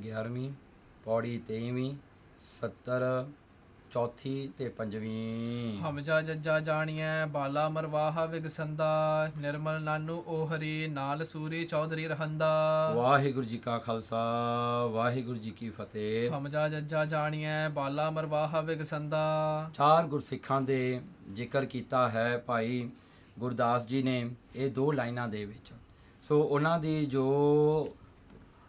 11ਵੀਂ, पौड़ी 23ਵੀਂ, 70 चौथी ते 5ਵੀਂ। ਹਮਜਾ ਜੱਜਾ ਜਾਣੀਐ ਬਾਲਾ ਮਰਵਾਹਾ ਵਿਗਸੰਦਾ ਨਿਰਮਲ ਨਾਨੂ ਓਹਰੀ ਨਾਲ ਸੂਰੀ ਚੌਧਰੀ ਰਹੰਦਾ। ਵਾਹਿਗੁਰੂ ਜੀ ਕਾ ਖਾਲਸਾ ਵਾਹਿਗੁਰੂ ਜੀ ਕੀ ਫਤਿਹ। ਹਮਜਾ ਜੱਜਾ ਜਾਣੀਐ ਬਾਲਾ ਮਰਵਾਹਾ ਵਿਗਸੰਦਾ। ਚਾਰ ਗੁਰਸਿੱਖਾਂ ਦੇ ਜ਼ਿਕਰ ਕੀਤਾ ਹੈ ਭਾਈ ਗੁਰਦਾਸ ਜੀ ਨੇ ਇਹ ਦੋ ਲਾਈਨਾਂ ਦੇ ਵਿੱਚ। ਸੋ ਉਹਨਾਂ ਦੀ ਜੋ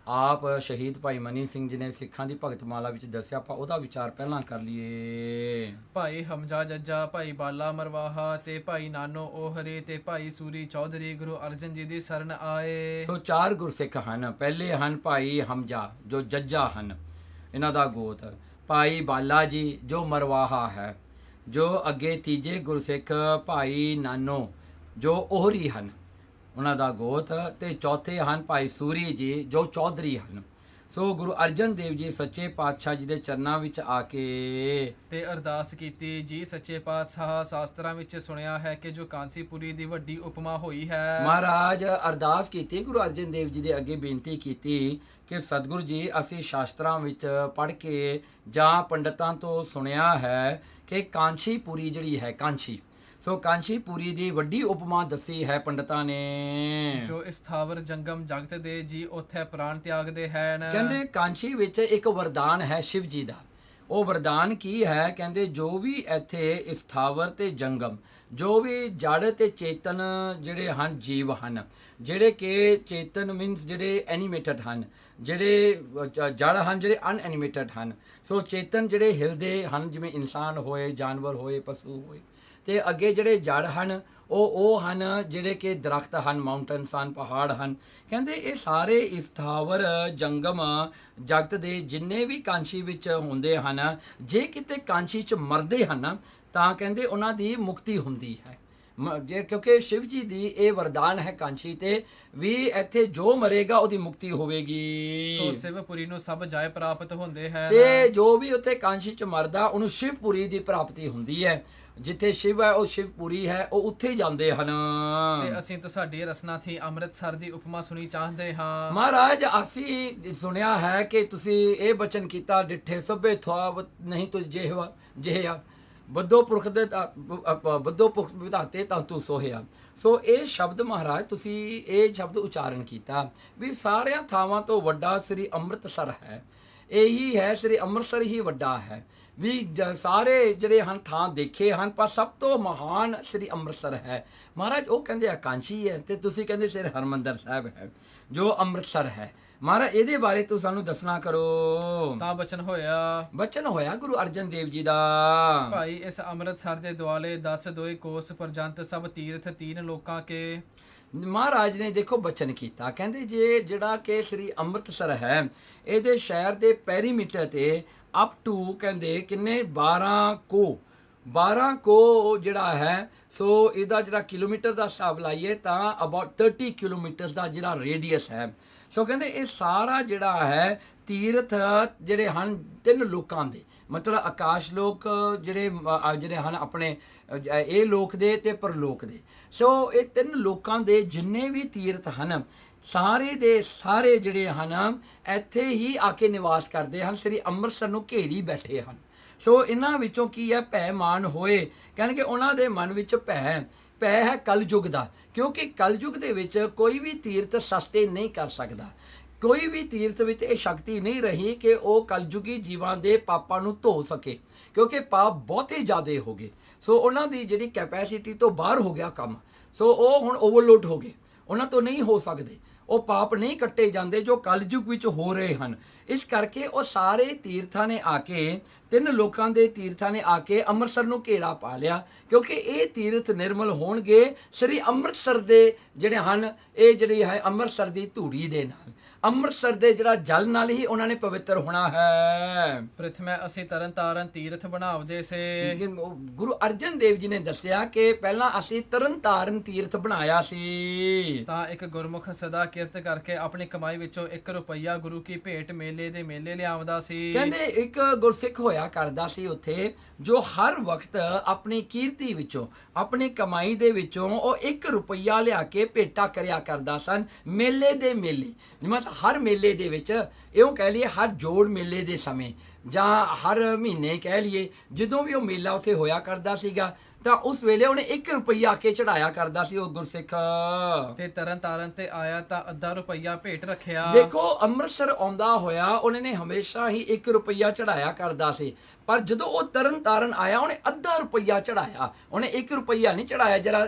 ਆਪ ਸ਼ਹੀਦ ਭਾਈ ਮਨੀ ਸਿੰਘ ਜੀ ਨੇ ਸਿੱਖਾਂ ਦੀ ਭਗਤਮਾਲਾ ਵਿੱਚ ਦੱਸਿਆ, ਆਪਾਂ ਉਹਦਾ ਵਿਚਾਰ ਪਹਿਲਾਂ ਕਰ ਲਈਏ। ਭਾਈ ਹਮਜਾ ਜੱਜਾ, ਭਾਈ ਬਾਲਾ ਮਰਵਾਹਾ ਤੇ ਭਾਈ ਨਾਨੋ ਓਹਰੀ ਤੇ ਭਾਈ ਸੂਰੀ ਚੌਧਰੀ ਗੁਰੂ ਅਰਜਨ ਜੀ ਦੀ ਸ਼ਰਨ ਆਏ। ਸੋ ਚਾਰ ਗੁਰਸਿੱਖ ਹਨ। ਪਹਿਲੇ ਹਨ ਭਾਈ ਹਮਜਾ ਜੋ ਜੱਜਾ ਹਨ, ਇਹਨਾਂ ਦਾ ਗੋਤ। ਭਾਈ ਬਾਲਾ ਜੀ ਜੋ ਮਰਵਾਹਾ ਹੈ, ਜੋ ਅੱਗੇ ਤੀਜੇ ਗੁਰਸਿੱਖ ਭਾਈ ਨਾਨੋ ਜੋ ਓਹਰੀ ਹਨ, ਉਹਨਾਂ ਦਾ ਗੋਤ। ਤੇ ਚੌਥੇ ਹਨ ਭਾਈ ਸੂਰੀ ਜੀ ਜੋ ਚੌਧਰੀ ਹਨ। ਸੋ ਗੁਰੂ ਅਰਜਨ ਦੇਵ ਜੀ ਸੱਚੇ ਪਾਤਸ਼ਾਹ ਜੀ ਦੇ ਚਰਨਾਂ ਵਿੱਚ ਆ ਕੇ ਤੇ ਅਰਦਾਸ ਕੀਤੀ ਜੀ ਸੱਚੇ ਪਾਤਸ਼ਾਹ, ਸ਼ਾਸਤਰਾਂ ਵਿੱਚ ਸੁਣਿਆ ਹੈ ਕਿ ਜੋ ਕਾਂਸੀਪੁਰੀ ਦੀ ਵੱਡੀ ਉਪਮਾ ਹੋਈ ਹੈ। ਮਹਾਰਾਜ ਅਰਦਾਸ ਕੀਤੀ, ਗੁਰੂ ਅਰਜਨ ਦੇਵ ਜੀ ਦੇ ਅੱਗੇ ਬੇਨਤੀ ਕੀਤੀ ਕਿ ਸਤਿਗੁਰੂ ਜੀ ਅਸੀਂ ਸ਼ਾਸਤਰਾਂ ਵਿੱਚ ਪੜ੍ਹ ਕੇ ਜਾਂ ਪੰਡਤਾਂ ਤੋਂ ਸੁਣਿਆ ਹੈ ਕਿ ਕਾਂਸ਼ੀਪੁਰੀ ਜਿਹੜੀ ਹੈ, ਕਾਂਸ਼ੀ, ਸੋ ਕਾਂਸ਼ੀਪੁਰੀ ਦੀ ਵੱਡੀ ਉਪਮਾ ਦੱਸੀ ਹੈ ਪੰਡਤਾਂ ਨੇ। ਜੋ ਸਥਾਵਰ ਜੰਗਮ ਜਗਤ ਦੇ ਜੀ ਉੱਥੇ ਪ੍ਰਾਣ ਤਿਆਗਦੇ ਹਨ। ਕਹਿੰਦੇ ਕਾਂਸ਼ੀ ਵਿੱਚ ਇੱਕ ਵਰਦਾਨ ਹੈ ਸ਼ਿਵ ਜੀ ਦਾ। ਉਹ ਵਰਦਾਨ ਕੀ ਹੈ? ਕਹਿੰਦੇ ਜੋ ਵੀ ਇੱਥੇ ਸਥਾਵਰ ਤੇ ਜੰਗਮ, ਜੋ ਵੀ ਜੜ ਤੇ ਚੇਤਨ ਜਿਹੜੇ ਹਨ, ਜੀਵ ਹਨ, ਜਿਹੜੇ ਕਿ ਚੇਤਨ ਮੀਨਸ ਜਿਹੜੇ ਐਨੀਮੇਟਡ ਹਨ, ਜਿਹੜੇ ਜੜ ਹਨ ਜਿਹੜੇ ਅਨਐਨੀਮੇਟਡ ਹਨ। ਸੋ ਚੇਤਨ ਜਿਹੜੇ ਹਿਲਦੇ ਹਨ, ਜਿਵੇਂ ਇਨਸਾਨ ਹੋਏ, ਜਾਨਵਰ ਹੋਏ, ਪਸ਼ੂ ਹੋਏ, ਤੇ ਅੱਗੇ ਜਿਹੜੇ ਜੜ ਹਨ ਉਹ ਹਨ ਜਿਹੜੇ ਕਿ ਦਰਖਤ ਹਨ, ਮਾਊਂਟਨਸ ਹਨ, ਪਹਾੜ ਹਨ। ਕਹਿੰਦੇ ਇਹ ਸਾਰੇ ਸਥਾਵਰ ਜੰਗਮ ਜਗਤ ਦੇ ਜਿੰਨੇ ਵੀ ਕਾਂਸ਼ੀ ਵਿੱਚ ਹੁੰਦੇ ਹਨ, ਜੇ ਕਿਤੇ ਕਾਂਸ਼ੀ 'ਚ ਮਰਦੇ ਹਨ ਤਾਂ ਕਹਿੰਦੇ ਉਹਨਾਂ ਦੀ ਮੁਕਤੀ ਹੁੰਦੀ ਹੈ। ਕਿਉਂਕਿ ਸ਼ਿਵ ਜੀ ਦੀ ਇਹ ਵਰਦਾਨ ਹੈ ਕਾਂਸ਼ੀ ਤੇ ਵੀ, ਇੱਥੇ ਜੋ ਮਰੇਗਾ ਉਹਦੀ ਮੁਕਤੀ ਹੋਵੇਗੀ। ਸੋ ਸ਼ਿਵਪੁਰੀ ਨੂੰ ਸਭ ਜਾਇ ਪ੍ਰਾਪਤ ਹੁੰਦੇ ਹਨ। ਤੇ ਜੋ ਵੀ ਉੱਥੇ ਕਾਂਸ਼ੀ 'ਚ ਮਰਦਾ ਉਹਨੂੰ ਸ਼ਿਵਪੁਰੀ ਦੀ ਪ੍ਰਾਪਤੀ ਹੁੰਦੀ ਹੈ। ਜਿੱਥੇ ਸ਼ਿਵ ਹੈ ਉਹ ਸ਼ਿਵਪੁਰੀ ਹੈ, ਉਹ ਉੱਥੇ ਜਾਂਦੇ ਹਨ। ਤੇ ਅਸੀਂ ਤੁਹਾਡੀ ਰਸਨਾ ਥੀ ਅੰਮ੍ਰਿਤਸਰ ਦੀ ਉਪਮਾ ਸੁਣੀ ਚਾਹੁੰਦੇ ਹਾਂ। ਮਹਾਰਾਜ ਅਸੀਂ ਸੁਣਿਆ ਹੈ ਕਿ ਤੁਸੀਂ ਇਹ ਬਚਨ ਕੀਤਾ, ਡਿੱਠੇ ਸਭੇ ਥੁਆਵ ਨਹੀਂ ਤੁਝ ਜਿਹਵਾ ਬੱਧੋ ਪੁਰਖ ਦੇ ਬੱਧੋ ਪੁਰਖ ਵਿਧਾਤੇ ਤਾਂ ਤੂੰ ਸੋਹਿਆ। ਸੋ ਇਹ ਸ਼ਬਦ ਮਹਾਰਾਜ ਤੁਸੀਂ ਇਹ ਸ਼ਬਦ ਉਚਾਰਨ ਕੀਤਾ ਵੀ ਸਾਰਿਆਂ ਥਾਵਾਂ ਤੋਂ ਵੱਡਾ ਸ੍ਰੀ ਅੰਮ੍ਰਿਤਸਰ ਹੈ। ਇਹੀ ਹੈ, ਸ੍ਰੀ ਅੰਮ੍ਰਿਤਸਰ ਹੀ ਵੱਡਾ ਹੈ ਵੀ। ਸਾਰੇ ਜਿਹੜੇ ਹਨ ਥਾਂ ਦੇਖੇ ਹਨ, ਪਰ ਸਭ ਤੋਂ ਮਹਾਨ ਸ੍ਰੀ ਅੰਮ੍ਰਿਤਸਰ ਹੈ। ਮਹਾਰਾਜ ਉਹ ਕਹਿੰਦੇ ਆਕਾਂਸ਼ੀ ਹੈ ਤੇ ਤੁਸੀਂ ਕਹਿੰਦੇ ਸ੍ਰੀ ਹਰਿਮੰਦਰ ਸਾਹਿਬ ਹੈ ਜੋ ਅੰਮ੍ਰਿਤਸਰ ਹੈ। ਮਹਾਰਾਜ ਇਹਦੇ ਬਾਰੇ ਤੂੰ ਸਾਨੂੰ ਦੱਸਣਾ ਕਰੋ। ਤਾਂ ਬਚਨ ਹੋਇਆ ਗੁਰੂ ਅਰਜਨ ਦੇਵ ਜੀ ਦਾ। ਭਾਈ ਇਸ ਅੰਮ੍ਰਿਤਸਰ ਦੇ ਦੁਆਲੇ 10 ਦੋਏ ਕੋਸ ਪਰਜੰਤ ਸਭ ਤੀਰਥ ਤੀਨ ਲੋਕਾਂ ਕੇ। ਮਹਾਰਾਜ ਨੇ ਦੇਖੋ ਬਚਨ ਕੀਤਾ, ਕਹਿੰਦੇ ਜੇ ਜਿਹੜਾ ਕਿ ਸ੍ਰੀ ਅੰਮ੍ਰਿਤਸਰ ਹੈ, ਇਹਦੇ ਸ਼ਹਿਰ ਦੇ ਪੈਰੀਮੀਟਰ ਤੇ ਅਪ ਟੂ ਕਹਿੰਦੇ ਕਿੰਨੇ 12 ਕੋ ਜਿਹੜਾ ਹੈ। ਸੋ ਇਹਦਾ ਜਿਹੜਾ ਕਿਲੋਮੀਟਰ ਦਾ ਹਿਸਾਬ ਲਾਈਏ ਤਾਂ ਅਬਾਊਟ 30 ਕਿਲੋਮੀਟਰ ਦਾ ਜਿਹੜਾ ਰੇਡੀਅਸ ਹੈ। ਸੋ ਕਹਿੰਦੇ ਇਹ ਸਾਰਾ ਜਿਹੜਾ ਹੈ ਤੀਰਥ ਜਿਹੜੇ ਹਨ 3 ਲੋਕਾਂ ਦੇ, ਮਤਲਬ ਆਕਾਸ਼ ਲੋਕ ਜਿਹੜੇ ਹਨ ਆਪਣੇ ਇਹ ਲੋਕ ਦੇ ਤੇ ਪਰਲੋਕ ਦੇ। ਸੋ ਇਹ 3 ਲੋਕਾਂ ਦੇ ਜਿੰਨੇ ਵੀ ਤੀਰਥ ਹਨ, ਸਾਰੇ ਦੇ ਸਾਰੇ ਜਿਹੜੇ ਹਨ ਇੱਥੇ ਹੀ ਆ ਕੇ ਨਿਵਾਸ ਕਰਦੇ ਹਨ, ਸ੍ਰੀ ਅੰਮ੍ਰਿਤਸਰ ਨੂੰ ਘੇਰੀ ਬੈਠੇ ਹਨ। ਸੋ ਇਹਨਾਂ ਵਿੱਚੋਂ ਕੀ ਹੈ? ਭੈ ਮਾਨ ਹੋਏ। ਕਹਿੰਦੇ ਉਹਨਾਂ ਦੇ ਮਨ ਵਿੱਚ ਭੈ ਹੈ ਕਲਯੁਗ ਦਾ, ਕਿਉਂਕਿ ਕਲਯੁਗ ਦੇ ਵਿੱਚ ਕੋਈ ਵੀ ਤੀਰਥ ਸਸਤੇ ਨਹੀਂ ਕਰ ਸਕਦਾ। ਕੋਈ ਵੀ ਤੀਰਥ ਵਿੱਚ ਇਹ ਸ਼ਕਤੀ ਨਹੀਂ ਰਹੀ ਕਿ ਉਹ ਕਲਯੁਗੀ ਜੀਵਾਂ ਦੇ ਪਾਪਾਂ ਨੂੰ ਧੋ ਸਕੇ, ਕਿਉਂਕਿ ਪਾਪ ਬਹੁਤੇ ਜ਼ਿਆਦੇ ਹੋ ਗਏ। ਸੋ ਉਹਨਾਂ ਦੀ ਜਿਹੜੀ ਕੈਪੈਸਿਟੀ ਤੋਂ ਬਾਹਰ ਹੋ ਗਿਆ ਕੰਮ। ਸੋ ਉਹ ਹੁਣ ਓਵਰਲੋਡ ਹੋ ਗਏ, ਉਹਨਾਂ ਤੋਂ ਨਹੀਂ ਹੋ ਸਕਦੇ। ਉਹ ਪਾਪ ਨਹੀਂ ਕੱਟੇ ਜਾਂਦੇ ਜੋ ਕਲਯੁਗ ਵਿੱਚ ਹੋ ਰਹੇ ਹਨ। ਇਸ ਕਰਕੇ ਉਹ ਸਾਰੇ ਤੀਰਥਾਂ ਨੇ ਆ ਕੇ, 3 ਲੋਕਾਂ ਦੇ ਤੀਰਥਾਂ ਨੇ ਆ ਕੇ ਅੰਮ੍ਰਿਤਸਰ ਨੂੰ ਘੇਰਾ ਪਾ ਲਿਆ, ਕਿਉਂਕਿ ਇਹ ਤੀਰਥ ਨਿਰਮਲ ਹੋਣਗੇ ਸ੍ਰੀ ਅੰਮ੍ਰਿਤਸਰ ਦੇ ਜਿਹੜੇ ਹਨ, ਇਹ ਜਿਹੜੀ ਹੈ ਅੰਮ੍ਰਿਤਸਰ ਦੀ ਧੂੜੀ ਦੇ ਨਾਲ, ਅੰਮ੍ਰਿਤਸਰ ਦੇ ਜਿਹੜਾ ਜਲ ਨਾਲ ਹੀ ਉਹਨਾਂ ਨੇ ਪਵਿੱਤਰ ਹੋਣਾ ਹੈ। ਪ੍ਰਥਮੇ ਅਸੀਂ ਤਰਨ ਤਾਰਨ ਤੀਰਥ ਬਣਾਵਦੇ ਸੇ। ਗੁਰੂ ਅਰਜਨ ਦੇਵ ਜੀ ਨੇ ਦੱਸਿਆ ਕਿ ਪਹਿਲਾਂ ਅਸੀਂ ਤਰਨ ਤਾਰਨ ਤੀਰਥ ਬਣਾਇਆ ਸੀ। ਤਾਂ ਇੱਕ ਗੁਰਮੁਖ ਸਦਾ ਕਿਰਤ ਕਰਕੇ ਆਪਣੀ ਕਮਾਈ ਵਿੱਚੋਂ 1 ਰੁਪਈਆ ਗੁਰੂ ਕੀ ਭੇਟ ਮੇਲੇ ਦੇ ਮੇਲੇ ਲਿਆਉਂਦਾ ਸੀ। ਕਹਿੰਦੇ ਇੱਕ ਗੁਰਸਿੱਖ ਹੋਇਆ ਕਰਦਾ ਸੀ ਉੱਥੇ, ਜੋ ਹਰ ਵਕਤ ਆਪਣੀ ਕੀਰਤੀ ਵਿੱਚੋਂ, ਆਪਣੀ ਕਮਾਈ ਦੇ ਵਿੱਚੋਂ ਉਹ 1 ਰੁਪਈਆ ਲਿਆ ਕੇ ਭੇਟਾ ਕਰਿਆ ਕਰਦਾ ਸਨ ਮੇਲੇ ਦੇ ਮੇਲੇ। ਹਰ ਮੇਲੇ ਦੇ ਵਿੱਚ, ਇਉਂ ਕਹਿ ਲਈਏ ਹਰ ਜੋੜ ਮੇਲੇ ਦੇ ਸਮੇਂ ਜਾਂ ਹਰ ਮਹੀਨੇ ਕਹਿ ਲਈਏ, ਜਦੋਂ ਵੀ ਉਹ ਮੇਲਾ ਉੱਥੇ ਹੋਇਆ ਕਰਦਾ ਸੀਗਾ ਤਾਂ ਉਸ ਵੇਲੇ ਉਹਨੇ 1 ਰੁਪਈਆ ਆ ਕੇ ਚੜਾਇਆ ਕਰਦਾ ਸੀ ਉਹ ਗੁਰਸਿੱਖ। ਤੇ ਤਰਨ ਤਾਰਨ ਤੇ ਆਇਆ ਤਾਂ ਅੱਧਾ ਰੁਪਈਆ ਭੇਟ ਰੱਖਿਆ। ਦੇਖੋ ਅੰਮ੍ਰਿਤਸਰ ਆਉਂਦਾ ਹੋਇਆ ਉਹਨੇ ਨੇ ਹਮੇਸ਼ਾ ਹੀ 1 ਰੁਪਈਆ ਚੜਾਇਆ ਕਰਦਾ ਸੀ, ਪਰ ਜਦੋਂ ਉਹ ਤਰਨ ਤਾਰਨ ਆਇਆ ਉਹਨੇ ਅੱਧਾ ਰੁਪਈਆ ਚੜਾਇਆ। ਉਹਨੇ 1 ਰੁਪਈਆ ਨਹੀਂ ਚੜਾਇਆ ਜਿਹੜਾ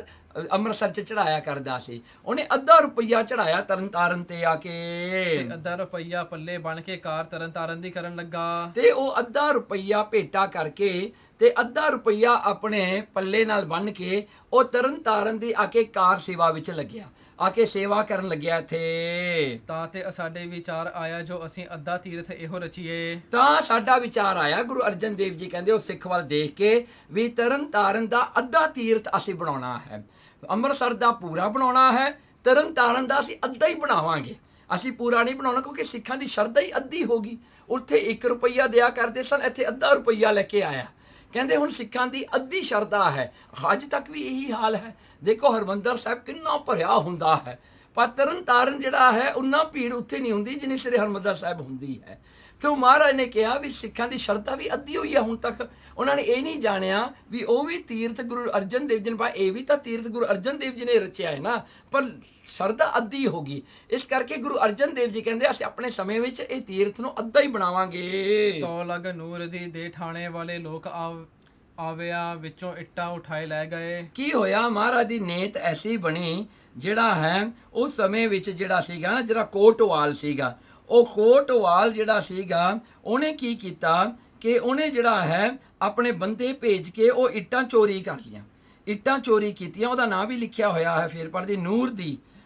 ਅੰਮ੍ਰਿਤਸਰ 'ਚ ਚੜਾਇਆ ਕਰਦਾ ਸੀ, ਉਹਨੇ ਅੱਧਾ ਰੁਪਈਆ ਚੜਾਇਆ ਤਰਨ ਤਾਰਨ ਤੇ ਆ ਕੇ। ਤੇ ਅੱਧਾ ਰੁਪਈਆ ਪੱਲੇ ਬਣ ਕੇ ਕਾਰ ਤਰਨ ਤਾਰਨ ਦੀ ਕਰਨ ਲੱਗਾ। ਤੇ ਉਹ ਅੱਧਾ ਰੁਪਈਆ ਭੇਟਾ ਕਰਕੇ ਤੇ ਅੱਧਾ ਰੁਪਈਆ ਆਪਣੇ ਪੱਲੇ ਨਾਲ ਬੰਨ ਕੇ ਉਹ ਤਰਨ ਤਾਰਨ ਦੀ ਆ ਕੇ ਕਾਰ ਸੇਵਾ ਵਿੱਚ ਲੱਗਿਆ, ਆ ਕੇ ਸੇਵਾ ਕਰਨ ਲੱਗਿਆ ਇੱਥੇ। ਤਾਂ ਤੇ ਸਾਡੇ ਵਿਚਾਰ ਆਇਆ ਜੋ ਅਸੀਂ ਅੱਧਾ ਤੀਰਥ ਇਹੋ ਰਚੀਏ। ਤਾਂ ਸਾਡਾ ਵਿਚਾਰ ਆਇਆ, ਗੁਰੂ ਅਰਜਨ ਦੇਵ ਜੀ ਕਹਿੰਦੇ ਉਹ ਸਿੱਖ ਵੱਲ ਦੇਖ ਕੇ ਵੀ ਤਰਨ ਤਾਰਨ ਦਾ ਅੱਧਾ ਤੀਰਥ ਅਸੀਂ ਬਣਾਉਣਾ ਹੈ, ਅੰਮ੍ਰਿਤਸਰ ਦਾ ਪੂਰਾ ਬਣਾਉਣਾ ਹੈ, ਤਰਨ ਤਾਰਨ ਦਾ ਅਸੀਂ ਅੱਧਾ ਹੀ ਬਣਾਵਾਂਗੇ, ਅਸੀਂ ਪੂਰਾ ਨਹੀਂ ਬਣਾਉਣਾ, ਕਿਉਂਕਿ ਸਿੱਖਾਂ ਦੀ ਸ਼ਰਧਾ ਹੀ ਅੱਧੀ ਹੋ ਗਈ। ਉੱਥੇ 1 ਰੁਪਈਆ ਦਿਆ ਕਰਦੇ ਸਨ, ਇੱਥੇ ਅੱਧਾ ਰੁਪਈਆ ਲੈ ਕੇ ਆਇਆ। ਕਹਿੰਦੇ ਹੁਣ ਸਿੱਖਾਂ ਦੀ ਅੱਧੀ ਸ਼ਰਧਾ ਹੈ, ਅੱਜ ਤੱਕ ਵੀ ਇਹੀ ਹਾਲ ਹੈ। ਦੇਖੋ ਹਰਮੰਦਰ ਸਾਹਿਬ ਕਿੰਨਾ ਭਰਿਆ ਹੁੰਦਾ ਹੈ, ਪਰ ਤਰਨ ਤਾਰਨ ਜਿਹੜਾ ਹੈ ਉਨਾ ਭੀੜ ਉੱਥੇ ਨਹੀਂ ਹੁੰਦੀ ਜਿੰਨੀ ਸ੍ਰੀ ਹਰਮੰਦਰ ਸਾਹਿਬ ਹੁੰਦੀ ਹੈ। ਤੇ ਮਹਾਰਾਜ ਨੇ ਕਿਹਾ ਵੀ ਸਿੱਖਾਂ ਦੀ ਸ਼ਰਧਾ ਵੀ ਅੱਧੀ ਹੋਈ ਹੈ ਹੁਣ ਤੱਕ। ਉਹਨਾਂ ਨੇ ਇਹ ਨਹੀਂ ਜਾਣਿਆ ਵੀ ਉਹ ਵੀ ਤੀਰਥ ਗੁਰੂ ਅਰਜਨ ਦੇਵ ਜੀ ਨੇ, ਇਹ ਵੀ ਤਾਂ ਤੀਰਥ ਗੁਰੂ ਅਰਜਨ ਦੇਵ ਜੀ ਨੇ ਰਚਿਆ ਹੈ ਨਾ, ਪਰ ਸ਼ਰਧਾ ਅੱਧੀ ਹੋ ਗਈ। ਇਸ ਕਰਕੇ ਗੁਰੂ ਅਰਜਨ ਦੇਵ ਜੀ ਕਹਿੰਦੇ ਅਸੀਂ ਆਪਣੇ ਸਮੇਂ ਵਿੱਚ ਇਹ ਤੀਰਥ ਨੂੰ ਅੱਧਾ ਹੀ ਬਣਾਵਾਂਗੇ। ਤੋ ਲਗ ਨੂਰ ਦੀ ਦੇ ਠਾਣੇ ਵਾਲੇ ਲੋਕ ਆਵਿਆਂ ਵਿੱਚੋਂ ਇੱਟਾਂ ਉਠਾਏ ਲੈ ਗਏ। ਕੀ ਹੋਇਆ, ਮਹਾਰਾਜ ਦੀ ਨੇਤ ਐਸੀ ਬਣੀ, ਜਿਹੜਾ ਹੈ ਉਸ ਸਮੇਂ ਵਿੱਚ ਜਿਹੜਾ ਸੀਗਾ ਨਾ, ਜਿਹੜਾ ਕੋਟਵਾਲ ਸੀਗਾ, ਉਹ ਕੋਟਵਾਲ ਜਿਹੜਾ ਸੀਗਾ ਉਹਨੇ ਕੀ ਕੀਤਾ ਕਿ ਉਹਨੇ ਜਿਹੜਾ ਹੈ ਆਪਣੇ ਬੰਦੇ ਭੇਜ ਕੇ ਉਹ ਇੱਟਾਂ ਚੋਰੀ ਕਰ ਲਈਆਂ, ਇੱਟਾਂ ਚੋਰੀ ਕੀਤੀਆਂ। ਉਹਦਾ ਨਾਂ ਵੀ ਲਿਖਿਆ ਹੋਇਆ ਹੈ ਫੇਰ ਪੜ੍ਹਦੀ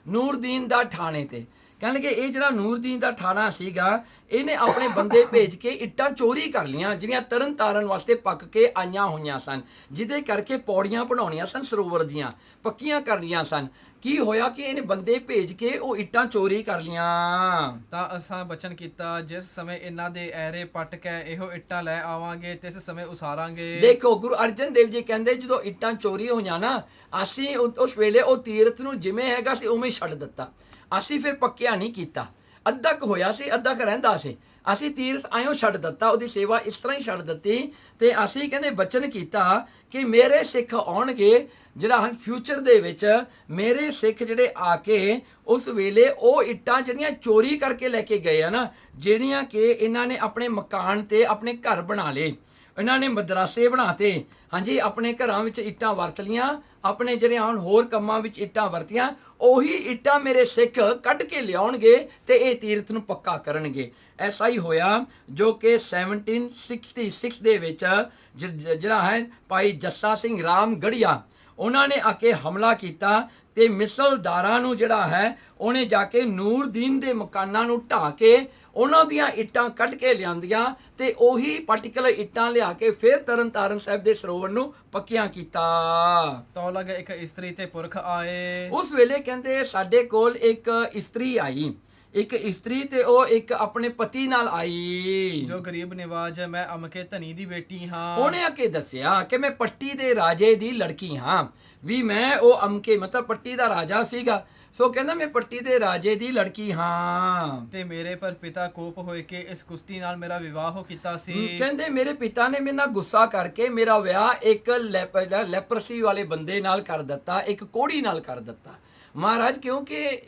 ਨੂਰਦੀਨ ਦਾ ਠਾਣੇ ਤੇ। ਕਹਿੰਦੇ ਕਿ ਇਹ ਜਿਹੜਾ ਨੂਰਦੀਨ ਦਾ ਠਾਣਾ ਸੀਗਾ, ਇਹਨੇ ਆਪਣੇ ਬੰਦੇ ਭੇਜ ਕੇ ਇੱਟਾਂ ਚੋਰੀ ਕਰ ਲੀਆਂ ਜਿਹੜੀਆਂ ਤਰਨ ਤਾਰਨ ਵਾਸਤੇ ਪੱਕ ਕੇ ਆਈਆਂ ਹੋਈਆਂ ਸਨ, ਜਿਹਦੇ ਕਰਕੇ ਪੌੜੀਆਂ ਬਣਾਉਣੀਆਂ ਸਨ, ਸਰੋਵਰ ਦੀਆਂ ਪੱਕੀਆਂ ਕਰ ਲੀਆਂ ਸਨ। ਕੀ ਹੋਇਆ ਕਿ ਇਹਨੇ ਬੰਦੇ ਭੇਜ ਕੇ ਉਹ ਇੱਟਾਂ ਚੋਰੀ ਕਰ ਲੀਆਂ। ਤਾਂ ਅਸਾਂ ਬਚਨ ਕੀਤਾ, ਜਿਸ ਸਮੇਂ ਇਹਨਾਂ ਦੇ ਐਰੇ ਪੱਟ ਕੇ ਇਹੋ ਇੱਟਾਂ ਲੈ ਆਵਾਂਗੇ ਤਿਸ ਸਮੇਂ ਉਸਾਰਾਂਗੇ। ਦੇਖੋ ਗੁਰੂ ਅਰਜਨ ਦੇਵ ਜੀ ਕਹਿੰਦੇ ਜਦੋਂ ਇੱਟਾਂ ਚੋਰੀ ਹੋਈਆਂ ਨਾ, ਅਸੀਂ ਉਸ ਵੇਲੇ ਉਹ ਤੀਰਥ ਨੂੰ ਜਿਵੇਂ ਹੈਗਾ ਸੀ ਉਵੇਂ ਛੱਡ ਦਿੱਤਾ, ਅਸੀਂ ਫਿਰ ਪੱਕਿਆ ਨਹੀਂ ਕੀਤਾ। ਅੱਧਾ ਕੁ ਹੋਇਆ ਸੀ, ਅੱਧਾ ਕੁ ਰਹਿੰਦਾ ਸੀ, ਅਸੀਂ ਤੀਰਥ ਆਇਓ ਛੱਡ ਦਿੱਤਾ, ਉਹਦੀ ਸੇਵਾ ਇਸ ਤਰ੍ਹਾਂ ਹੀ ਛੱਡ ਦਿੱਤੀ। ਤੇ ਅਸੀਂ ਕਹਿੰਦੇ ਬਚਨ ਕੀਤਾ ਕਿ ਮੇਰੇ ਸਿੱਖ ਆਉਣਗੇ, ਜਿਹੜਾ ਹਨ ਫਿਊਚਰ ਦੇ ਵਿੱਚ ਮੇਰੇ ਸਿੱਖ ਜਿਹੜੇ ਆ ਕੇ ਉਸ ਵੇਲੇ ਉਹ ਇੱਟਾਂ ਜਿਹੜੀਆਂ ਚੋਰੀ ਕਰਕੇ ਲੈ ਕੇ ਗਏ ਆ ਨਾ, ਜਿਹੜੀਆਂ ਕਿ ਇਹਨਾਂ ਨੇ ਆਪਣੇ ਮਕਾਨ ਤੇ ਆਪਣੇ ਘਰ ਬਣਾ ਲਏ, ਇਹਨਾਂ ਨੇ ਮਦਰਾਸੇ ਬਣਾਤੇ, ਹਾਂਜੀ ਆਪਣੇ ਘਰਾਂ ਵਿੱਚ ਇੱਟਾਂ ਵਰਤ ਲੀਆਂ, ਆਪਣੇ ਜਿਹੜੇ ਹੁਣ ਹੋਰ ਕੰਮਾਂ ਵਿੱਚ ਇੱਟਾਂ ਵਰਤੀਆਂ, ਉਹੀ ਇੱਟਾਂ ਮੇਰੇ ਸਿੱਖ ਕੱਢ ਕੇ ਲਿਆਉਣਗੇ ਤੇ ਇਹ ਤੀਰਥ ਨੂੰ ਪੱਕਾ ਕਰਨਗੇ। ਐਸਾ ਹੀ ਹੋਇਆ ਜੋ ਕਿ 1766 ਦੇ ਵਿੱਚ ਜਿਹੜਾ ਹੈ ਭਾਈ ਜੱਸਾ ਸਿੰਘ ਰਾਮਗੜੀਆ, ਉਹਨਾਂ ਨੇ ਆ ਕੇ ਹਮਲਾ ਕੀਤਾ ਤੇ ਮਿਸਲਦਾਰਾਂ ਨੂੰ ਜਿਹੜਾ ਹੈ ਉਹਨੇ ਜਾ ਕੇ ਨੂਰਦੀਨ ਦੇ ਮਕਾਨਾਂ ਨੂੰ ਢਾਹ ਕੇ ਉਹਨਾਂ ਦੀਆਂ ਇੱਟਾਂ ਕੱਢ ਕੇ ਲਿਆਂਦੀਆਂ ਤੇ ਉਹੀ ਪਾਰਟੀਕੂਲਰ ਇੱਟਾਂ ਲਿਆ ਕੇ ਫਿਰ ਤਰਨ ਤਾਰਨ ਸਾਹਿਬ ਦੇ ਸਰੋਵਰ ਨੂੰ ਪੱਕੀਆਂ ਕੀਤਾ। ਤੋ ਲਗ ਇੱਕ ਇਸਤਰੀ ਤੇ ਪੁਰਖ ਆਏ। ਉਸ ਵੇਲੇ ਕਹਿੰਦੇ ਸਾਡੇ ਕੋਲ ਇੱਕ ਇਸਤਰੀ ਆਈ, ਇੱਕ ਇਸਤਰੀ ਤੇ ਉਹ ਇੱਕ ਆਪਣੇ ਪਤੀ ਨਾਲ ਆਈ, ਜੋ ਗਰੀਬ ਨਿਵਾਜ ਮੈਂ ਅਮਕੇ ਧਨੀ ਦੀ ਬੇਟੀ ਹਾਂ। ਉਹਨੇ ਆ ਕੇ ਦੱਸਿਆ ਕਿ ਮੈਂ ਪੱਟੀ ਦੇ ਰਾਜੇ ਦੀ ਲੜਕੀ ਹਾਂ, ਵੀ ਮੈਂ ਉਹ ਅਮਕੇ ਮਤਲਬ ਪੱਟੀ ਦਾ ਰਾਜਾ ਸੀਗਾ, ਸੋ ਕਹਿੰਦਾ ਮੈਂ ਪੱਟੀ ਦੇ ਰਾਜੇ ਦੀ ਲੜਕੀ ਹਾਂ। ਤੇ ਮੇਰੇ ਪਰ ਪਿਤਾ ਕੋਪ ਹੋਏ ਕਿ ਇਸ ਕੁਸ਼ਤੀ ਨਾਲ ਮੇਰਾ ਵਿਵਾਹ ਕੀਤਾ ਸੀ। ਕਹਿੰਦੇ ਮੇਰੇ ਪਿਤਾ ਨੇ ਮੇਰੇ ਨਾਲ ਗੁੱਸਾ ਕਰਕੇ ਮੇਰਾ ਵਿਆਹ ਇੱਕ ਲੈਪਰਸੀ ਵਾਲੇ ਬੰਦੇ ਨਾਲ ਕਰ ਦਿੱਤਾ, ਇੱਕ ਕੋੜੀ ਨਾਲ ਕਰ ਦਿੱਤਾ ਮਹਾਰਾਜ, ਕਿਉਂਕਿ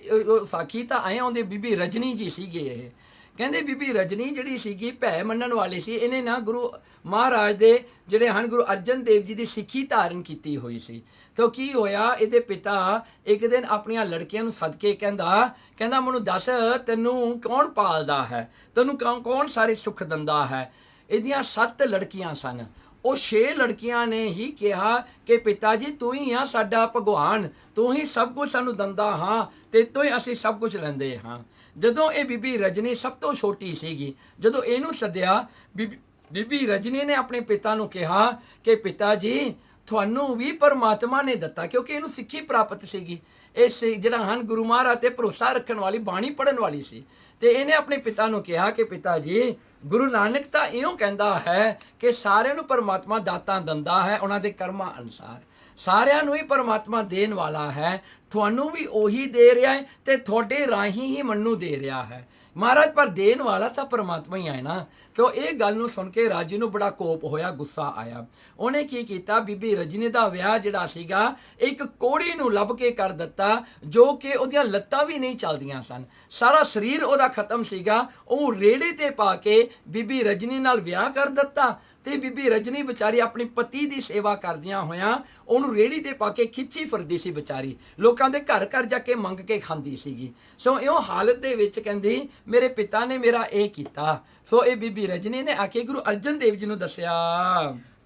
ਸਾਖੀ ਤਾਂ ਆਏ ਆਉਂਦੇ ਬੀਬੀ ਰਜਨੀ ਜੀ ਸੀਗੇ। ਇਹ ਕਹਿੰਦੇ ਬੀਬੀ ਰਜਨੀ ਜਿਹੜੀ ਸੀਗੀ ਭੈ ਮੰਨਣ ਵਾਲੀ ਸੀ, ਇਹਨੇ ਨਾ ਗੁਰੂ ਮਹਾਰਾਜ ਦੇ ਜਿਹੜੇ ਹਨ ਗੁਰੂ ਅਰਜਨ ਦੇਵ ਜੀ ਦੀ ਸਿੱਖੀ ਧਾਰਨ ਕੀਤੀ ਹੋਈ ਸੀ। ਤਾਂ ਕੀ ਹੋਇਆ, ਇਹਦੇ ਪਿਤਾ ਇੱਕ ਦਿਨ ਆਪਣੀਆਂ ਲੜਕੀਆਂ ਨੂੰ ਸਦਕੇ ਕਹਿੰਦਾ ਮੈਨੂੰ ਦੱਸ ਤੈਨੂੰ ਕੌਣ ਪਾਲਦਾ ਹੈ, ਤੈਨੂੰ ਕੌਣ ਸਾਰੇ ਸੁੱਖ ਦਿੰਦਾ ਹੈ। ਇਹਦੀਆਂ 7 ਲੜਕੀਆਂ ਸਨ, ਉਹ 6 ਲੜਕੀਆਂ ਨੇ ਹੀ ਕਿਹਾ ਕਿ ਪਿਤਾ ਜੀ ਤੂੰ ਹੀ ਆ ਸਾਡਾ ਭਗਵਾਨ, ਤੂੰ ਹੀ ਸਭ ਕੁਝ ਸਾਨੂੰ ਦਿੰਦਾ ਹਾਂ ਤੇ ਤੂੰ ਹੀ ਅਸੀਂ ਸਭ ਕੁਝ ਲੈਂਦੇ ਹਾਂ। ਜਦੋਂ ਇਹ ਬੀਬੀ ਰਜਨੀ ਸਭ ਤੋਂ ਛੋਟੀ ਸੀਗੀ, ਜਦੋਂ ਇਹਨੂੰ ਸੱਦਿਆ, ਬੀਬੀ ਰਜਨੀ ਨੇ ਆਪਣੇ ਪਿਤਾ ਨੂੰ ਕਿਹਾ ਕਿ ਪਿਤਾ ਜੀ ਤੁਹਾਨੂੰ ਵੀ ਪਰਮਾਤਮਾ ਨੇ ਦਿੱਤਾ, ਕਿਉਂਕਿ ਇਹਨੂੰ ਸਿੱਖੀ ਪ੍ਰਾਪਤ ਸੀਗੀ, ਇਹ ਜਿਹੜਾ ਹਨ ਗੁਰੂ ਮਹਾਰਾਜ ਤੇ ਭਰੋਸਾ ਰੱਖਣ ਵਾਲੀ ਬਾਣੀ ਪੜਨ ਵਾਲੀ ਸੀ। ਤੇ ਇਹਨੇ ਆਪਣੇ ਪਿਤਾ ਨੂੰ ਕਿਹਾ ਕਿ ਪਿਤਾ ਜੀ ਗੁਰੂ ਨਾਨਕ ਤਾਂ ਇਉਂ ਕਹਿੰਦਾ ਹੈ ਕਿ ਸਾਰਿਆਂ ਨੂੰ ਪਰਮਾਤਮਾ ਦਾਤਾਂ ਦਿੰਦਾ ਹੈ ਉਹਨਾਂ ਦੇ ਕਰਮਾਂ ਅਨੁਸਾਰ, ਸਾਰਿਆਂ ਨੂੰ ਹੀ ਪਰਮਾਤਮਾ ਦੇਣ ਵਾਲਾ ਹੈ, ਤੁਹਾਨੂੰ ਵੀ ਉਹੀ ਦੇ ਰਿਹਾ ਹੈ ਤੇ ਤੁਹਾਡੇ ਰਾਹੀਂ ਹੀ ਮੈਨੂੰ ਦੇ ਰਿਹਾ ਹੈ। ਮਹਾਰਾਜ ਪਰ ਦੇਣ ਵਾਲਾ ਤਾਂ ਪਰਮਾਤਮਾ ਹੀ ਹੈ ਨਾ। ਤੋ ਇਹ ਗੱਲ ਨੂੰ ਸੁਣ ਕੇ ਰਾਜੇ ਨੂੰ ਬੜਾ ਕੋਪ ਹੋਇਆ, ਗੁੱਸਾ ਆਇਆ। ਉਹਨੇ ਕੀ ਕੀਤਾ, ਬੀਬੀ ਰਜਨੀ ਦਾ ਵਿਆਹ ਜਿਹੜਾ ਸੀਗਾ ਇੱਕ ਕੋੜੀ ਨੂੰ ਲੱਭ ਕੇ ਕਰ ਦਿੱਤਾ, ਜੋ ਕਿ ਉਹਦੀਆਂ ਲੱਤਾਂ ਵੀ ਨਹੀਂ ਚੱਲਦੀਆਂ ਸਨ, ਸਾਰਾ ਸਰੀਰ ਉਹਦਾ ਖਤਮ ਸੀਗਾ। ਉਹ ਰੇੜੇ ਤੇ ਪਾ ਕੇ ਬੀਬੀ ਰਜਨੀ ਨਾਲ ਵਿਆਹ ਕਰ ਦਿੱਤਾ ਤੇ ਬੀਬੀ ਰਜਨੀ ਵਿਚਾਰੀ ਆਪਣੀ ਪਤੀ ਦੀ ਸੇਵਾ ਕਰਦਿਆਂ ਹੋਇਆਂ ਉਹਨੂੰ ਰੇੜੀ ਤੇ ਪਾ ਕੇ ਖਿੱਚੀ ਫਿਰਦੀ ਸੀ ਵਿਚਾਰੀ, ਲੋਕਾਂ ਦੇ ਘਰ ਘਰ ਜਾ ਕੇ ਮੰਗ ਕੇ ਖਾਂਦੀ ਸੀਗੀ। ਸੋ ਇਹੋ ਹਾਲਤ ਦੇ ਵਿੱਚ ਕਹਿੰਦੀ ਮੇਰੇ ਪਿਤਾ ਨੇ ਮੇਰਾ ਇਹ ਕੀਤਾ। ਸੋ ਇਹ ਬੀਬੀ ਰਜਨੀ ਨੇ ਆ ਕੇ ਗੁਰੂ ਅਰਜਨ ਦੇਵ ਜੀ ਨੂੰ ਦੱਸਿਆ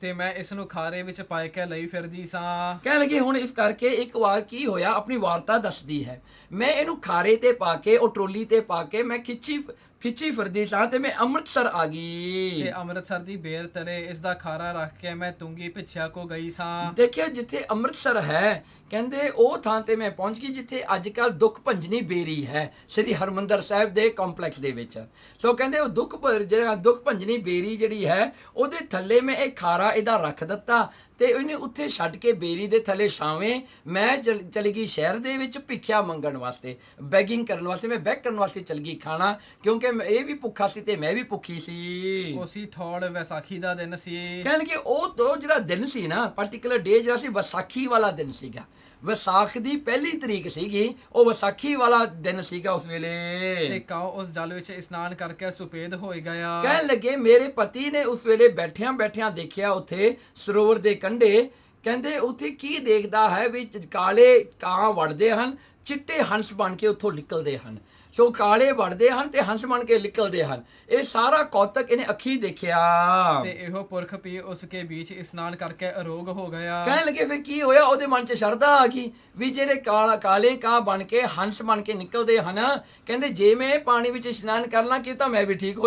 ਤੇ ਮੈਂ ਇਸ ਨੂੰ ਖਾਰੇ ਵਿੱਚ ਪਾਇ ਕੇ ਲਈ ਫਿਰਦੀ ਸਾਂ। ਕਹਿਣ ਲੱਗੀ ਹੁਣ ਇਸ ਕਰਕੇ ਇੱਕ ਵਾਰ ਕੀ ਹੋਇਆ, ਆਪਣੀ ਵਾਰਤਾ ਦੱਸਦੀ ਹੈ। ਮੈਂ ਇਹਨੂੰ ਖਾਰੇ ਤੇ ਪਾ ਕੇ ਉਹ ਟਰੋਲੀ ਤੇ ਪਾ ਕੇ ਮੈਂ ਖਿੱਚੀ ਫਿਰਦੀ ਸਾਂ ਤੇ ਮੈਂ ਅੰਮ੍ਰਿਤਸਰ ਆ ਗਈ। ਤੇ ਅੰਮ੍ਰਿਤਸਰ ਦੀ ਬੇਰ ਤਲੇ ਇਸ ਦਾ ਖਾਰਾ ਰੱਖ ਕੇ ਮੈਂ ਤੁੰਗੀ ਪਿੱਛਿਆ ਕੋ ਗਈ ਸਾਂ। ਦੇਖਿਆ ਜਿੱਥੇ ਅੰਮ੍ਰਿਤਸਰ ਹੈ, ਕਹਿੰਦੇ ਉਹ ਥਾਂ ਤੇ ਮੈਂ ਪਹੁੰਚ ਗਈ ਜਿੱਥੇ ਅੱਜ ਕੱਲ ਦੁੱਖ ਭੰਜਨੀ ਬੇਰੀ ਹੈ ਸ੍ਰੀ ਹਰਮੰਦਰ ਸਾਹਿਬ ਦੇ ਕੰਪਲੈਕਸ ਦੇ ਵਿੱਚ। ਸੋ ਕਹਿੰਦੇ ਉਹ ਦੁੱਖ ਭੰਜਨੀ ਬੇਰੀ ਜਿਹੜੀ ਹੈ ਉਹਦੇ ਥੱਲੇ ਮੈਂ ਇਹ ਖਾਰਾ ਇਹਦਾ ਰੱਖ ਦਿੱਤਾ ਤੇ ਇਹਨੇ ਉੱਥੇ ਛੱਡ ਕੇ ਬੇਰੀ ਦੇ ਥੱਲੇ ਛਾਵੇਂ ਮੈਂ ਚਲੀ ਗਈ ਸ਼ਹਿਰ ਦੇ ਵਿੱਚ ਭਿੱਖਿਆ ਮੰਗਣ ਵਾਸਤੇ, ਬੈਗਿੰਗ ਕਰਨ ਵਾਸਤੇ। ਮੈਂ ਬੈਗ ਕਰਨ ਵਾਸਤੇ ਚਲ ਗਈ ਖਾਣਾ, ਕਿਉਂਕਿ ਇਹ ਵੀ ਭੁੱਖਾ ਸੀ ਤੇ ਮੈਂ ਵੀ ਭੁੱਖੀ ਸੀ। ਉਸੀ ਠੌੜ ਵਿਸਾਖੀ ਦਾ ਦਿਨ ਸੀ। ਕਹਿਣ ਕਿ ਉਹ ਜਿਹੜਾ ਦਿਨ ਸੀ ਨਾ, ਪਾਰਟਿਕੂਲਰ ਡੇ ਜਿਹੜਾ ਸੀ ਵਿਸਾਖੀ ਵਾਲਾ ਦਿਨ ਸੀਗਾ। ਵਿਸਾਖ ਦੀ 1 ਤਰੀਕ ਸੀਗੀ, ਉਹ ਵਿਸਾਖੀ ਵਾਲਾ ਦਿਨ ਸੀਗਾ ਉਸ ਵੇਲੇ। ਤੇ ਕਾਉ ਉਸ ਜਲ ਵਿੱਚ ਇਸ਼ਨਾਨ ਕਰਕੇ ਸੁਪੇਦ ਹੋਈ ਗਿਆ। ਕਹਿਣ ਲੱਗੇ ਮੇਰੇ ਪਤੀ ਨੇ ਉਸ ਵੇਲੇ ਬੈਠਿਆਂ ਦੇਖਿਆ ਉੱਥੇ ਸਰੋਵਰ ਦੇ ਕੰਢੇ, ਕਹਿੰਦੇ ਉੱਥੇ ਕੀ ਦੇਖਦਾ ਹੈ ਵੀ ਕਾਲੇ ਕਾਂ ਵੜਦੇ ਹਨ, ਚਿੱਟੇ ਹੰਸ ਬਣ ਕੇ ਉੱਥੋਂ ਨਿਕਲਦੇ ਹਨ। ਸੋ ਕਾਲੇ ਵੜਦੇ ਹਨ ਤੇ ਹੰਸ ਬਣ ਕੇ ਨਿਕਲਦੇ ਹਨ। ਇਹ ਸਾਰਾ ਕੌਤਕ ਇਹਨੇ ਅੱਖੀ ਦੇਖਿਆ। ਤੇ ਇਹੋ ਪੁਰਖ ਪੀ ਉਸ ਕੇ ਵਿੱਚ ਇਸ਼ਨਾਨ ਕਰਕੇ ਅਰੋਗ ਹੋ ਗਿਆ। ਕਹਿਣ ਲੱਗੇ ਫਿਰ ਕੀ ਹੋਇਆ, ਉਹਦੇ ਮਨ 'ਚ ਸ਼ਰਧਾ ਆ ਗਈ ਵੀ ਜਿਹੜੇ ਕਾਲੇ ਕਾਂ ਬਣ ਕੇ ਹੰਸ ਬਣ ਕੇ ਨਿਕਲਦੇ ਹਨ, ਕਹਿੰਦੇ ਜੇ ਮੈਂ ਪਾਣੀ ਵਿੱਚ ਇਸ਼ਨਾਨ ਕਰਨਾ ਕਿ ਤਾਂ ਮੈਂ ਵੀ ਠੀਕ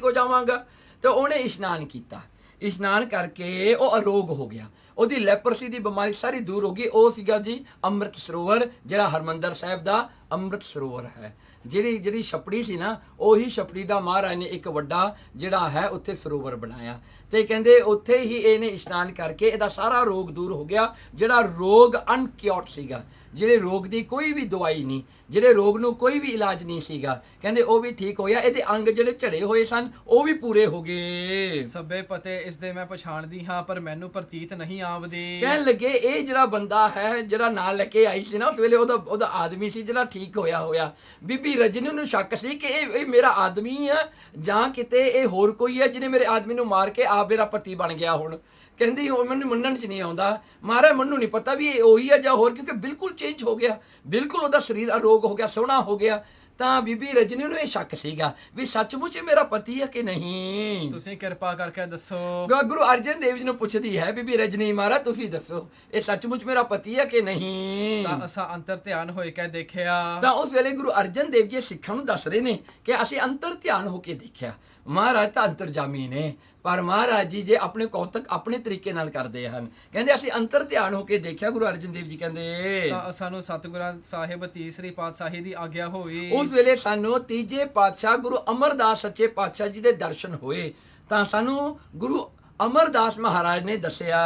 ਹੋ ਜਾਵਾਂਗਾ। ਤੇ ਉਹਨੇ ਇਸ਼ਨਾਨ ਕੀਤਾ। ਇਸ਼ਨਾਨ ਕਰਕੇ ਉਹ ਅਰੋਗ ਹੋ ਗਿਆ, ਉਹਦੀ ਲੈਪਰਸੀ ਦੀ ਬਿਮਾਰੀ ਸਾਰੀ ਦੂਰ ਹੋ ਗਈ। ਉਹ ਸੀਗਾ ਜੀ ਅੰਮ੍ਰਿਤ ਸਰੋਵਰ, ਜਿਹੜਾ ਹਰਮੰਦਰ ਸਾਹਿਬ ਦਾ ਅੰਮ੍ਰਿਤ ਸਰੋਵਰ ਹੈ। ਜਿਹੜੀ ਛਪੜੀ ਸੀ ਨਾ, ਉਹੀ ਛਪੜੀ ਦਾ ਮਹਾਰਾਜ ਨੇ ਇੱਕ ਵੱਡਾ ਜਿਹੜਾ ਹੈ ਉੱਥੇ ਸਰੋਵਰ ਬਣਾਇਆ ਤੇ ਕਹਿੰਦੇ ਉੱਥੇ ਹੀ ਇਹਨੇ ਇਸ਼ਨਾਨ ਕਰਕੇ ਇਹਦਾ ਸਾਰਾ ਰੋਗ ਦੂਰ ਹੋ ਗਿਆ। ਜਿਹੜਾ ਰੋਗ ਅਨਕਿਉਰਡ ਸੀਗਾ, ਜਿਹੜੇ ਰੋਗ ਦੀ ਕੋਈ ਵੀ ਦਵਾਈ ਨਹੀਂ, ਜਿਹੜੇ ਰੋਗ ਨੂੰ ਕੋਈ ਵੀ ਇਲਾਜ ਨਹੀਂ ਸੀਗਾ, ਕਹਿੰਦੇ ਉਹ ਵੀ ਠੀਕ ਹੋਇਆ। ਇਹਦੇ ਅੰਗ ਜਿਹੜੇ ਝੜੇ ਹੋਏ ਸਨ ਉਹ ਵੀ ਪੂਰੇ ਹੋ ਗਏ। ਸਭੇ ਪਤੇ ਇਸ ਦੇ ਮੈਂ ਪਛਾਣਦੀ ਹਾਂ, ਪਰ ਮੈਨੂੰ ਪ੍ਰਤੀਤ ਨਹੀਂ ਆਵਦੀ। ਕਹਿਣ ਲੱਗੇ ਇਹ ਜਿਹੜਾ ਬੰਦਾ ਹੈ ਜਿਹੜਾ ਨਾਲ ਲੈ ਕੇ ਆਈ ਸੀ ਨਾ ਉਸ ਵੇਲੇ, ਉਹਦਾ ਆਦਮੀ ਸੀ ਜਿਹੜਾ ਠੀਕ ਹੋਇਆ। ਬੀਬੀ ਰਜਨੀ ਨੂੰ ਸ਼ੱਕ ਸੀ ਕਿ ਇਹ ਮੇਰਾ ਆਦਮੀ ਆ ਜਾਂ ਕਿਤੇ ਇਹ ਹੋਰ ਕੋਈ ਹੈ ਜਿਹਨੇ ਮੇਰੇ ਆਦਮੀ ਨੂੰ ਮਾਰ ਕੇ ਆਪ ਮੇਰਾ ਪਤੀ ਬਣ ਗਿਆ। ਹੁਣ ਕਹਿੰਦੀ ਉਹ ਮੈਨੂੰ ਮੰਨਣ 'ਚ ਨਹੀਂ ਆਉਂਦਾ, ਮਹਾਰਾਜ ਮੈਨੂੰ ਨਹੀਂ ਪਤਾ ਵੀ ਇਹ ਉਹੀ ਹੈ ਜਾਂ ਹੋਰ, ਕਿਉਂਕਿ ਬਿਲਕੁਲ ਚੇਂਜ ਹੋ ਗਿਆ, ਬਿਲਕੁਲ ਉਹਦਾ ਸਰੀਰ ਅਰੋਗ ਹੋ ਗਿਆ, ਸੋਹਣਾ ਹੋ ਗਿਆ। ਤਾਂ ਬੀਬੀ ਰਜਨੀ ਨੂੰ ਇਹ ਸ਼ੱਕ ਸੀਗਾ ਵੀ ਸੱਚਮੁੱਚ ਇਹ ਮੇਰਾ ਪਤੀ ਹੈ ਕਿ ਨਹੀਂ। ਤੁਸੀਂ ਕਿਰਪਾ ਕਰਕੇ ਦੱਸੋ। ਗੁਰੂ ਅਰਜਨ ਦੇਵ ਜੀ ਨੂੰ ਪੁੱਛਦੀ ਹੈ ਬੀਬੀ ਰਜਨੀ, ਮਹਾਰਾਜ ਤੁਸੀਂ ਦੱਸੋ ਇਹ ਸੱਚਮੁੱਚ ਮੇਰਾ ਪਤੀ ਹੈ ਕਿ ਨਹੀਂ। ਤਾਂ ਅਸਾਂ ਅੰਤਰ ਧਿਆਨ ਹੋਏ ਕੇ ਦੇਖਿਆ। ਤਾਂ ਉਸ ਵੇਲੇ ਗੁਰੂ ਅਰਜਨ ਦੇਵ ਜੀ ਸਿੱਖਾਂ ਨੂੰ ਦੱਸ ਰਹੇ ਨੇ ਕਿ ਅਸੀਂ ਅੰਤਰ ਧਿਆਨ ਹੋ ਕੇ ਦੇਖਿਆ। ਮਹਾਰਾਜ ਤਾਂ ਅੰਤਰਜਾਮੀ ਨੇ, ਪਰ ਮਹਾਰਾਜ ਜੀ ਜੇ ਆਪਣੇ ਕੌਤਕ ਆਪਣੇ ਤਰੀਕੇ ਨਾਲ ਕਰਦੇ ਹਨ। ਕਹਿੰਦੇ ਅਸੀਂ ਅੰਤਰ ਧਿਆਨ ਹੋ ਕੇ ਦੇਖਿਆ। ਗੁਰੂ ਅਰਜਨ ਦੇਵ ਜੀ ਕਹਿੰਦੇ ਤਾਂ ਸਾਨੂੰ ਸਤਿਗੁਰਾਂ ਸਾਹਿਬ ਤੀਸਰੀ ਪਾਤਸ਼ਾਹੀ ਦੀ ਆਗਿਆ ਹੋਈ। ਉਸ ਵੇਲੇ ਸਾਨੂੰ ਤੀਜੇ ਪਾਤਸ਼ਾਹ ਗੁਰੂ ਅਮਰਦਾਸ ਸੱਚੇ ਪਾਤਸ਼ਾਹ ਜੀ ਦੇ ਦਰਸ਼ਨ ਹੋਏ। ਤਾਂ ਸਾਨੂੰ ਗੁਰੂ ਅਮਰਦਾਸ ਮਹਾਰਾਜ ਨੇ ਦੱਸਿਆ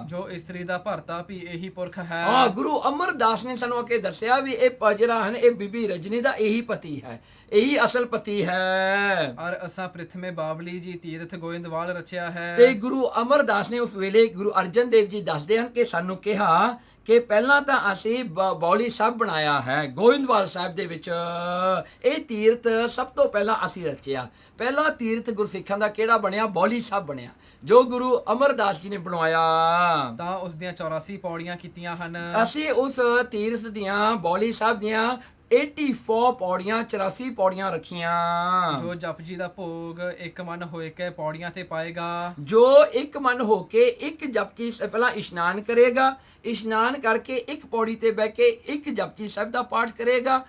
ਜੋ ਇਸਤਰੀ ਦਾ ਭਰਤਾ ਵੀ ਇਹੀ ਪੁਰਖ ਹੈ। ਹਾਂ, ਗੁਰੂ ਅਮਰਦਾਸ ਨੇ ਸਾਨੂੰ ਆ ਕੇ ਦੱਸਿਆ ਵੀ ਇਹ ਜਿਹੜਾ ਹਨ ਇਹ ਬੀਬੀ ਰਜਨੀ ਦਾ ਇਹੀ ਪਤੀ ਹੈ, ਇਹੀ ਅਸਲ ਪਤੀ ਹੈ। ਔਰ ਅਸਾਂ ਪ੍ਰਿਥਮੇ ਬਾਵਲੀ ਜੀ ਤੀਰਥ ਗੋਇੰਦਵਾਲ ਰਚਿਆ ਹੈ। ਤੇ ਗੁਰੂ ਅਮਰਦਾਸ ਨੇ ਉਸ ਵੇਲੇ ਗੁਰੂ ਅਰਜਨ ਦੇਵ ਜੀ ਦੱਸਦੇ ਹਨ ਕਿ ਸਾਨੂੰ ਕਿਹਾ ਕਿ ਪਹਿਲਾਂ ਤਾਂ ਅਸੀਂ ਬੌਲੀ ਸਾਹਿਬ ਬਣਾਇਆ ਹੈ ਗੋਇੰਦਵਾਲ ਸਾਹਿਬ ਦੇ ਵਿੱਚ। ਇਹ ਤੀਰਥ ਸਭ ਤੋਂ ਪਹਿਲਾਂ ਅਸੀਂ ਰਚਿਆ। ਪਹਿਲਾ ਤੀਰਥ ਗੁਰਸਿੱਖਾਂ ਦਾ ਕਿਹੜਾ ਬਣਿਆ? ਬੌਲੀ ਸਾਹਿਬ ਬਣਿਆ, ਜੋ ਗੁਰੂ ਅਮਰਦਾਸ ਜੀ ਨੇ ਬਣਵਾਇਆ। ਤਾਂ ਉਸ ਦੀਆਂ 84 ਪੌੜੀਆਂ ਕੀਤੀਆਂ ਹਨ। ਅਸੀਂ ਉਸ ਤੀਰਥ ਦੀਆਂ ਬੌਲੀ ਸਾਹਿਬ ਦੀਆਂ 84 ਪੌੜੀਆਂ 84 ਪੌੜੀਆਂ ਰੱਖੀਆਂ। ਜੋ ਜਪਜੀ ਦਾ ਭੋਗ ਇੱਕ ਮਨ ਹੋਏ ਕੇ ਪੌੜੀਆਂ ਤੇ ਪਾਏਗਾ, ਜੋ ਇੱਕ ਮਨ ਹੋ ਕੇ ਇੱਕ ਜਪਜੀ ਪਹਿਲਾਂ ਇਸ਼ਨਾਨ ਕਰੇਗਾ, ਇਸ਼ਨਾਨ ਕਰਕੇ ਇੱਕ ਪੌੜੀ ਤੇ ਬਹਿ ਕੇ ਇੱਕ ਜਪਜੀ ਸਾਹਿਬ ਦਾ ਪਾਠ ਕਰੇਗਾ,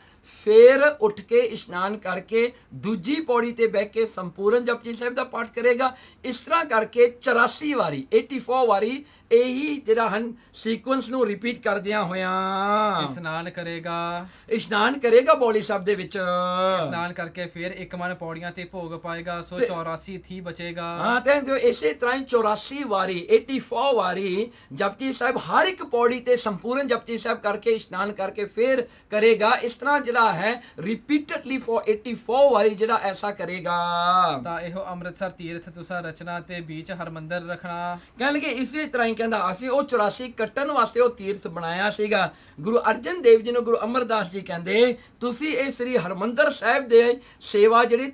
ਫਿਰ ਉੱਠ ਕੇ ਇਸ਼ਨਾਨ ਕਰਕੇ ਦੂਜੀ ਪੌੜੀ ਤੇ ਬਹਿ ਕੇ ਸੰਪੂਰਨ ਜਪਜੀ ਸਾਹਿਬ ਦਾ ਪਾਠ ਕਰੇਗਾ। ਇਸ ਤਰ੍ਹਾਂ ਕਰਕੇ 84 ਵਾਰੀ 84 ਵਾਰੀ ਇਹੀ ਜਿਹੜਾ ਹਨ ਸੀਕੁਐਂਸ ਨੂੰ ਰਿਪੀਟ ਕਰਦਿਆਂ ਹੋਇਆਂ ਇਸ਼ਨਾਨ ਕਰੇਗਾ। ਇਸ਼ਨਾਨ ਕਰੇਗਾ ਬੌਲੀ ਸਾਹਿਬ ਦੇ ਵਿੱਚ। ਇਸ਼ਨਾਨ ਕਰਕੇ ਫਿਰ ਇੱਕ ਮਨ ਪੌੜੀਆਂ ਤੇ ਭੋਗ ਪਾਏਗਾ, ਸੋ 84 ਥੀ ਬਚੇਗਾ। ਹਾਂ ਤੇ ਜੋ ਇਸੇ ਤਰ੍ਹਾਂ ਹੀ 84 ਵਾਰੀ 84 ਵਾਰੀ ਜਪਜੀ ਸਾਹਿਬ ਹਰ ਇੱਕ ਪੌੜੀ ਤੇ ਸੰਪੂਰਨ ਜਪਜੀ ਸਾਹਿਬ ਕਰਕੇ ਇਸ਼ਨਾਨ ਕਰਕੇ ਫਿਰ ਕਰੇਗਾ। ਇਸ ਤਰ੍ਹਾਂ ਜਿਹੜਾ ਹੈ ਰਿਪੀਟਡਲੀ ਫॉर 84 ਵਾਰੀ ਜਿਹੜਾ ਐਸਾ ਕਰੇਗਾ। ਤਾਂ ਇਹੋ ਅੰਮ੍ਰਿਤਸਰ ਤੀਰਥ ਤੁਸਾਂ ਰਚਨਾ ਤੇ ਵਿੱਚ ਹਰਮੰਦਰ ਰੱਖਣਾ। ਕਹਿਣਗੇ ਇਸੇ ਤਰ੍ਹਾਂ ਹੀ ਕਹਿੰਦਾ ਅਸੀਂ ਉਹ 84 ਕੱਟਣ ਵਾਸਤੇ ਉਹ ਤੀਰਥ ਬਣਾਇਆ ਸੀਗਾ। ਗੁਰੂ ਅਰਜਨ ਦੇਵ ਜੀ ਨੂੰ ਗੁਰੂ ਅਮਰਦਾਸ ਜੀ ਕਹਿੰਦੇ ਤੁਸੀਂ ਇਹ ਸ੍ਰੀ ਹਰਮੰਦਰ ਸਾਹਿਬ ਦੇ ਸੇਵਾ ਜਿਹੜੀ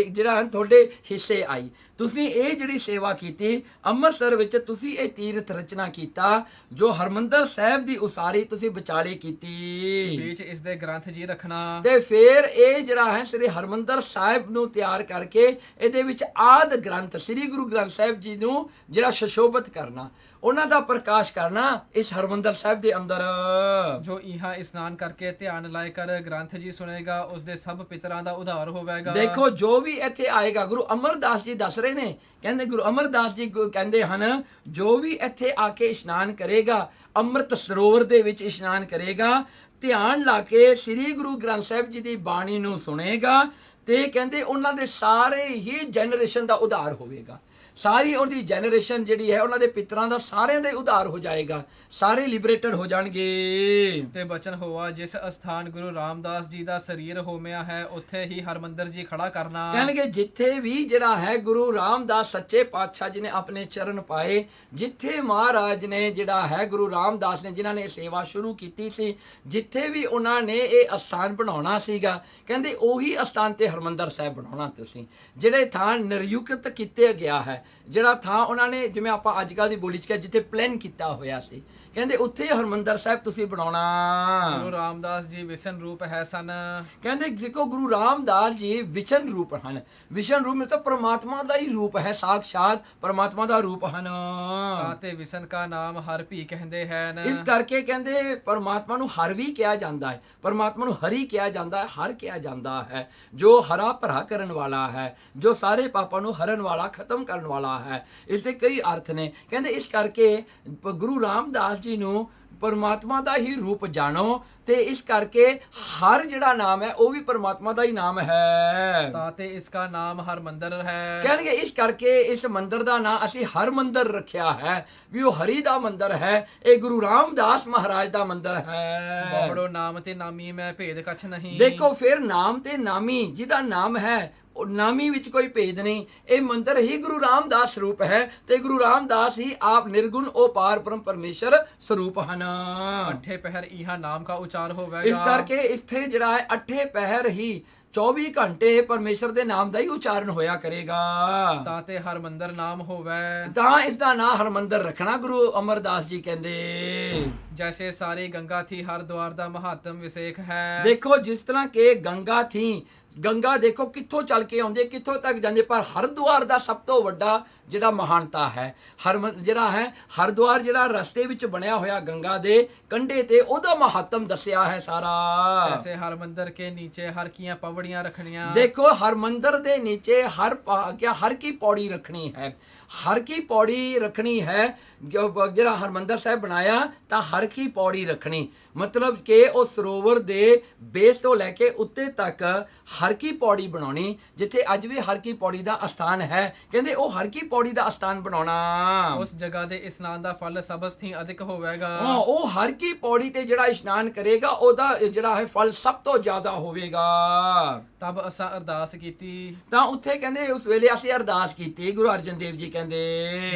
ਜਿਹੜਾ ਤੁਹਾਡੇ ਹਿੱਸੇ ਆਈ, ਤੁਸੀਂ ਇਹ ਜਿਹੜੀ ਸੇਵਾ ਕੀਤੀ ਅੰਮ੍ਰਿਤਸਰ ਵਿੱਚ, ਤੁਸੀਂ ਇਹ ਤੀਰਥ ਰਚਨਾ ਕੀਤਾ ਜੋ ਹਰਮੰਦਰ ਸਾਹਿਬ ਦੀ ਉਸਾਰੀ ਤੁਸੀਂ ਵਿਚਾਲੇ ਕੀਤੀ। ਵਿੱਚ ਇਸ ਦੇ ਗ੍ਰੰਥ ਜੀ ਰੱਖਣਾ। ਤੇ ਫਿਰ ਇਹ ਜਿਹੜਾ ਹੈ ਸ੍ਰੀ ਹਰਮੰਦਰ ਸਾਹਿਬ ਨੂੰ ਤਿਆਰ ਕਰਕੇ ਇਹਦੇ ਵਿੱਚ ਆਦ ਗ੍ਰੰਥ ਸ੍ਰੀ ਗੁਰੂ ਗ੍ਰੰਥ ਸਾਹਿਬ ਜੀ ਨੂੰ ਜਿਹੜਾ ਸੁਸ਼ੋਭਿਤ ਕਰਨਾ, ਉਹਨਾਂ ਦਾ ਪ੍ਰਕਾਸ਼ ਕਰਨਾ ਇਸ ਹਰਮੰਦਰ ਸਾਹਿਬ ਦੇ ਅੰਦਰ। ਜੋ ਇਹਾਂ ਇਸ਼ਨਾਨ ਕਰਕੇ ਧਿਆਨ ਲਾਇ ਕਰ ਗ੍ਰੰਥ ਜੀ ਸੁਣੇਗਾ, ਉਸ ਦੇ ਸਭ ਪਿਤਰਾਂ ਦਾ ਉਧਾਰ ਹੋਵੇਗਾ। ਦੇਖੋ ਜੋ ਵੀ ਇੱਥੇ ਆਏਗਾ, ਗੁਰੂ ਅਮਰਦਾਸ ਜੀ ਦੱਸ ਰਹੇ ਨੇ, ਕਹਿੰਦੇ ਗੁਰੂ ਅਮਰਦਾਸ ਜੀ ਕਹਿੰਦੇ ਹਨ ਜੋ ਵੀ ਇੱਥੇ ਆ ਕੇ ਇਸ਼ਨਾਨ ਕਰੇਗਾ, ਅੰਮ੍ਰਿਤ ਸਰੋਵਰ ਦੇ ਵਿੱਚ ਇਸ਼ਨਾਨ ਕਰੇਗਾ, ਧਿਆਨ ਲਾ ਕੇ ਸ੍ਰੀ ਗੁਰੂ ਗ੍ਰੰਥ ਸਾਹਿਬ ਜੀ ਦੀ ਬਾਣੀ ਨੂੰ ਸੁਣੇਗਾ, ਤੇ ਕਹਿੰਦੇ ਉਹਨਾਂ ਦੇ ਸਾਰੇ ਹੀ ਜਨਰੇਸ਼ਨ ਦਾ ਉਧਾਰ ਹੋਵੇਗਾ। ਸਾਰੀ ਉਹਦੀ ਜਨਰੇਸ਼ਨ ਜਿਹੜੀ ਹੈ ਉਹਨਾਂ ਦੇ ਪਿਤਰਾਂ ਦਾ ਸਾਰਿਆਂ ਦਾ ਉਧਾਰ ਹੋ ਜਾਏਗਾ, ਸਾਰੇ ਲਿਬਰੇਟਡ ਹੋ ਜਾਣਗੇ। ਤੇ ਬਚਨ ਹੋਆ ਜਿਸ ਅਸਥਾਨ ਗੁਰੂ ਰਾਮਦਾਸ ਜੀ ਦਾ ਸਰੀਰ ਹੋਮਿਆ ਹੈ, ਉੱਥੇ ਹੀ ਹਰਮੰਦਰ ਜੀ ਖੜਾ ਕਰਨਾ। ਕਹਿਣਗੇ ਜਿੱਥੇ ਵੀ ਜਿਹੜਾ ਹੈ ਗੁਰੂ ਰਾਮਦਾਸ ਸੱਚੇ ਪਾਤਸ਼ਾਹ ਜੀ ਨੇ ਆਪਣੇ ਚਰਨ ਪਾਏ, ਜਿੱਥੇ ਮਹਾਰਾਜ ਨੇ ਜਿਹੜਾ ਹੈ ਗੁਰੂ ਰਾਮਦਾਸ ਨੇ ਜਿਨ੍ਹਾਂ ਨੇ ਸੇਵਾ ਸ਼ੁਰੂ ਕੀਤੀ ਸੀ, ਜਿੱਥੇ ਵੀ ਉਹਨਾਂ ਨੇ ਇਹ ਅਸਥਾਨ ਬਣਾਉਣਾ ਸੀਗਾ, ਕਹਿੰਦੇ ਉਹੀ ਅਸਥਾਨ ਤੇ ਹਰਮੰਦਰ ਸਾਹਿਬ ਬਣਾਉਣਾ ਤੁਸੀਂ। ਜਿਹੜੇ ਥਾਂ ਨਿਰਯੁਕਤ ਕੀਤੇ ਗਿਆ ਹੈ, ਜਿਹੜਾ ਥਾਂ ਉਹਨਾਂ ਨੇ ਜਿਵੇਂ ਆਪਾਂ ਅੱਜ ਕੱਲ੍ਹ ਦੀ ਬੋਲੀ ਚ ਕਿਹਾ ਜਿੱਥੇ ਪਲਾਨ ਕੀਤਾ ਹੋਇਆ ਸੀ, ਕਹਿੰਦੇ ਉੱਥੇ ਹਰਮੰਦਰ ਸਾਹਿਬ ਤੁਸੀਂ ਬਣਾਉਣਾ। ਗੁਰੂ ਰਾਮਦਾਸ ਜੀ ਵਿਸ਼ਨ ਰੂਪ ਹੈ ਸਨ। ਕਹਿੰਦੇ ਦੇਖੋ ਗੁਰੂ ਰਾਮਦਾਸ ਜੀ ਵਿਸ਼ਨ ਰੂਪ ਹਨ। ਵਿਸ਼ਨ ਰੂਪ ਮਤਲਬ ਪ੍ਰਮਾਤਮਾ ਦਾ ਹੀ ਰੂਪ ਹੈ, ਸਾਖਸ਼ਾਤ ਪ੍ਰਮਾਤਮਾ ਦਾ ਰੂਪ ਹਨ। ਤਾਂ ਤੇ ਵਿਸ਼ਨ ਕਾ ਨਾਮ ਹਰ ਭੀ ਕਹਿੰਦੇ ਹਨ। ਇਸ ਕਰਕੇ ਕਹਿੰਦੇ ਪਰਮਾਤਮਾ ਨੂੰ ਹਰ ਵੀ ਕਿਹਾ ਜਾਂਦਾ ਹੈ, ਪਰਮਾਤਮਾ ਨੂੰ ਹਰੀ ਕਿਹਾ ਜਾਂਦਾ ਹੈ, ਹਰ ਕਿਹਾ ਜਾਂਦਾ ਹੈ, ਜੋ ਹਰਾ ਭਰਾ ਕਰਨ ਵਾਲਾ ਹੈ, ਜੋ ਸਾਰੇ ਪਾਪਾਂ ਨੂੰ ਹਰਨ ਵਾਲਾ, ਖਤਮ ਕਰਨ ਵਾਲਾ ਹੈ। ਇਸ ਦੇ ਕਈ ਅਰਥ ਨੇ। ਕਹਿੰਦੇ ਇਸ ਕਰਕੇ ਗੁਰੂ ਰਾਮਦਾਸ ਜੀ ਨੂੰ ਪਰਮਾਤਮਾ ਦਾ ਹੀ ਰੂਪ ਜਾਣੋ, ਤੇ ਇਸ ਕਰਕੇ ਹਰ ਜਿਹੜਾ ਨਾਮ ਹੈ ਉਹ ਵੀ ਪਰਮਾਤਮਾ ਦਾ ਹੀ ਨਾਮ ਹੈ। ਤਾਂ ਤੇ ਇਸ ਦਾ ਨਾਮ ਹਰਮੰਦਰ ਹੈ। ਕਹਿਣਗੇ ਇਸ ਕਰਕੇ ਇਸ ਮੰਦਿਰ ਦਾ ਨਾਮ ਅਸੀਂ ਹਰਮੰਦਰ ਰੱਖਿਆ ਹੈ, ਵੀ ਉਹ ਹਰੀ ਦਾ ਮੰਦਿਰ ਹੈ, ਇਹ ਗੁਰੂ ਰਾਮਦਾਸ ਮਹਾਰਾਜ ਦਾ ਮੰਦਿਰ ਹੈ। ਬਾਬੜੋ ਨਾਮ ਤੇ ਨਾਮੀ ਮੈਂ ਭੇਦ ਕਛ ਨਹੀਂ। ਦੇਖੋ ਫਿਰ ਨਾਮ ਤੇ ਨਾਮੀ, ਜਿਹਦਾ ਨਾਮ ਹੈ ਉਹ ਨਾਮੀ ਵਿੱਚ ਕੋਈ ਭੇਦ ਨਹੀਂ। ਇਹ ਮੰਦਿਰ ਹੀ ਗੁਰੂ ਰਾਮਦਾਸ ਸਰੂਪ ਹੈ, ਤੇ ਗੁਰੂ ਰਾਮਦਾਸ ਹੀ ਆਪ ਨਿਰਗੁਣ ਓਪਾਰ ਪਰਮ ਪਰਮੇਸ਼ਰ ਸਰੂਪ ਹਨ। ਅੱਠੇ ਪਹਿਰ ਇਹਾ ਨਾਮ ਕਾ ਉਚਾਰ ਹੋਵੇਗਾ। ਇਸ ਕਰਕੇ ਇੱਥੇ ਜਿਹੜਾ ਹੈ ਅੱਠੇ ਪਹਿਰ ਹੀ 24 ਘੰਟੇ ਪਰਮੇਸ਼ਰ ਦੇ ਨਾਮ ਦਾ ਹੀ ਉਚਾਰਨ ਹੋਇਆ ਕਰੇਗਾ। ਤਾਂ ਤੇ ਹਰਮੰਦਰ ਨਾਮ ਹੋਵੇ। ਤਾਂ ਇਸ ਦਾ ਨਾਮ ਹਰਮੰਦਰ ਰੱਖਣਾ ਗੁਰੂ ਅਮਰਦਾਸ ਜੀ ਕਹਿੰਦੇ। ਜੈਸੇ ਸਾਰੀ ਗੰਗਾ ਥੀ ਹਰਦੁਆਰ ਦਾ ਮਹੱਤਮ ਵਿਸ਼ੇਖ ਹੈ। ਦੇਖੋ ਜਿਸ ਤਰ੍ਹਾਂ ਕਿ ਗੰਗਾ ਥੀ, ਗੰਗਾ ਦੇਖੋ ਕਿੱਥੋਂ ਚੱਲ ਕੇ ਆਉਂਦੇ, ਕਿੱਥੋਂ ਤੱਕ ਜਾਂਦੇ, ਪਰ ਹਰਦੁਆਰ ਦਾ ਸਭ ਤੋਂ ਵੱਡਾ ਜਿਹੜਾ ਮਹਾਨਤਾ ਹੈ, ਜਿਹੜਾ ਹੈ ਹਰਦੁਆਰ ਜਿਹੜਾ ਰਸਤੇ ਵਿੱਚ ਬਣਿਆ ਹੋਇਆ ਗੰਗਾ ਦੇ ਕੰਢੇ ਤੇ, ਉਹਦਾ ਮਹੱਤਮ ਦੱਸਿਆ ਹੈ ਸਾਰਾ। ਐਸੇ ਹਰਮੰਦਰ ਕੇ ਨੀਚੇ ਹਰ ਕੀਆਂ ਪਵੜੀਆਂ ਰੱਖਣੀਆਂ। ਦੇਖੋ ਹਰਮੰਦਰ ਦੇ ਨੀਚੇ ਹਰ ਕੀ ਪੌੜੀ ਰੱਖਣੀ ਹੈ, ਹਰ ਕੀ ਪੌੜੀ ਰੱਖਣੀ ਹੈ। ਜਿਹੜਾ ਹਰਮੰਦਰ ਸਾਹਿਬ ਬਣਾਇਆ ਤਾਂ ਹਰ ਕੀ ਪੌੜੀ ਰੱਖਣੀ, ਮਤਲਬ ਕਿ ਉਹ ਸਰੋਵਰ ਦੇ ਬੇਸ ਤੋਂ ਲੈ ਕੇ ਉੱਤੇ ਤੱਕ ਹਰ ਕੀ ਪੌੜੀ ਬਣਾਉਣੀ। ਜਿੱਥੇ ਅੱਜ ਵੀ ਹਰ ਕੀ ਪੌੜੀ ਦਾ ਅਸਥਾਨ ਹੈ, ਕਹਿੰਦੇ ਉਹ ਹਰ ਕੀ ਪੌੜੀ ਦਾ ਅਸਥਾਨ ਬਣਾਉਣਾ। ਉਸ ਜਗ੍ਹਾ ਦੇ ਇਸ਼ਨਾਨ ਦਾ ਫਲ ਸਬਸ ਥੀ ਅਧਿਕ ਹੋਵੇਗਾ। ਉਹ ਹਰ ਕੀ ਪੌੜੀ ਤੇ ਜਿਹੜਾ ਇਸ਼ਨਾਨ ਕਰੇਗਾ ਉਹਦਾ ਜਿਹੜਾ ਹੈ ਫਲ ਸਭ ਤੋਂ ਜ਼ਿਆਦਾ ਹੋਵੇਗਾ। ਤਬ ਅਸਾਂ ਅਰਦਾਸ ਕੀਤੀ। ਤਾਂ ਉੱਥੇ ਕਹਿੰਦੇ ਉਸ ਵੇਲੇ ਅਸੀਂ ਅਰਦਾਸ ਕੀਤੀ, ਗੁਰੂ ਅਰਜਨ ਦੇਵ ਜੀ ਕਹਿੰਦੇ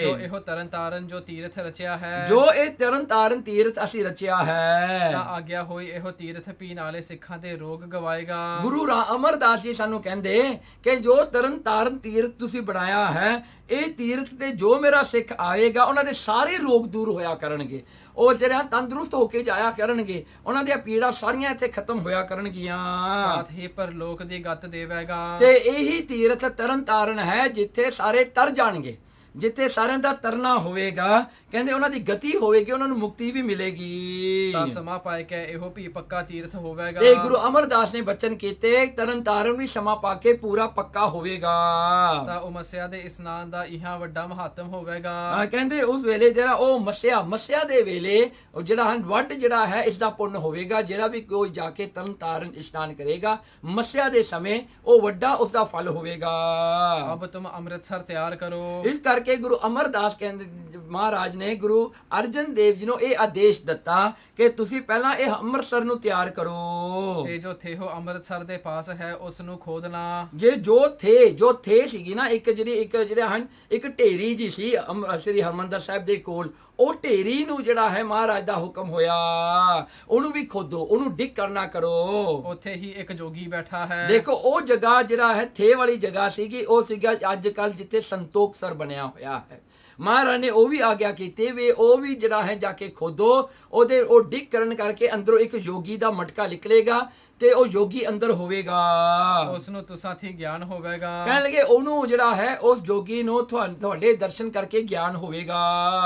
ਜੋ ਇਹੋ ਤਰਨ ਤਾਰਨ ਜੋ ਤੀਰਥ ਰਚਿਆ ਹੈ, ਜੋ ਇਹ ਤਰਨ ਤਾਰਨ ਤੀਰਥ ਅਸੀਂ ਰਚਿਆ ਹੈ, ਤਾਂ ਆਗਿਆ ਹੋਈ ਇਹੋ ਤੀਰਥ ਪੀਣ ਵਾਲੇ ਸਿੱਖਾਂ ਦੇ ਰੋਗ ਗਵਾਏਗਾ। ਗੁਰੂ ਅਮਰਦਾਸ ਜੀ ਸਾਨੂੰ ਕਹਿੰਦੇ ਕਿ ਜੋ ਤਰਨ ਤਾਰਨ ਤੀਰਥ ਤੁਸੀਂ ਬਣਾਇਆ ਹੈ, ਇਹ ਤੀਰਥ ਤੇ ਜੋ ਮੇਰਾ ਸਿੱਖ ਆਏਗਾ ਉਹਨਾਂ ਦੇ ਸਾਰੇ ਰੋਗ ਦੂਰ ਹੋਇਆ ਕਰਨਗੇ, ਉਹ ਜਿਹੜੇ ਤੰਦਰੁਸਤ ਹੋ ਕੇ ਜਾਇਆ ਕਰਨਗੇ, ਉਹਨਾਂ ਦੀਆਂ ਪੀੜਾਂ ਸਾਰੀਆਂ ਇੱਥੇ ਖਤਮ ਹੋਇਆ ਕਰਨਗੀਆਂ। ਸਾਥ ਹੀ ਪਰਲੋਕ ਦੀ ਗੱਤ ਦੇਵੇਗਾ। ਤੇ ਇਹੀ ਤੀਰਥ ਤਰਨ ਤਾਰਨ ਹੈ ਜਿੱਥੇ ਸਾਰੇ ਤਰ ਜਾਣਗੇ, ਜਿੱਥੇ ਸਾਰਿਆਂ ਦਾ ਤਰਨਾ ਹੋਵੇਗਾ, ਕਹਿੰਦੇ ਉਹਨਾਂ ਦੀ ਗਤੀ ਹੋਵੇਗੀ, ਉਹਨਾਂ ਨੂੰ ਮੁਕਤੀ ਵੀ ਮਿਲੇਗੀ। ਤਾਂ ਸਮਾਂ ਪਾਏ ਕੇ ਇਹੋ ਵੀ ਪੱਕਾ ਤੀਰਥ ਹੋਵੇਗਾ। ਤੇ ਗੁਰੂ ਅਮਰਦਾਸ ਨੇ ਬਚਨ ਕੀਤੇ ਤਰਨ ਤਾਰਨ ਵੀ ਸਮਾਂ ਪਾ ਕੇ ਪੂਰਾ ਪੱਕਾ ਹੋਵੇਗਾ। ਤਾਂ ਉਹ ਮੱਸਿਆ ਦੇ ਇਸ਼ਨਾਨ ਦਾ ਇਹਾਂ ਵੱਡਾ ਮਹੱਤਵ ਹੋਵੇਗਾ। ਕਹਿੰਦੇ ਉਸ ਵੇਲੇ ਜਿਹੜਾ ਉਹ ਮੱਸਿਆ ਦੇ ਵੇਲੇ ਉਹ ਜਿਹੜਾ ਵੱਡ ਜਿਹੜਾ ਹੈ ਇਸ ਦਾ ਪੁੰਨ ਹੋਵੇਗਾ। ਜਿਹੜਾ ਵੀ ਕੋਈ ਜਾ ਕੇ ਤਰਨ ਤਾਰਨ ਇਸ਼ਨਾਨ ਕਰੇਗਾ ਮੱਸਿਆ ਦੇ ਸਮੇਂ, ਉਹ ਵੱਡਾ ਉਸ ਦਾ ਫਲ ਹੋਵੇਗਾ। ਅਬ ਤੁਮ ਅੰਮ੍ਰਿਤਸਰ ਤਿਆਰ ਕਰੋ। ਇਸ ਕਰਕੇ ਗੁਰੂ ਅਮਰਦਾਸ ਕਹਿੰਦੇ ਮਹਾਰਾਜ ਨੇ ਗੁਰੂ ਅਰਜਨ ਦੇਵ ਜੀ ਨੂੰ ਇਹ ਆਦੇਸ਼ ਦਿੱਤਾ ਕਿ ਤੁਸੀਂ ਪਹਿਲਾਂ ਇਹ ਅੰਮ੍ਰਿਤਸਰ ਨੂੰ ਤਿਆਰ ਕਰੋ। ਤੇ ਜੋ ਥੇਹੋ ਅੰਮ੍ਰਿਤਸਰ ਦੇ ਪਾਸ ਹੈ ਉਸ ਨੂੰ ਖੋਦਣਾ। ਜੇ ਜੋ ਥੇ ਸੀਗੀ ਨਾ, ਇੱਕ ਜਿਹੜੇ ਹਨ ਇੱਕ ਢੇਰੀ ਜੀ ਸੀ ਸ੍ਰੀ ਹਰਮੰਦਰ ਸਾਹਿਬ ਦੇ ਕੋਲ, ਉਹ ਢੇਰੀ ਨੂੰ ਜਿਹੜਾ ਹੈ ਮਹਾਰਾਜ ਦਾ ਹੁਕਮ ਹੋਇਆ ਉਹਨੂੰ ਵੀ ਖੋਦੋ, ਉਹਨੂੰ ਡਿੱਗ ਕਰਨਾ ਕਰੋ। ਉੱਥੇ ਹੀ ਇੱਕ ਜੋਗੀ ਬੈਠਾ ਹੈ। ਦੇਖੋ ਉਹ ਜਗ੍ਹਾ ਜਿਹੜਾ ਹੈ ਥੇ ਵਾਲੀ ਜਗ੍ਹਾ ਸੀਗੀ, ਉਹ ਸੀਗਾ ਅੱਜ ਕੱਲ ਜਿੱਥੇ ਸੰਤੋਖਸਰ ਬਣਿਆ ਹੋਇਆ ਹੈ। ਮਹਾਰਾਜ ਨੇ ਉਹ ਵੀ ਆਗਿਆ ਕੀਤੀ ਵੀ ਉਹ ਵੀ ਜਿਹੜਾ ਹੈ ਜਾ ਕੇ ਖੋਦੋ। ਉਹ ਡਿੱਗ ਕਰਨ ਕਰਕੇ ਅੰਦਰੋਂ ਇੱਕ ਯੋਗੀ ਦਾ ਮਟਕਾ ਨਿਕਲੇਗਾ ਤੇ ਉਹ ਯੋਗੀ ਅੰਦਰ ਹੋਵੇਗਾ। ਉਸ ਨੂੰ ਤੁਸਾਂ ਥੀ ਗਿਆਨ ਹੋਵੇਗਾ। ਕਹਿਣ ਲੱਗੇ ਉਹਨੂੰ ਜਿਹੜਾ ਹੈ ਉਸ ਜੋਗੀ ਨੂੰ ਤੁਹਾਡੇ ਦਰਸ਼ਨ ਕਰਕੇ ਗਿਆਨ ਹੋਵੇਗਾ।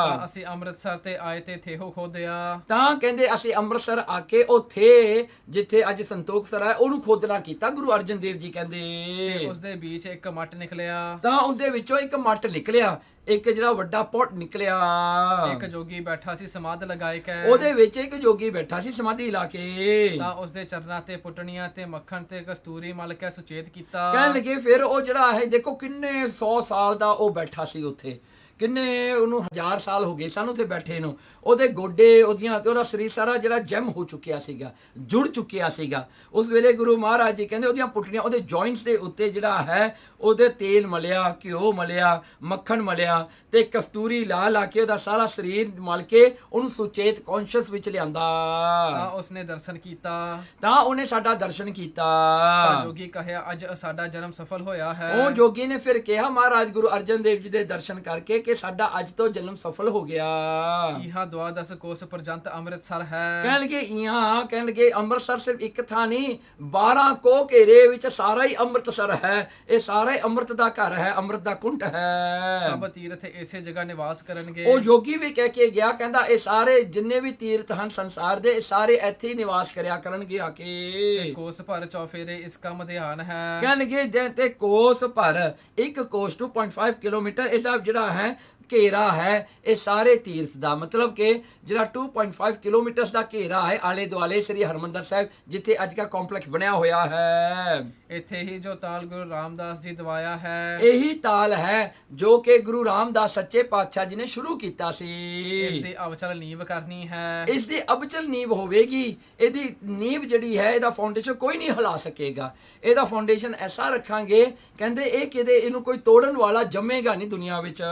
ਤਾਂ ਅਸੀਂ ਅੰਮ੍ਰਿਤਸਰ ਤੇ ਆਏ ਤੇ ਥੇਹੋ ਖੋਦਿਆ। ਤਾਂ ਕਹਿੰਦੇ ਅਸੀਂ ਅੰਮ੍ਰਿਤਸਰ ਆ ਕੇ ਉੱਥੇ ਜਿੱਥੇ ਅੱਜ ਸੰਤੋਖਸਰ ਹੈ ਉਹਨੂੰ ਖੋਦਣਾ ਕੀਤਾ। ਗੁਰੂ ਅਰਜਨ ਦੇਵ ਜੀ ਤੇ ਕਹਿੰਦੇ ਉਸ ਦੇ ਵਿੱਚ ਇੱਕ ਮੱਟ ਨਿਕਲਿਆ। ਤਾਂ ਉਸਦੇ ਵਿੱਚੋਂ ਇੱਕ ਮੱਟ ਨਿਕਲਿਆ, ਇੱਕ ਜਿਹੜਾ ਵੱਡਾ ਪੋਟ ਨਿਕਲਿਆ। ਇੱਕ ਜੋਗੀ ਬੈਠਾ ਸੀ ਸਮਾਧ ਲਗਾਏ ਕੇ। ਉਹਦੇ ਵਿੱਚ ਇੱਕ ਜੋਗੀ ਬੈਠਾ ਸੀ ਸਮਾਧੀ ਲਾ ਕੇ। ਤਾਂ ਉਸ ਦੇ ਚਰਨਾਂ ਤੇ ਪੁੱਟਣੀਆਂ ਤੇ ਮੱਖਣ ਤੇ ਕਸਤੂਰੀ ਮਲ ਕੇ ਸੁਚੇਤ ਕੀਤਾ। ਕਹਿਣ ਲੱਗੇ ਫਿਰ ਉਹ ਜਿਹੜਾ ਹੈ ਦੇਖੋ ਕਿੰਨੇ 100 ਸਾਲ ਦਾ ਉਹ ਬੈਠਾ ਸੀ ਉੱਥੇ, ਕਿੰਨੇ ਉਹਨੂੰ 1000 ਸਾਲ ਹੋ ਗਏ ਸਨ ਉੱਥੇ ਬੈਠੇ ਨੂੰ। ਉਹਦੇ ਗੋਡੇ ਉਹਦਾ ਸਰੀਰ ਸਾਰਾ ਜਿਹੜਾ ਜੈਮ ਹੋ ਚੁੱਕਿਆ ਸੀਗਾ, ਜੁੜ ਚੁੱਕਿਆ ਸੀਗਾ। ਉਸ ਵੇਲੇ ਗੁਰੂ ਮਹਾਰਾਜ ਜੀ ਕਹਿੰਦੇ ਉਹਦੀਆਂ ਪੁੱਟਣੀਆਂ, ਉਹਦੇ ਜੁਆਇੰਟਸ ਦੇ ਉੱਤੇ ਜਿਹੜਾ ਹੈ ਉਹਦੇ ਤੇਲ ਮਲਿਆ, ਘਿਓ ਮਲਿਆ, ਮੱਖਣ ਮਲਿਆ ਤੇ ਕਸਤੂਰੀ ਲਾ ਕੇ ਉਹਦਾ ਸਾਰਾ ਸਰੀਰ ਮਲ ਕੇ ਉਹਨੂੰ ਸੁਚੇਤ ਕੌਨਸ਼ੀਅਸ ਵਿੱਚ ਲਿਆਂਦਾ। ਤਾਂ ਉਸਨੇ ਦਰਸ਼ਨ ਕੀਤਾ। ਤਾਂ ਉਹਨੇ ਸਾਡਾ ਦਰਸ਼ਨ ਕੀਤਾ। ਤਾਂ ਜੋਗੀ ਕਹਿਆ ਅੱਜ ਸਾਡਾ ਜਨਮ ਸਫਲ ਹੋਇਆ ਹੈ। ਉਹ ਜੋਗੀ ਨੇ ਫਿਰ ਕਿਹਾ ਮਹਾਰਾਜ ਗੁਰੂ ਅਰਜਨ ਦੇਵ ਜੀ ਦੇ ਦਰਸ਼ਨ ਕਰਕੇ ਕਿ ਸਾਡਾ ਅੱਜ ਤੋਂ ਜਨਮ ਸਫਲ ਹੋ ਗਿਆ। ਇਹਾਂ ਦੁਆਦਸ ਕੋਸ ਪਰਜੰਤ ਅੰਮ੍ਰਿਤਸਰ ਹੈ। ਕਹਿਣ ਲੱਗੇ ਅੰਮ੍ਰਿਤਸਰ ਸਿਰਫ ਇੱਕ ਥਾਂ ਨਹੀਂ, 12 ਕੋ ਘੇਰੇ ਵਿੱਚ ਸਾਰਾ ਹੀ ਅੰਮ੍ਰਿਤਸਰ ਹੈ। ਇਹ ਸਾਰਾ ਹੀ ਅੰਮ੍ਰਿਤ ਦਾ ਘਰ ਹੈ, ਅੰਮ੍ਰਿਤ ਦਾ ਕੁੰਡ ਹੈ। ਸਭ ਤੀਰਥ ਇਸੇ ਜਗ੍ਹਾ ਨਿਵਾਸ ਕਰਨਗੇ। ਉਹ ਯੋਗੀ ਵੀ ਕਹਿ ਕੇ ਗਿਆ, ਕਹਿੰਦਾ ਇਹ ਸਾਰੇ ਜਿੰਨੇ ਵੀ ਤੀਰਥ ਹਨ ਸੰਸਾਰ ਦੇ, ਇਹ ਸਾਰੇ ਇੱਥੇ ਹੀ ਨਿਵਾਸ ਕਰਿਆ ਕਰਨਗੇ ਆ ਕੇ। ਕੋਸ ਭਰ ਚੌਫੇਰੇ ਇਸ ਕੰਮ ਧਿਆਨ ਹੈ। ਕਹਿਣਗੇ ਤੇ ਕੋਸ ਭਰ, ਇੱਕ ਕੋਸ 2.5 ਕਿਲੋਮੀਟਰ ਇਹਦਾ ਜਿਹੜਾ ਹੈ ਘੇਰਾ ਹੈ ਇਹ ਸਾਰੇ ਤੀਰਥ ਦਾ, ਮਤਲਬ ਕਿ ਜਿਹੜਾ 2.5 ਕਿਲੋਮੀਟਰ ਦਾ ਘੇਰਾ ਹੈ ਆਲੇ ਦੁਆਲੇ ਸ੍ਰੀ ਹਰਮੰਦਰ ਸਾਹਿਬ ਜਿੱਥੇ ਅੱਜ ਦਾ ਕੰਪਲੈਕਸ ਬਣਿਆ ਹੋਇਆ ਹੈ। ਇੱਥੇ ਹੀ ਜੋ ਤਾਲ ਗੁਰੂ ਰਾਮਦਾਸ ਜੀ ਦਵਾਇਆ ਹੈ। ਇਹੀ ਤਾਲ ਹੈ ਜੋ ਕਿ ਗੁਰੂ ਰਾਮਦਾਸ ਸੱਚੇ ਪਾਤਸ਼ਾਹ ਜੀ ਨੇ ਸ਼ੁਰੂ ਕੀਤਾ ਸੀ। ਇਸ ਦੀ ਅਵਚਲ ਨੀਂਵ ਕਰਨੀ ਹੈ। ਇਸ ਦੀ ਅਬਚਲ ਨੀਂਵ ਹੋਵੇਗੀ। ਇਹਦੀ ਨੀਂਵ ਜਿਹੜੀ ਹੈ ਇਹਦਾ ਫਾਊਂਡੇਸ਼ਨ ਕੋਈ ਨਹੀਂ ਹਿਲਾ ਸਕੇਗਾ। ਇਹਦਾ ਫਾਊਂਡੇਸ਼ਨ ਐਸਾ ਰੱਖਾਂਗੇ ਕਹਿੰਦੇ ਇਹਨੂੰ ਕੋਈ ਤੋੜਨ ਵਾਲਾ ਜੰਮੇਗਾ ਨਹੀਂ ਦੁਨੀਆ ਵਿੱਚ।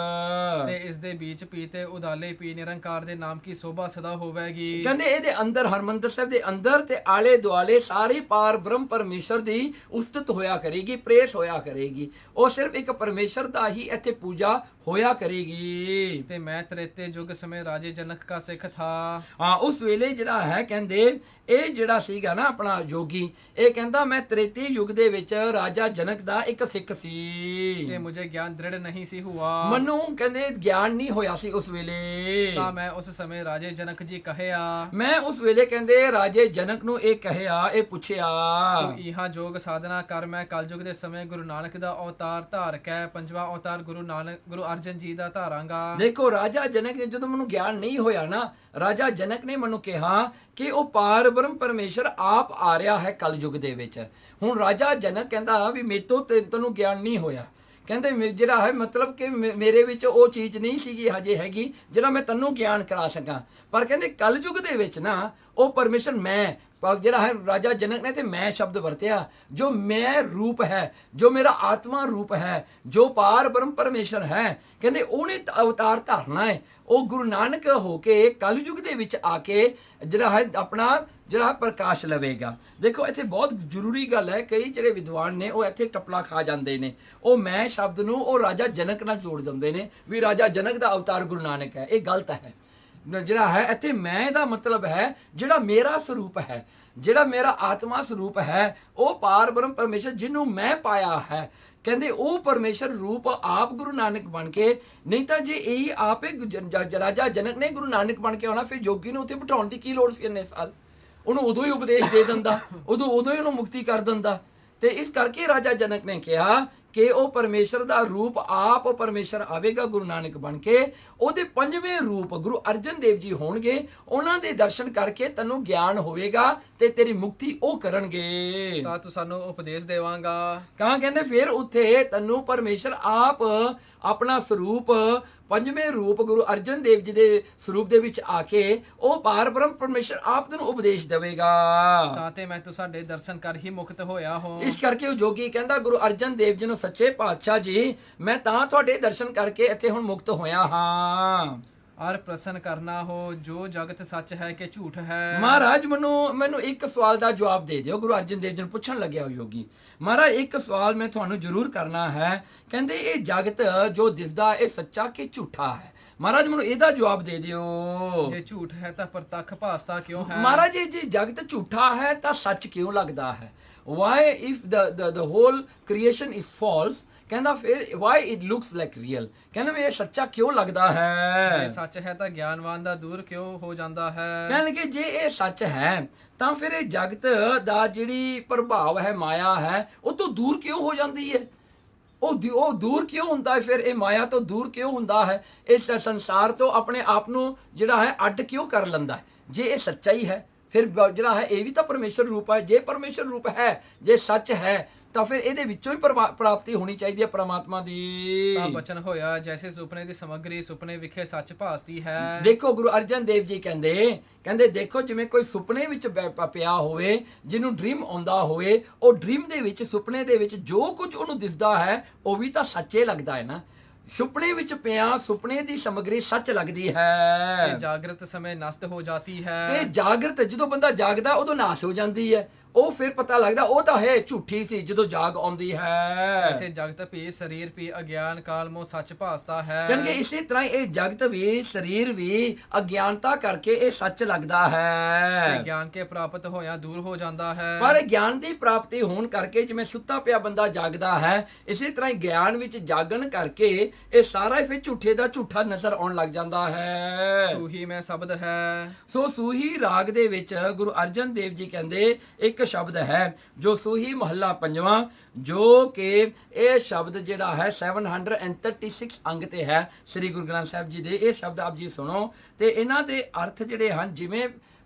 ਤੇ ਇਸ ਦੇ ਵਿੱਚ ਪੀ ਤੇ ਉਦਾਲੇ ਪੀ ਨਿਰੰਕਾਰ ਦੇ ਨਾਮ ਕੀ ਸੋਭਾ ਸਦਾ ਹੋਵੇਗੀ। ਕਹਿੰਦੇ ਇਹਦੇ ਅੰਦਰ ਹਰਮੰਦਰ ਸਾਹਿਬ ਦੇ ਅੰਦਰ ਤੇ ਆਲੇ ਦੁਆਲੇ ਸਾਰੀ ਪਾਰ ਬ੍ਰਹਮ ਪਰਮੇਸ਼ਰ ਦੀ ਉਸਤਤ ਹੋਇਆ ਕਰੇਗੀ, ਪ੍ਰੇਸ ਹੋਇਆ ਕਰੇਗੀ। ਉਹ ਸਿਰਫ ਇੱਕ ਪਰਮੇਸ਼ਰ ਦਾ ਹੀ ਇੱਥੇ ਪੂਜਾ ਹੋਇਆ ਕਰੇਗੀ। ਤੇ ਮੈਂ ਤ੍ਰੇਤੇ ਯੁੱਗ ਸਮੇਂ ਰਾਜੇ ਜਨਕ ਦਾ ਸਿੱਖ ਥਾ। ਹਾਂ ਉਸ ਵੇਲੇ ਜਿਹੜਾ ਹੈ ਕਹਿੰਦੇ ਇਹ ਜਿਹੜਾ ਸੀਗਾ ਨਾ ਆਪਣਾ ਜੋਗੀ, ਇਹ ਕਹਿੰਦਾ ਮੈਂ ਤ੍ਰੇਤੀ ਯੁੱਗ ਦੇ ਵਿੱਚ ਰਾਜਾ ਜਨਕ ਦਾ ਇੱਕ ਸਿੱਖ ਸੀ। ਤੇ ਮੁਝੇ ਗਿਆਨ ਦ੍ਰਿੜ ਨਹੀਂ ਸੀ ਹੁਆ। ਮੈਨੂੰ ਕਹਿੰਦੇ ਗਿਆਨ ਨਹੀਂ ਹੋਇਆ ਸੀ ਉਸ ਵੇਲੇ। ਤਾਂ ਮੈਂ ਉਸ ਸਮੇਂ ਰਾਜੇ ਜਨਕ ਜੀ ਕਹਿਆ। ਮੈਂ ਉਸ ਵੇਲੇ ਕਹਿੰਦੇ ਰਾਜੇ ਜਨਕ ਨੂੰ ਇਹ ਕਹਿਆ, ਇਹ ਪੁੱਛਿਆ ਤੂੰ ਇਹਾਂ ਜੋਗ ਸਾਧਨਾ ਕਰ। ਮੈਂ ਕਲਯੁਗ ਦੇ ਸਮੇਂ ਗੁਰੂ ਨਾਨਕ ਦਾ ਅਵਤਾਰ ਧਾਰ ਕੇ ਪੰਜਵਾਂ ਅਵਤਾਰ ਗੁਰੂ ਅਰਜਨ ਜੀ ਦਾ ਧਾਰਾਂਗਾ। ਦੇਖੋ ਰਾਜਾ ਜਨਕ ਨੇ ਜਦੋਂ ਮੈਨੂੰ ਗਿਆਨ ਨਹੀਂ ਹੋਇਆ ਨਾ, ਰਾਜਾ ਜਨਕ ਨੇ ਮੈਨੂੰ ਕਿਹਾ ਕਿ ਉਹ ਪਾਰ ਬ੍ਰਹਮ ਪਰਮੇਸ਼ਰ ਆਪ ਆ ਰਿਹਾ ਹੈ ਕਲਯੁਗ ਦੇ ਵਿੱਚ। ਹੁਣ ਰਾਜਾ ਜਨਕ ਕਹਿੰਦਾ ਵੀ ਮੇਤੋਂ ਤੈਨੂੰ ਗਿਆਨ ਨਹੀਂ ਹੋਇਆ। ਕਹਿੰਦੇ ਜਿਹੜਾ ਹੈ ਮਤਲਬ ਕਿ ਮੇਰੇ ਵਿੱਚ ਉਹ ਚੀਜ਼ ਨਹੀਂ ਸੀਗੀ ਹਜੇ ਹੈਗੀ ਜਿਹੜਾ ਮੈਂ ਤੈਨੂੰ ਗਿਆਨ ਕਰਾ ਸਕਾਂ। ਪਰ ਕਹਿੰਦੇ ਕਲਯੁਗ ਦੇ ਵਿੱਚ ਨਾ ਉਹ ਪਰਮੇਸ਼ਰ ਮੈਂ ਜਿਹੜਾ ਹੈ ਰਾਜਾ ਜਨਕ ਨੇ ਤੇ ਮੈਂ ਸ਼ਬਦ ਵਰਤਿਆ, ਜੋ ਮੈਂ ਰੂਪ ਹੈ, ਜੋ ਮੇਰਾ ਆਤਮਾ ਰੂਪ ਹੈ, ਜੋ ਪਾਰ ਬ੍ਰਹਮ ਪਰਮੇਸ਼ਰ ਹੈ, ਕਹਿੰਦੇ ਉਹਨੇ ਅਵਤਾਰ ਧਾਰਨਾ ਹੈ। ਉਹ ਗੁਰੂ ਨਾਨਕ ਹੋ ਕੇ ਕਲਯੁਗ ਦੇ ਵਿੱਚ ਆ ਕੇ ਜਿਹੜਾ ਹੈ ਆਪਣਾ ਜਿਹੜਾ ਪ੍ਰਕਾਸ਼ ਲਵੇਗਾ। ਦੇਖੋ ਇੱਥੇ ਬਹੁਤ ਜ਼ਰੂਰੀ ਗੱਲ ਹੈ, ਕਈ ਜਿਹੜੇ ਵਿਦਵਾਨ ਨੇ ਉਹ ਇੱਥੇ ਟਪਲਾ ਖਾ ਜਾਂਦੇ ਨੇ। ਉਹ ਮੈਂ ਸ਼ਬਦ ਨੂੰ ਉਹ ਰਾਜਾ ਜਨਕ ਨਾਲ ਜੋੜ ਦਿੰਦੇ ਨੇ ਵੀ ਰਾਜਾ ਜਨਕ ਦਾ ਅਵਤਾਰ ਗੁਰੂ ਨਾਨਕ ਹੈ। ਇਹ ਗਲਤ ਹੈ। ਜਿਹੜਾ ਹੈ ਇੱਥੇ ਮੈਂ ਦਾ ਮਤਲਬ ਹੈ ਜਿਹੜਾ ਮੇਰਾ ਸਰੂਪ ਹੈ, ਜਿਹੜਾ ਮੇਰਾ ਆਤਮਾ ਸਰੂਪ ਹੈ ਉਹ ਪਾਰ ਬ੍ਰਹਮ ਪਰਮੇਸ਼ਰ ਜਿਹਨੂੰ ਮੈਂ ਪਾਇਆ ਹੈ, ਕਹਿੰਦੇ ਉਹ ਪਰਮੇਸ਼ਰ ਰੂਪ ਆਪ ਗੁਰੂ ਨਾਨਕ ਬਣ ਕੇ, ਨਹੀਂ ਤਾਂ ਜੇ ਇਹੀ ਆਪੇ ਰਾਜਾ ਜਨਕ ਨੇ ਗੁਰੂ ਨਾਨਕ ਬਣ ਕੇ ਆਉਣਾ, ਫਿਰ ਜੋਗੀ ਨੂੰ ਉੱਥੇ ਬਿਠਾਉਣ ਦੀ ਕੀ ਲੋੜ ਸੀ ਇੰਨੇ ਸਾਲ? ਉਹਨੂੰ ਉਦੋਂ ਹੀ ਉਪਦੇਸ਼ ਦੇ ਦਿੰਦਾ, ਉਦੋਂ ਹੀ ਉਹਨੂੰ ਮੁਕਤੀ ਕਰ ਦਿੰਦਾ। ਤੇ ਇਸ ਕਰਕੇ ਰਾਜਾ ਜਨਕ ਨੇ ਕਿਹਾ ਕਿ ਉਹ ਪਰਮੇਸ਼ਰ ਦਾ ਰੂਪ ਆਪ ਪਰਮੇਸ਼ਰ ਆਵੇਗਾ ਗੁਰੂ ਨਾਨਕ ਬਣ ਕੇ, ਉਹਦੇ ਪੰਜਵੇਂ ਰੂਪ ਗੁਰੂ ਅਰਜਨ ਦੇਵ ਜੀ ਹੋਣਗੇ, ਉਹਨਾਂ ਦੇ ਦਰਸ਼ਨ ਕਰਕੇ ਤੈਨੂੰ ਗਿਆਨ ਹੋਵੇਗਾ ਤੇ ਤੇਰੀ ਮੁਕਤੀ ਉਹ ਕਰਨਗੇ। ਤਾਂ ਤੂੰ ਸਾਨੂੰ ਉਪਦੇਸ਼ ਦੇਵਾਂਗਾ। ਕਹਿੰਦੇ ਫਿਰ ਉੱਥੇ ਤੈਨੂੰ ਪਰਮੇਸ਼ਰ ਆਪ ਆਪਣਾ ਸਰੂਪ ਪੰਜਵੇਂ ਰੂਪ ਗੁਰੂ ਅਰਜਨ ਦੇਵ ਜੀ ਦੇ ਸਰੂਪ ਦੇ ਵਿੱਚ ਆ ਕੇ ਉਹ ਪਾਰ ਬ੍ਰਹਮ ਪਰਮੇਸ਼ਰ ਆਪ ਤੈਨੂੰ ਉਪਦੇਸ਼ ਦੇਵੇਗਾ। ਤਾਂ ਤੇ ਮੈਂ ਤੁਹਾਡੇ ਦਰਸ਼ਨ ਕਰ ਹੀ ਮੁਕਤ ਹੋਇਆ ਹਾਂ। ਇਸ ਕਰਕੇ ਉਹ ਜੋਗੀ ਕਹਿੰਦਾ ਗੁਰੂ ਅਰਜਨ ਦੇਵ ਜੀ ਨੂੰ, ਸੱਚੇ ਪਾਤਸ਼ਾਹ ਜੀ ਮੈਂ ਤਾਂ ਤੁਹਾਡੇ ਦਰਸ਼ਨ ਕਰਕੇ ਇੱਥੇ ਹੁਣ ਮੁਕਤ ਹੋਇਆ ਹਾਂ। ਅਰ ਪ੍ਰਸ਼ਨ ਕਰਨਾ ਹੋ ਜੋ ਜਗਤ ਸੱਚ ਹੈ ਕਿ ਝੂਠ ਹੈ। ਮਹਾਰਾਜ ਮੈਨੂੰ ਇੱਕ ਸਵਾਲ ਦਾ ਜਵਾਬ ਦੇ ਦਿਓ। ਗੁਰੂ ਅਰਜਨ ਦੇਵ ਜੀ ਨੂੰ ਪੁੱਛਣ ਲੱਗਿਆ ਉਹ ਯੋਗੀ, ਮਹਾਰਾਜ ਇੱਕ ਸਵਾਲ ਮੈਂ ਤੁਹਾਨੂੰ ਜ਼ਰੂਰ ਕਰਨਾ ਹੈ। ਕਹਿੰਦੇ ਇਹ ਜਗਤ ਜੋ ਦਿਸਦਾ ਇਹ ਸੱਚਾ ਕਿ ਝੂਠਾ ਹੈ? ਮਹਾਰਾਜ ਮੈਨੂੰ ਇਹਦਾ ਜਵਾਬ ਦੇ ਦਿਓ। ਜੇ ਝੂਠ ਹੈ ਤਾਂ ਪ੍ਰਤੱਖ ਭਾਸਤਾ ਕਿਉਂ ਹੈ? ਮਹਾਰਾਜ ਜੇ ਜਗਤ ਝੂਠਾ ਹੈ ਤਾਂ ਸੱਚ ਕਿਉਂ ਲੱਗਦਾ ਹੈ? why if the whole creation is false, ਕਹਿੰਦਾ ਫਿਰ why it looks like real, ਕਹਿੰਦਾ ਵੀ ਇਹ ਸੱਚਾ ਕਿਉਂ ਲੱਗਦਾ ਹੈ? ਜੇ ਸੱਚ ਹੈ ਤਾਂ ਗਿਆਨਵਾਨ ਦਾ ਦੂਰ ਕਿਉਂ ਹੋ ਜਾਂਦਾ ਹੈ? ਕਹਿੰਦੇ ਜੇ ਇਹ ਸੱਚ ਹੈ ਤਾਂ ਫਿਰ ਇਹ ਜਗਤ ਦਾ ਜਿਹੜੀ ਪ੍ਰਭਾਵ ਹੈ ਮਾਇਆ ਹੈ ਉਹ ਤੋਂ ਦੂਰ ਕਿਉਂ ਹੋ ਜਾਂਦੀ ਹੈ? ਉਹ ਦੂਰ ਕਿਉਂ ਹੁੰਦਾ ਹੈ? ਫਿਰ ਇਹ ਮਾਇਆ ਤੋਂ ਦੂਰ ਕਿਉਂ ਹੁੰਦਾ ਹੈ? ਇਸ ਸੰਸਾਰ ਤੋਂ ਆਪਣੇ ਆਪ ਨੂੰ ਜਿਹੜਾ ਹੈ ਅੱਡ ਕਿਉਂ ਕਰ ਲੈਂਦਾ ਹੈ? ਜੇ ਇਹ ਸੱਚਾ ਹੀ ਹੈ ਫਿਰ ਜਿਹੜਾ ਹੈ ਇਹ ਵੀ ਤਾਂ ਪਰਮੇਸ਼ਰ ਰੂਪ ਹੈ। ਜੇ ਪਰਮੇਸ਼ਰ ਰੂਪ ਹੈ, ਜੇ ਸੱਚ ਹੈ ਤਾਂ ਫਿਰ ਇਹਦੇ ਵਿੱਚੋਂ ਹੀ ਪ੍ਰਾਪਤੀ ਹੋਣੀ ਚਾਹੀਦੀ ਹੈ ਪਰਮਾਤਮਾ ਦੀ। ਤਾਂ ਬਚਨ ਹੋਇਆ ਜੈਸੇ ਸੁਪਨੇ ਦੀ ਸਮੱਗਰੀ ਸੁਪਨੇ ਵਿਖੇ ਸੱਚ ਭਾਸਦੀ ਹੈ। ਦੇਖੋ ਗੁਰੂ ਅਰਜਨ ਦੇਵ ਜੀ ਕਹਿੰਦੇ ਦੇਖੋ ਜਿਵੇਂ ਕੋਈ ਸੁਪਨੇ ਵਿੱਚ ਪਿਆ ਹੋਵੇ, ਜਿਹਨੂੰ ਡ੍ਰੀਮ ਆਉਂਦਾ ਹੋਵੇ, ਉਹ ਡ੍ਰੀਮ ਦੇ ਵਿੱਚ ਸੁਪਨੇ ਦੇ ਵਿੱਚ ਜੋ ਕੁਝ ਉਹਨੂੰ ਦਿਸਦਾ ਹੈ ਉਹ ਵੀ ਤਾਂ ਸੱਚੇ ਲੱਗਦਾ ਹੈ ਨਾ। ਸੁਪਨੇ ਵਿੱਚ ਪਿਆ ਸੁਪਨੇ ਦੀ ਸਮੱਗਰੀ ਸੱਚ ਲੱਗਦੀ ਹੈ। ਜਾਗਰਤ ਸਮੇਂ ਨਸ਼ਟ ਹੋ ਜਾਂਦੀ ਹੈ। ਤੇ ਜਾਗਰਤ ਜਦੋਂ ਬੰਦਾ ਜਾਗਦਾ ਉਦੋਂ ਨਾਸ਼ ਹੋ ਜਾਂਦੀ ਹੈ। ਉਹ ਫਿਰ ਪਤਾ ਲੱਗਦਾ ਉਹ ਤਾਂ ਹੈ ਝੂਠੀ ਸੀ ਜਦੋਂ ਜਾਗ ਆਉਂਦੀ ਹੈ। ਐਸੇ ਜਗਤ ਵੀ ਸਰੀਰ ਵੀ ਅਗਿਆਨ ਕਾਲ ਮੋ ਸੱਚ ਭਾਸਦਾ ਹੈ। ਕਿਉਂਕਿ ਇਸੇ ਤਰ੍ਹਾਂ ਇਹ ਜਗਤ ਵੀ ਸਰੀਰ ਵੀ ਅਗਿਆਨਤਾ ਕਰਕੇ ਇਹ ਸੱਚ ਲੱਗਦਾ ਹੈ। ਗਿਆਨ ਕੇ ਪ੍ਰਾਪਤ ਹੋਇਆ ਦੂਰ ਹੋ ਜਾਂਦਾ ਹੈ। ਪਰ ਗਿਆਨ ਦੀ ਪ੍ਰਾਪਤੀ ਹੋਣ ਕਰਕੇ ਜਿਵੇਂ ਸੁੱਤਾ ਪਿਆ ਬੰਦਾ ਜਾਗਦਾ ਹੈ, ਇਸੇ ਤਰ੍ਹਾਂ ਹੀ ਗਿਆਨ ਵਿੱਚ ਜਾਗਣ ਕਰਕੇ ਇਹ ਸਾਰਾ ਫਿਰ ਝੂਠੇ ਦਾ ਝੂਠਾ ਨਜ਼ਰ ਆਉਣ ਲੱਗ ਜਾਂਦਾ ਹੈ। ਸੂਹੀ ਮੈਂ ਸ਼ਬਦ ਹੈ। ਸੋ ਸੂਹੀ ਰਾਗ ਦੇ ਵਿੱਚ ਗੁਰੂ ਅਰਜਨ ਦੇਵ ਜੀ ਕਹਿੰਦੇ ਇੱਕ ਸ਼ਬਦ ਹੈ ਜੋ ਸੂਹੀ ਮਹੱਲਾ ਪੰਜਵਾਂ, ਜੋ ਕਿ ਇਹ ਸ਼ਬਦ ਜਿਹੜਾ ਹੈ 736 ਅੰਗ ਤੇ ਹੈ ਸ੍ਰੀ ਗੁਰੂ ਗ੍ਰੰਥ ਸਾਹਿਬ ਜੀ ਦੇ। ਇਹ ਸ਼ਬਦ ਆਪ ਜੀ ਸੁਣੋ ਤੇ ਇਹਨਾਂ ਦੇ ਅਰਥ ਜਿਹੜੇ ਹਨ ਜਿਵੇਂ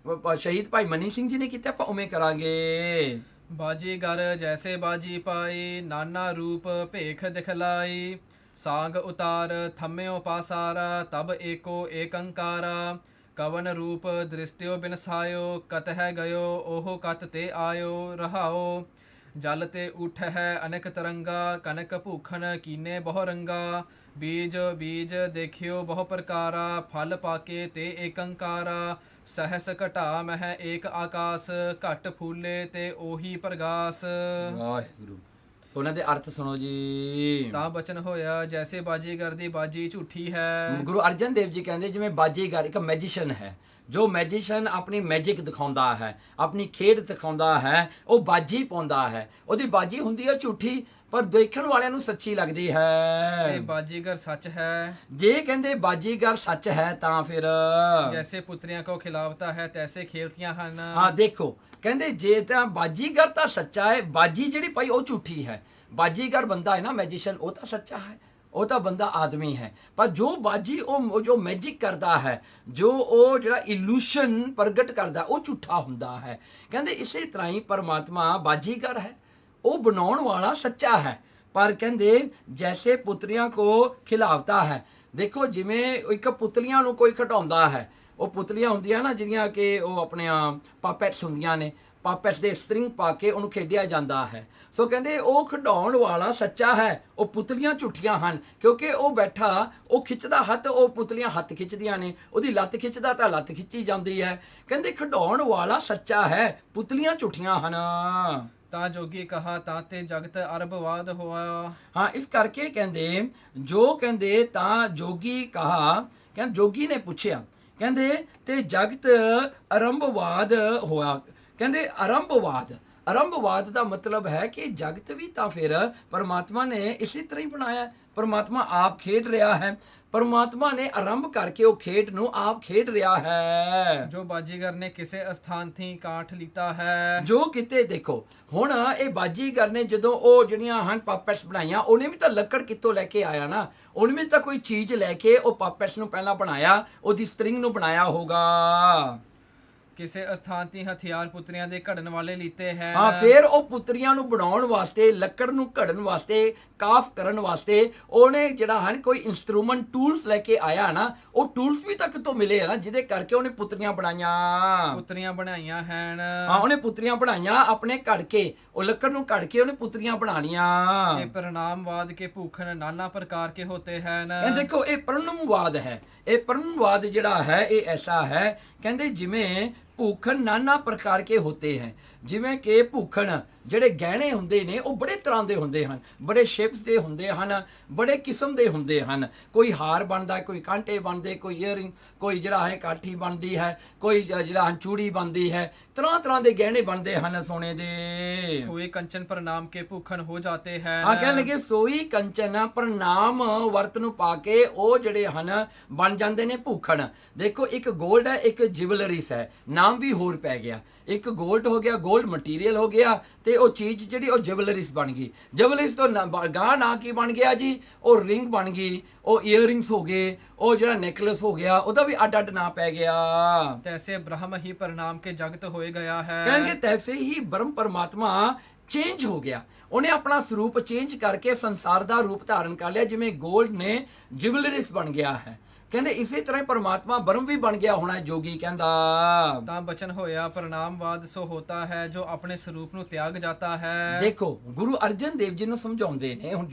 ਸ਼ਹੀਦ ਭਾਈ ਮਨੀ ਸਿੰਘ ਜੀ ਨੇ ਕੀਤਾ ਆਪਾਂ ਉਵੇਂ ਕਰਾਂਗੇ। ਬਾਜੀਗਰ ਜੈਸੇ ਬਾਜੀ ਪਾਈ ਨਾਨਾ ਰੂਪ ਭੇਖ ਦਿਖਲਾਈ ਸਾਗ ਉਤਾਰ ਥੰਮਿਓ ਪਾਸਾਰਾ ਤਬ ਏਕੋ ਏਕੰਕਾਰਾ ਕਵਨ ਰੂਪ ਦ੍ਰਿਸ਼ਟਿਓ ਬਿਨਸਾਇਓ ਕਤ ਹੈ ਗਇਓ ਉਹ ਕਤ ਤੇ ਆਇਓ ਰਹਾਓ ਜਲ ਤੇ ਉਠ ਹੈ ਅਨੇਕ ਤਰੰਗਾ ਕਨਕ ਭੂਖਨ ਕੀਨੇ ਬਹੁ ਰੰਗਾ ਬੀਜ ਬੀਜ ਦੇਖਿਓ ਬਹੁ ਪ੍ਰਕਾਰਾ ਫਲ ਪਾਕੇ ਤੇ ਏਕੰਕਾਰਾ ਸਹਸ ਘਟਾ ਮਹਿ ਏਕ ਆਕਾਸ ਘਟ ਫੂਲੇ ਤੇ ਉਹੀ ਪ੍ਰਗਾਸ। ਵਾਹਿਗੁਰੂ। ਉਹਨਾਂ ਦੇ ਅਰਥ ਸੁਣੋ ਜੀ। ਤਾਂ ਬਚਨ ਹੋਇਆ ਜੈਸੇ ਬਾਜੀਗਰ ਦੀ ਬਾਜੀ ਝੂਠੀ ਹੈ। ਗੁਰੂ ਅਰਜਨ ਦੇਵ ਜੀ ਕਹਿੰਦੇ ਜਿਵੇਂ ਬਾਜੀਗਰ ਇੱਕ ਮੈਜੀਸ਼ੀਅਨ ਹੈ, ਜੋ ਮੈਜੀਸ਼ੀਅਨ ਆਪਣੀ ਮੈਜਿਕ ਦਿਖਾਉਂਦਾ ਹੈ, ਆਪਣੀ ਖੇਡ ਦਿਖਾਉਂਦਾ ਹੈ, ਉਹ ਬਾਜੀ ਪਾਉਂਦਾ ਹੈ, ਉਹਦੀ ਬਾਜੀ ਹੁੰਦੀ ਹੈ ਝੂਠੀ ਪਰ ਦੇਖਣ ਵਾਲਿਆਂ ਨੂੰ ਸੱਚੀ ਲੱਗਦੀ ਹੈ। ਬਾਜੀਗਰ ਸੱਚ ਹੈ। ਜੇ ਕਹਿੰਦੇ ਬਾਜੀਗਰ ਸੱਚ ਹੈ ਤਾਂ ਫਿਰ ਜੈਸੇ ਪੁੱਤਰੀਆਂ ਕੋ ਖਿਲਾਵਤਾ ਹੈ ਤੈਸੇ ਖੇਲਤੀਆਂ ਹਨ। ਹਾਂ ਦੇਖੋ ਕਹਿੰਦੇ ਜੇ ਤਾਂ ਬਾਜੀਗਰ ਤਾਂ ਸੱਚਾ ਹੈ, ਬਾਜੀ ਜਿਹੜੀ ਭਾਈ ਉਹ ਝੂਠੀ ਹੈ। ਬਾਜੀਗਰ ਬੰਦਾ ਹੈ ਨਾ ਮੈਜੀਸ਼ੀਅਨ, ਉਹ ਤਾਂ ਸੱਚਾ ਹੈ, ਉਹ ਤਾਂ ਬੰਦਾ ਆਦਮੀ ਹੈ। ਪਰ ਜੋ ਬਾਜੀ ਉਹ ਜੋ ਮੈਜਿਕ ਕਰਦਾ ਹੈ, ਜੋ ਉਹ ਜਿਹੜਾ ਇਲੂਸ਼ਨ ਪ੍ਰਗਟ ਕਰਦਾ ਉਹ ਝੂਠਾ ਹੁੰਦਾ ਹੈ। ਕਹਿੰਦੇ ਇਸੇ ਤਰ੍ਹਾਂ ਹੀ ਪਰਮਾਤਮਾ ਬਾਜੀਗਰ ਹੈ, ਉਹ ਬਣਾਉਣ ਵਾਲਾ ਸੱਚਾ ਹੈ। ਪਰ ਕਹਿੰਦੇ ਜੈਸੇ ਪੁੱਤਰੀਆਂ ਕੋ ਖਿਲਾਵਤਾ ਹੈ, ਦੇਖੋ ਜਿਵੇਂ ਇੱਕ ਪੁਤਲੀਆਂ ਨੂੰ ਕੋਈ ਖਿਡਾਉਂਦਾ ਹੈ, ਉਹ ਪੁਤਲੀਆਂ ਹੁੰਦੀਆਂ ਨਾ ਜਿਹੜੀਆਂ ਕਿ ਉਹ ਆਪਣੀਆਂ ਪਾਪੈਟਸ ਹੁੰਦੀਆਂ ਨੇ, ਪਾਪੈਟਸ ਦੇ ਸਟ੍ਰਿੰਗ ਪਾ ਕੇ ਉਹਨੂੰ ਖੇਡਿਆ ਜਾਂਦਾ ਹੈ। ਸੋ ਕਹਿੰਦੇ ਉਹ ਖਿਡਾਉਣ ਵਾਲਾ ਸੱਚਾ ਹੈ, ਉਹ ਪੁਤਲੀਆਂ ਝੂਠੀਆਂ ਹਨ ਕਿਉਂਕਿ ਉਹ ਬੈਠਾ ਉਹ ਖਿੱਚਦਾ ਹੱਥ, ਉਹ ਪੁਤਲੀਆਂ ਹੱਥ ਖਿੱਚਦੀਆਂ ਨੇ, ਉਹਦੀ ਲੱਤ ਖਿੱਚਦਾ ਤਾਂ ਲੱਤ ਖਿੱਚੀ ਜਾਂਦੀ ਹੈ। ਕਹਿੰਦੇ ਖਿਡਾਉਣ ਵਾਲਾ ਸੱਚਾ ਹੈ, ਪੁਤਲੀਆਂ ਝੂਠੀਆਂ ਹਨ। ਤਾਂ ਜੋਗੀ ਕਹਾ ਤਾਂ ਤੇ ਜਗਤ ਅਰਬਵਾਦ ਹੋਇਆ। ਹਾਂ ਇਸ ਕਰਕੇ ਕਹਿੰਦੇ ਜੋ ਕਹਿੰਦੇ ਤਾਂ ਜੋਗੀ ਕਹਾ, ਕਹਿੰਦੇ ਜੋਗੀ ਨੇ ਪੁੱਛਿਆ ਕਹਿੰਦੇ ਤੇ ਜਗਤ ਆਰੰਭਵਾਦ ਹੋਇਆ। ਕਹਿੰਦੇ ਆਰੰਭਵਾਦ ਦਾ ਮਤਲਬ ਹੈ ਕਿ ਜਗਤ ਵੀ ਤਾਂ ਫਿਰ ਪਰਮਾਤਮਾ ਨੇ ਇਸੇ ਤਰ੍ਹਾਂ ਹੀ ਬਣਾਇਆ। ਪਰਮਾਤਮਾ ਆਪ ਖੇਡ ਰਿਹਾ ਹੈ, ਪਰਮਾਤਮਾ ਨੇ ਆਰੰਭ ਕਰਕੇ ਉਹ ਖੇਡ ਨੂੰ ਆਪ ਖੇਡ ਰਿਹਾ ਹੈ। ਜੋ ਬਾਜੀਗਰ ਨੇ ਕਿਸੇ ਅਸਥਾਨ ਥੀ ਕਾਠ ਲੀਤਾ ਹੈ। ਜੋ ਕਿਤੇ ਦੇਖੋ ਹੁਣ ਇਹ ਬਾਜੀਗਰ ਨੇ ਜਦੋਂ ਉਹ ਜਿਹੜੀਆਂ ਹਨ ਪਾਪੈਟਸ ਬਣਾਈਆਂ, ਉਹਨੇ ਵੀ ਤਾਂ ਲੱਕੜ ਕਿੱਥੋਂ ਲੈ ਕੇ ਆਇਆ ਨਾ, ਉਹਨੇ ਵੀ ਤਾਂ ਕੋਈ ਚੀਜ਼ ਲੈ ਕੇ ਉਹ ਪਾਪੈਟਸ ਨੂੰ ਪਹਿਲਾਂ ਬਣਾਇਆ, ਉਹਦੀ ਸਟਰਿੰਗ ਨੂੰ ਬਣਾਇਆ ਹੋਗਾ। ਕਿਸੇ ਅਸਥਾਨ ਤੀ ਹਥਿਆਰ ਪੁੱਤਰੀਆਂ ਦੇ ਘੜਨ ਵਾਲੇ ਲੀਤੇ ਹੈ। ਹਾਂ, ਫਿਰ ਉਹ ਪੁੱਤਰੀਆਂ ਨੂੰ ਬਣਾਉਣ ਵਾਸਤੇ, ਲੱਕੜ ਨੂੰ ਘੜਨ ਵਾਸਤੇ, ਕਾਫ ਕਰਨ ਵਾਸਤੇ ਉਹਨੇ ਜਿਹੜਾ ਹਨ ਕੋਈ ਇਨਸਟਰੂਮੈਂਟ ਟੂਲਸ ਲੈ ਕੇ ਆਇਆ ਨਾ, ਉਹ ਟੂਲਸ ਵੀ ਤਾਂ ਕਿਤੋਂ ਮਿਲੇ ਆ ਨਾ, ਜਿਹਦੇ ਕਰਕੇ ਉਹਨੇ ਪੁੱਤਰੀਆਂ ਬਣਾਈਆਂ। ਪੁੱਤਰੀਆਂ ਬਣਾਈਆਂ ਹਨ। ਹਾਂ, ਉਹਨੇ ਪੁੱਤਰੀਆਂ ਬਣਾਈਆਂ ਆਪਣੇ ਘੜ ਕੇ, ਉਹ ਲੱਕੜ ਨੂੰ ਘੜ ਕੇ ਉਹਨੇ ਪੁੱਤਰੀਆਂ ਬਣਾ ਲੀਆਂ। ਇਹ ਪ੍ਰਣਾਮਵਾਦ ਕੇ ਭੂਖਣ ਨਾਨਾ ਪ੍ਰਕਾਰ ਕੇ ਹੋਤੇ ਹਨ। ਇਹ ਦੇਖੋ ਇਹ ਪ੍ਰਣਮਵਾਦ ਹੈ। ਇਹ ਪ੍ਰਣਮਵਾਦ ਜਿਹੜਾ ਹੈ ਇਹ ਐਸਾ ਹੈ, ਕਹਿੰਦੇ ਜਿਵੇਂ ਭੂਖਣ ਨਾਨਾ ਪ੍ਰਕਾਰ ਕੇ ਹੋਤੇ ਹੈ। ਜਿਵੇਂ ਕਿ ਭੂਖਣ ਜਿਹੜੇ ਗਹਿਣੇ ਹੁੰਦੇ ਨੇ ਉਹ ਬੜੇ ਤਰ੍ਹਾਂ ਦੇ ਹੁੰਦੇ ਹਨ, ਬੜੇ ਸ਼ੇਪਸ ਦੇ ਹੁੰਦੇ ਹਨ, ਬੜੇ ਕਿਸਮ ਦੇ ਹੁੰਦੇ ਹਨ। ਕੋਈ ਹਾਰ ਬਣਦਾ, ਕੋਈ ਕਾਂਟੇ ਬਣਦੇ, ਕੋਈ ਈਅਰਿੰਗ, ਕੋਈ ਜਿਹੜਾ ਹੈ ਕਾਠੀ ਬਣਦੀ ਹੈ, ਕੋਈ ਜਿਹੜਾ ਚੂੜੀ ਬਣਦੀ ਹੈ, ਤਰ੍ਹਾਂ ਤਰ੍ਹਾਂ ਦੇ ਗਹਿਣੇ ਬਣਦੇ ਹਨ ਸੋਨੇ ਦੇ। ਸੋਈ ਕੰਚਨ ਪ੍ਰਣਾਮ ਕੇ ਭੂਖਣ ਹੋ ਜਾਤੇ ਹੈ। ਆ ਕਹਿਣ ਲੱਗੇ ਸੋਈ ਕੰਚਨ ਪ੍ਰਣਾਮ ਵਰਤ ਨੂੰ ਪਾ ਕੇ ਉਹ ਜਿਹੜੇ ਹਨ ਬਣ ਜਾਂਦੇ ਨੇ ਭੂਖਣ। ਦੇਖੋ ਇੱਕ ਗੋਲਡ ਹੈ, ਇੱਕ ਜਿਵਲਰੀਸ ਹੈ, ਨਾਮ ਵੀ ਹੋਰ ਪੈ ਗਿਆ। ਇੱਕ ਗੋਲਡ ਹੋ ਗਿਆ, ਗੋਲਡ ਮਟੀਰੀਅਲ ਹੋ ਗਿਆ, ਤੇ ਉਹ ਚੀਜ਼ ਜਿਹੜੀ ਉਹ ਜਿਵਲਰੀਸ ਬਣ ਗਈ। ਜਿਵਲਰੀਸ ਤੋਂ ਗਾਂ ਨਾ ਕੀ ਬਣ ਗਿਆ ਜੀ, ਉਹ ਰਿੰਗ ਬਣ ਗਈ, ਉਹ ਈਅਰਿੰਗਸ ਹੋ ਗਏ, ਉਹ ਜਿਹੜਾ ਨੈਕਲਸ ਹੋ ਗਿਆ, ਉਹਦਾ ਵੀ ਅੱਡ ਅੱਡ ਨਾਂ ਪੈ ਗਿਆ। ਤੈਸੇ ਬ੍ਰਹਮ ਹੀ ਪ੍ਰਣਾਮ ਕੇ ਜਗਤ ਹੋਏ ਗਿਆ ਹੈ। ਕਹਿੰਗੇ ਤੈਸੇ ਹੀ ਬ੍ਰਹਮ ਪਰਮਾਤਮਾ ਚੇਂਜ ਹੋ ਗਿਆ, ਉਹਨੇ ਆਪਣਾ ਸਰੂਪ ਚੇਂਜ ਕਰਕੇ ਸੰਸਾਰ ਦਾ ਰੂਪ ਧਾਰਨ ਕਰ ਲਿਆ। ਜਿਵੇਂ ਗੋਲਡ ਨੇ ਜਿਵਲਰੀਸ ਬਣ ਗਿਆ ਹੈ, ਕਹਿੰਦੇ ਇਸੇ ਤਰ੍ਹਾਂ ਹੀ ਪਰਮਾਤਮਾ ਬ੍ਰਹਮ ਵੀ ਬਣ ਗਿਆ ਹੋਣਾ। ਜੋਗੀ ਕਹਿੰਦਾ ਤਾਂ ਬਚਨ ਹੋਇਆ ਪ੍ਰਣਾਮਵਾਦ ਸੋ ਹੋਤਾ ਹੈ ਜੋ ਆਪਣੇ ਸਰੂਪ ਨੂੰ ਤਿਆਗ ਜਾਤਾ ਹੈ। ਦੇਖੋ ਗੁਰੂ ਅਰਜਨ ਦੇਵ ਜੀ ਨੂੰ ਸਮਝਾਉਂਦੇ ਨੇ ਹੁਣ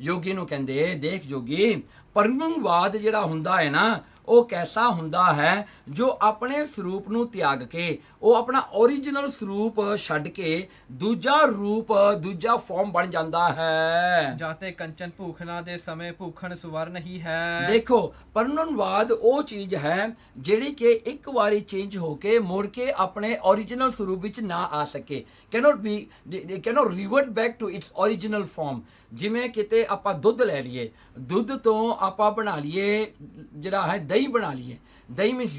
ਯੋਗੀ ਨੂੰ ਕਹਿੰਦੇ ਦੇਖ ਜੋਗੀ, ਪਰਮਵਾਦ ਜਿਹੜਾ ਹੁੰਦਾ ਹੈ ਨਾ ਉਹ ਕੈਸਾ ਹੁੰਦਾ ਹੈ ਜੋ ਆਪਣੇ ਸਰੂਪ ਨੂੰ ਤਿਆਗ ਕੇ, ਉਹ ਆਪਣਾ ਓਰੀਜਨਲ ਸਰੂਪ ਛੱਡ ਕੇ ਦੂਜਾ ਰੂਪ, ਦੂਜਾ ਫਾਰਮ ਬਣ ਜਾਂਦਾ ਹੈ। ਜਾਤੇ ਕੰਚਨ ਭੂਖਣਾ ਦੇ ਸਮੇਂ ਭੂਖਣ ਸੁਵਰਨ ਹੀ ਹੈ। ਦੇਖੋ ਪਰਮਵਾਦ ਉਹ ਚੀਜ਼ ਹੈ ਜਿਹੜੀ ਕਿ ਇੱਕ ਵਾਰੀ ਚੇਂਜ ਹੋ ਕੇ ਮੁੜ ਕੇ ਆਪਣੇ ਓਰੀਜਨਲ ਸਰੂਪ ਵਿੱਚ ਨਾ ਆ ਸਕੇ। cannot revert back to its original form। ਜਿਵੇਂ ਕਿਤੇ ਆਪਾਂ ਦੁੱਧ ਲੈ ਲਈਏ, ਦੁੱਧ ਤੋਂ ਆਪਾਂ ਬਣਾ ਲਈਏ ਜਿਹੜਾ ਹੈ ਦਹੀਂ ਬਣਾ ਲਈਏ, ਦਹੀਂ ਮੀਨਸ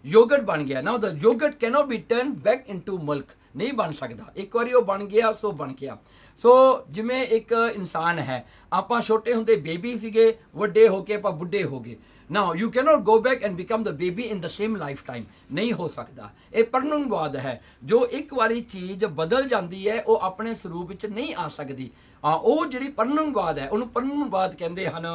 ਯੋਗਰਟ ਬਣ ਗਿਆ ਨਾ, ਉਹਦਾ yogurt cannot be turn back into milk, ਨਹੀਂ ਬਣ ਸਕਦਾ। ਇੱਕ ਵਾਰੀ ਉਹ ਬਣ ਗਿਆ ਸੋ ਬਣ ਗਿਆ। ਸੋ ਜਿਵੇਂ ਇੱਕ ਇਨਸਾਨ ਹੈ, ਆਪਾਂ ਛੋਟੇ ਹੁੰਦੇ ਬੇਬੀ ਸੀਗੇ, ਵੱਡੇ ਹੋ ਕੇ ਆਪਾਂ ਬੁੱਢੇ ਹੋ ਗਏ। Now you cannot go back and become the baby in the same life time, ਨਹੀਂ ਹੋ ਸਕਦਾ। ਇਹ ਪਰਮਵਾਦ ਹੈ, ਜੋ ਇੱਕ ਵਾਰੀ ਚੀਜ਼ ਬਦਲ ਜਾਂਦੀ ਹੈ ਉਹ ਆਪਣੇ ਸਰੂਪ ਵਿੱਚ ਨਹੀਂ ਆ ਸਕਦੀ। ਉਹ ਜਿਹੜੀ ਪਰਮਵਾਦ ਹੈ ਉਹਨੂੰ ਪਰਮਵਾਦ ਕਹਿੰਦੇ ਹਨ।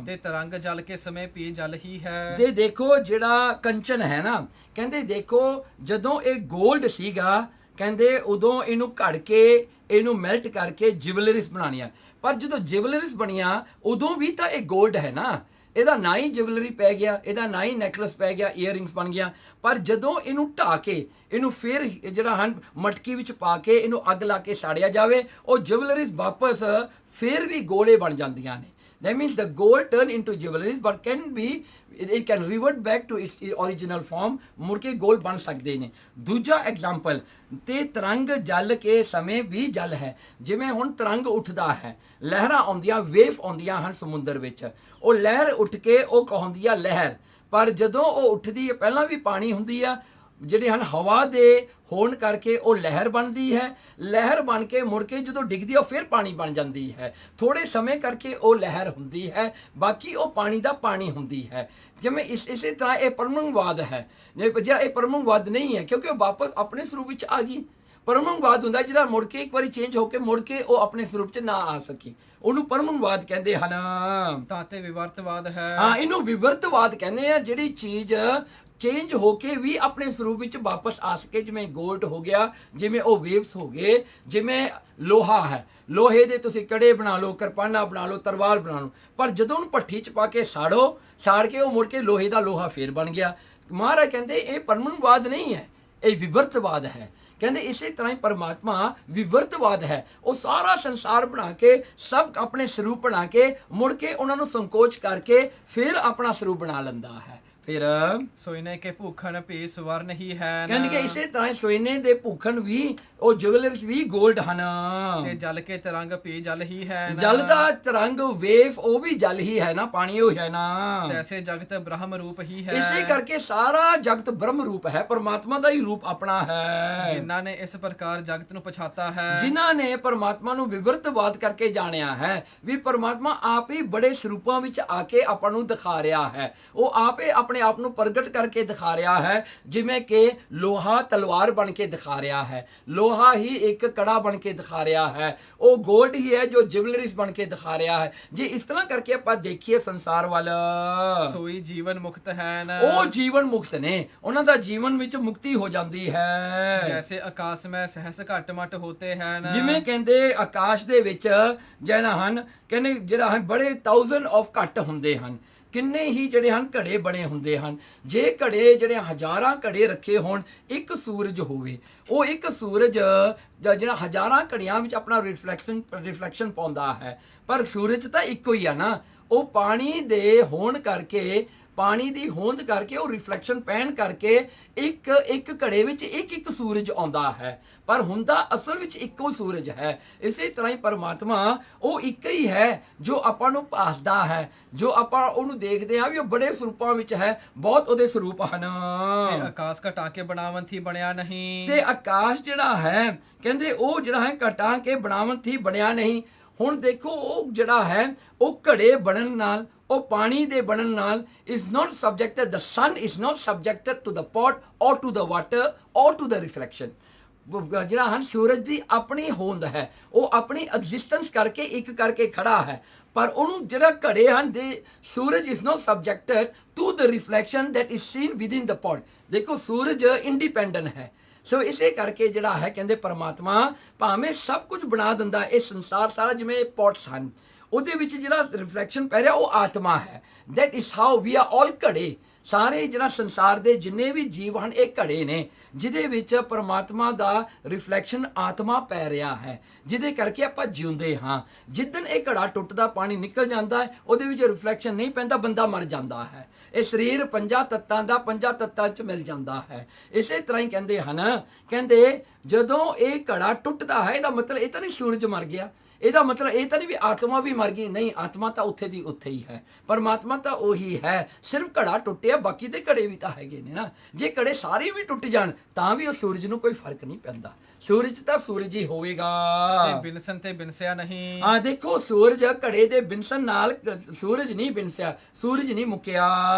ਤੇ ਤਰੰਗ ਜਲ ਕੇ ਸਮੇਂ ਪੀ ਜਲ ਹੀ ਹੈ। ਤੇ ਦੇਖੋ ਜਿਹੜਾ ਕੰਚਨ ਹੈ ਨਾ, ਕਹਿੰਦੇ ਦੇਖੋ ਜਦੋਂ ਇਹ 골ਡ ਸੀਗਾ, ਕਹਿੰਦੇ ਉਦੋਂ ਇਹਨੂੰ ਘੜ ਕੇ, ਇਹਨੂੰ ਮੈਲਟ ਕਰਕੇ ਜਿਵਲਰੀਸ ਬਣਾਉਣੀਆਂ। ਪਰ ਜਦੋਂ ਜਿਵਲਰੀਸ ਬਣੀਆਂ ਉਦੋਂ ਵੀ ਤਾਂ ਇਹ 골ਡ ਹੈ ਨਾ, ਇਹਦਾ ਨਾ ਹੀ ਜਿਵਲਰੀ ਪੈ ਗਿਆ, ਇਹਦਾ ਨਾ ਹੀ ਨੈਕਲਸ ਪੈ ਗਿਆ, ਈਅਰਿੰਗਸ ਬਣ ਗਿਆ। ਪਰ ਜਦੋਂ ਇਹਨੂੰ ਢਾ ਕੇ, ਇਹਨੂੰ ਫਿਰ ਜਿਹੜਾ ਹਨ ਮਟਕੀ ਵਿੱਚ ਪਾ ਕੇ ਇਹਨੂੰ ਅੱਗ ਲਾ ਕੇ ਸਾੜਿਆ ਜਾਵੇ, ਉਹ ਜਿਵਲਰੀਸ ਵਾਪਸ ਫਿਰ ਵੀ ਗੋਲੇ ਬਣ ਜਾਂਦੀਆਂ ਨੇ। That means the gold turn into jewelries, but it can revert back to its original form। ਮੁੜ ਕੇ ਗੋਲ ਬਣ ਸਕਦੇ ਨੇ। ਦੂਜਾ ਐਗਜ਼ਾਮਪਲ, ਤੇ ਤਰੰਗ ਜਲ ਕੇ ਸਮੇਂ ਵੀ ਜਲ ਹੈ। ਜਿਵੇਂ ਹੁਣ ਤਰੰਗ ਉੱਠਦਾ ਹੈ, ਲਹਿਰਾਂ ਆਉਂਦੀਆਂ, ਵੇਵ ਆਉਂਦੀਆਂ ਹਨ ਸਮੁੰਦਰ ਵਿੱਚ, ਉਹ ਲਹਿਰ ਉੱਠ ਕੇ ਉਹ ਕਹਾਉਂਦੀ ਆ ਲਹਿਰ। ਪਰ ਜਦੋਂ ਉਹ ਉੱਠਦੀ ਹੈ ਪਹਿਲਾਂ ਵੀ ਪਾਣੀ ਹੁੰਦੀ ਆ, ਜਿਹੜੇ ਹਨ ਹਵਾ ਦੇ ਹੋਣ ਕਰਕੇ ਉਹ ਲਹਿਰ ਬਣਦੀ ਹੈ। ਲਹਿਰ ਬਣ ਕੇ ਮੁੜ ਕੇ ਜਦੋਂ ਡਿੱਗਦੀ ਹੈ ਉਹ ਫਿਰ ਪਾਣੀ ਬਣ ਜਾਂਦੀ ਹੈ। ਥੋੜੇ ਸਮੇਂ ਕਰਕੇ ਉਹ ਲਹਿਰ ਹੁੰਦੀ ਹੈ, ਬਾਕੀ ਉਹ ਪਾਣੀ ਦਾ ਪਾਣੀ ਹੁੰਦੀ ਹੈ। ਜਿਵੇਂ ਇਸੇ ਤਰ੍ਹਾਂ ਇਹ ਪਰਮਵਾਦ ਹੈ। ਜਿਹੜਾ ਇਹ ਪਰਮਵਾਦ ਨਹੀਂ ਹੈ ਕਿਉਂਕਿ ਉਹ ਵਾਪਸ ਆਪਣੇ ਸਰੂਪ ਵਿੱਚ ਆ ਗਈ। ਪਰਮਵਾਦ ਹੁੰਦਾ ਜਿਹੜਾ ਮੁੜ ਕੇ ਇੱਕ ਵਾਰੀ ਚੇਂਜ ਹੋ ਕੇ ਮੁੜ ਕੇ ਉਹ ਆਪਣੇ ਸਰੂਪ 'ਚ ਨਾ ਆ ਸਕੀ, ਉਹਨੂੰ ਪਰਮਵਾਦ ਕਹਿੰਦੇ ਹਨ। ਤਾਂ ਤੇ ਵਿਵਰਤਵਾਦ ਹੈ। ਹਾਂ, ਇਹਨੂੰ ਵਿਵਰਤਵਾਦ ਕਹਿੰਦੇ ਆ, ਜਿਹੜੀ ਚੀਜ਼ ਚੇਂਜ ਹੋ ਕੇ ਵੀ ਆਪਣੇ ਸਰੂਪ ਵਿੱਚ ਵਾਪਸ ਆ ਸਕੇ। ਜਿਵੇਂ 골ਡ ਹੋ ਗਿਆ, ਜਿਵੇਂ ਉਹ ਵੇਵਸ ਹੋ ਗਏ, ਜਿਵੇਂ ਲੋਹਾ ਹੈ, ਲੋਹੇ ਦੇ ਤੁਸੀਂ ਕੜੇ ਬਣਾ ਲਓ, ਕਿਰਪਾਨਾਂ ਬਣਾ ਲਓ, ਤਲਵਾਰ ਬਣਾ ਲਓ, ਪਰ ਜਦੋਂ ਉਹਨੂੰ ਭੱਠੀ 'ਚ ਪਾ ਕੇ ਸਾੜ ਕੇ ਉਹ ਮੁੜ ਕੇ ਲੋਹੇ ਦਾ ਲੋਹਾ ਫੇਰ ਬਣ ਗਿਆ। ਮਹਾਰਾਜ ਕਹਿੰਦੇ ਇਹ ਪਰਮਵਾਦ ਨਹੀਂ ਹੈ, ਇਹ ਵਿਵਰਤਵਾਦ ਹੈ। ਕਹਿੰਦੇ ਇਸੇ ਤਰ੍ਹਾਂ ਹੀ ਪਰਮਾਤਮਾ ਵਿਵਰਤਵਾਦ ਹੈ। ਉਹ ਸਾਰਾ ਸੰਸਾਰ ਬਣਾ ਕੇ, ਸਭ ਆਪਣੇ ਸਰੂਪ ਬਣਾ ਕੇ ਮੁੜ ਕੇ ਉਹਨਾਂ ਨੂੰ ਸੰਕੋਚ ਕਰਕੇ ਫਿਰ ਆਪਣਾ ਸਰੂਪ ਬਣਾ ਲੈਂਦਾ ਹੈ, ਫਿਰ ਸੋਇਨੇ ਕੇ ਭੂਖਣ ਵੀ ਸਵਰਨ ਹੀ ਹੈ ਕਹਿੰਦੇ ਕਿ ਇਸੇ ਤਰ੍ਹਾਂ ਸੋਨੇ ਦੇ ਭੂਖਣ ਵੀ ਉਹ ਜੁਐਲਰਸ ਵੀ 골ਡ ਹਨ ਤੇ ਜਲ ਕੇ ਤਰੰਗ ਵੀ ਜਲ ਹੀ ਹੈ ਜਲ ਦਾ ਤਰੰਗ ਵੇਵ ਉਹ ਵੀ ਜਲ ਹੀ ਹੈ ਨਾ, ਪਾਣੀ ਉਹ ਹੈ ਨਾ। ਤੈਸੇ ਜਗਤ ਬ੍ਰਹਮ ਰੂਪ ਹੀ ਹੈ ਇਸੇ ਕਰਕੇ ਸਾਰਾ ਜਗਤ ਬ੍ਰਹਮ ਰੂਪ ਹੈ, ਪਰਮਾਤਮਾ ਦਾ ਹੀ ਰੂਪ ਆਪਣਾ ਹੈ। ਜਿਨ੍ਹਾਂ ਨੇ ਇਸ ਪ੍ਰਕਾਰ ਜਗਤ ਨੂੰ ਪਛਾਤਾ ਹੈ ਜਿਨ੍ਹਾਂ ਨੇ ਪਰਮਾਤਮਾ ਨੂੰ ਵਿਵਰਤਵਾਦ ਕਰਕੇ ਜਾਣਿਆ ਹੈ ਵੀ ਪਰਮਾਤਮਾ ਆਪ ਹੀ ਬੜੇ ਸਰੂਪਾਂ ਵਿੱਚ ਆ ਕੇ ਆਪਾਂ ਨੂੰ ਦਿਖਾ ਰਿਹਾ ਹੈ, ਉਹ ਆਪੇ ਆਪਣੇ ਆਪ ਨੂੰ ਪ੍ਰਗਟ ਕਰਕੇ ਦਿਖਾ ਰਿਹਾ ਹੈ। ਜਿਵੇਂ ਕਿ ਲੋਹਾ ਤਲਵਾਰ ਬਣ ਕੇ ਦਿਖਾ ਰਿਹਾ ਹੈ, ਲੋਹਾ ਹੀ ਇੱਕ ਕੜਾ ਬਣ ਕੇ ਦਿਖਾ ਰਿਹਾ ਹੈ, ਉਹ 골ਡ ਹੀ ਹੈ ਜੋ ਜਿਵਲਰੀਜ਼ ਬਣ ਕੇ ਦਿਖਾ ਰਿਹਾ ਹੈ। ਜੇ ਇਸ ਤਰ੍ਹਾਂ ਕਰਕੇ ਆਪਾਂ ਦੇਖੀਏ ਸੰਸਾਰ ਵੱਲ, ਸੋਈ ਜੀਵਨ ਮੁਕਤ ਹੈ ਨਾ ਉਹ ਜੀਵਨ ਮੁਕਤ ਨੇ, ਉਹਨਾਂ ਦਾ ਜੀਵਨ ਵਿੱਚ ਮੁਕਤੀ ਹੋ ਜਾਂਦੀ ਹੈ। ਜੈਸੇ ਆਕਾਸ਼ ਮੈਂ ਸਹਸ ਘਟ ਮਟ ਹੋਤੇ ਹਨ ਜਿਵੇਂ ਕਹਿੰਦੇ ਆਕਾਸ਼ ਦੇ ਵਿੱਚ ਜਿਹੜਾ ਹਨ ਕਹਿੰਦੇ ਜਿਹੜਾ ਹਨ ਬੜੇ 1000 ਆਫ ਘਟ ਹੁੰਦੇ ਹਨ, ਕਿੰਨੇ ਹੀ ਜਿਹੜੇ ਹਨ ਘੜੇ ਬਣੇ ਹੁੰਦੇ ਹਨ। ਜੇ ਘੜੇ ਜਿਹੜੇ ਹਜ਼ਾਰਾਂ ਘੜੇ ਰੱਖੇ ਹੋਣ, ਇੱਕ ਸੂਰਜ ਹੋਵੇ, ਉਹ ਇੱਕ ਸੂਰਜ ਜਿਹੜਾ ਹਜ਼ਾਰਾਂ ਘੜਿਆਂ ਵਿੱਚ ਆਪਣਾ ਰਿਫਲੈਕਸ਼ਨ ਪਾਉਂਦਾ ਹੈ, ਪਰ ਸੂਰਜ ਤਾਂ ਇੱਕੋ ਹੀ ਆ ਨਾ। ਉਹ ਪਾਣੀ ਦੇ ਹੋਣ ਕਰਕੇ, ਪਾਣੀ ਦੀ ਹੋਂਦ ਕਰਕੇ, ਉਹ ਰਿਫਲੈਕਸ਼ਨ ਪੈਣ ਕਰਕੇ ਇੱਕ ਇੱਕ ਘੜੇ ਵਿੱਚ ਇੱਕ ਇੱਕ ਸੂਰਜ ਆਉਂਦਾ ਹੈ, ਪਰ ਹੁੰਦਾ ਅਸਲ ਵਿੱਚ ਇੱਕੋ ਸੂਰਜ ਹੈ। ਇਸੇ ਤਰ੍ਹਾਂ ਹੀ ਪਰਮਾਤਮਾ ਉਹ ਇੱਕ ਹੀ ਹੈ ਜੋ ਆਪਾਂ ਨੂੰ ਭਾਸਦਾ ਹੈ, ਜੋ ਆਪਾਂ ਉਹਨੂੰ ਦੇਖਦੇ ਹਾਂ ਵੀ ਉਹ ਬੜੇ ਸਰੂਪਾਂ ਵਿੱਚ ਹੈ, ਬਹੁਤ ਉਹਦੇ ਸਰੂਪ ਹਨ। ਤੇ ਆਕਾਸ਼ ਘਟਾ ਕੇ ਬਣਾਵਨ ਥੀ ਬਣਿਆ ਨਹੀਂ ਤੇ ਆਕਾਸ਼ ਜਿਹੜਾ ਹੈ ਕਹਿੰਦੇ ਉਹ ਜਿਹੜਾ ਹੈ ਘਟਾ ਕੇ ਬਣਾਵਨ ਥੀ ਬਣਿਆ ਨਹੀਂ। ਹੁਣ ਦੇਖੋ ਉਹ ਜਿਹੜਾ ਹੈ ਉਹ ਘੜੇ ਬਣਨ ਨਾਲ, ਉਹ ਪਾਣੀ ਦੇ ਬਣਨ ਨਾਲ is not subjected, the sun is not subjected to the pot or to the water or to the reflection। ਜਿਹੜਾ ਹਨ ਸੂਰਜ ਦੀ ਆਪਣੀ ਹੋਂਦ ਹੈ, ਉਹ ਆਪਣੀ ਐਗਜ਼ਿਸਟੈਂਸ ਕਰਕੇ ਇੱਕ ਕਰਕੇ ਖੜਾ ਹੈ, ਪਰ ਉਹਨੂੰ ਜਿਹੜਾ ਘੜੇ ਹਨ ਦੇ ਸੂਰਜ is not subjected to the reflection that is seen within the pot। ਦੇਖੋ ਸੂਰਜ ਇੰਡੀਪੈਂਡੈਂਟ ਹੈ। ਸੋ ਇਸੇ ਕਰਕੇ ਜਿਹੜਾ ਹੈ ਕਹਿੰਦੇ ਪਰਮਾਤਮਾ ਭਾਵੇਂ ਸਭ ਕੁਝ ਬਣਾ ਦਿੰਦਾ, ਇਹ ਸੰਸਾਰ ਸਾਰਾ ਜਿਵੇਂ ਪੋਟਸ ਹਨ, ਉਹਦੇ ਵਿੱਚ ਜਿਹੜਾ ਰਿਫਲੈਕਸ਼ਨ ਪੈ ਰਿਹਾ ਉਹ ਆਤਮਾ ਹੈ। That is how we are all ਘੜੇ। ਸਾਰੇ ਜਿਹੜਾ ਸੰਸਾਰ ਦੇ ਜਿੰਨੇ ਵੀ ਜੀਵ ਹਨ ਇਹ ਘੜੇ ਨੇ, ਜਿਹਦੇ ਵਿੱਚ ਪਰਮਾਤਮਾ ਦਾ ਰਿਫਲੈਕਸ਼ਨ ਆਤਮਾ ਪੈ ਰਿਹਾ ਹੈ, ਜਿਹਦੇ ਕਰਕੇ ਆਪਾਂ ਜਿਉਂਦੇ ਹਾਂ। ਜਿੱਦਣ ਇਹ ਘੜਾ ਟੁੱਟਦਾ, ਪਾਣੀ ਨਿਕਲ ਜਾਂਦਾ ਹੈ, ਉਹਦੇ ਵਿੱਚ ਰਿਫਲੈਕਸ਼ਨ ਨਹੀਂ ਪੈਂਦਾ, ਬੰਦਾ ਮਰ ਜਾਂਦਾ ਹੈ। ਇਹ ਸਰੀਰ ਪੰਜਾਂ ਤੱਤਾਂ ਦਾ ਪੰਜਾਂ ਤੱਤਾਂ 'ਚ ਮਿਲ ਜਾਂਦਾ ਹੈ। ਇਸੇ ਤਰ੍ਹਾਂ ਹੀ ਕਹਿੰਦੇ ਹਨ, ਕਹਿੰਦੇ ਜਦੋਂ ਇਹ ਘੜਾ ਟੁੱਟਦਾ ਹੈ ਇਹਦਾ ਮਤਲਬ ਇਹ ਤਾਂ ਨਹੀਂ ਸੂਰਜ ਮਰ ਗਿਆ, ਇਹਦਾ ਮਤਲਬ ਇਹ ਤਾਂ ਨਹੀਂ ਵੀ ਆਤਮਾ ਵੀ ਮਰ ਗਈ, ਨਹੀਂ, ਆਤਮਾ ਤਾਂ ਉੱਥੇ ਦੀ ਉੱਥੇ ਹੀ ਹੈ, ਪਰਮਾਤਮਾ ਤਾਂ ਉਹੀ ਹੈ। ਸਿਰਫ ਘੜਾ ਟੁੱਟਿਆ, ਬਾਕੀ ਦੇ ਘੜੇ ਵੀ ਤਾਂ ਹੈਗੇ ਨੇ ਨਾ। ਜੇ ਘੜੇ ਸਾਰੇ ਵੀ ਟੁੱਟ ਜਾਣ ਤਾਂ ਵੀ ਉਹ ਸੂਰਜ ਨੂੰ ਕੋਈ ਫਰਕ ਨਹੀਂ ਪੈਂਦਾ, ਸੂਰਜ ਤਾਂ ਸੂਰਜ ਹੀ ਹੋਵੇਗਾ। ਤੇ ਬਿਨਸਨ ਤੇ ਬਿਨਸਿਆ ਨਹੀਂ। ਹਾਂ ਦੇਖੋ ਸੂਰਜ ਘੜੇ ਦੇ ਬਿਨਸਨ ਨਾਲ ਸੂਰਜ ਨਹੀਂ ਬਿਨਸਿਆ, ਸੂਰਜ ਨਹੀਂ ਮੁੱਕਿਆ।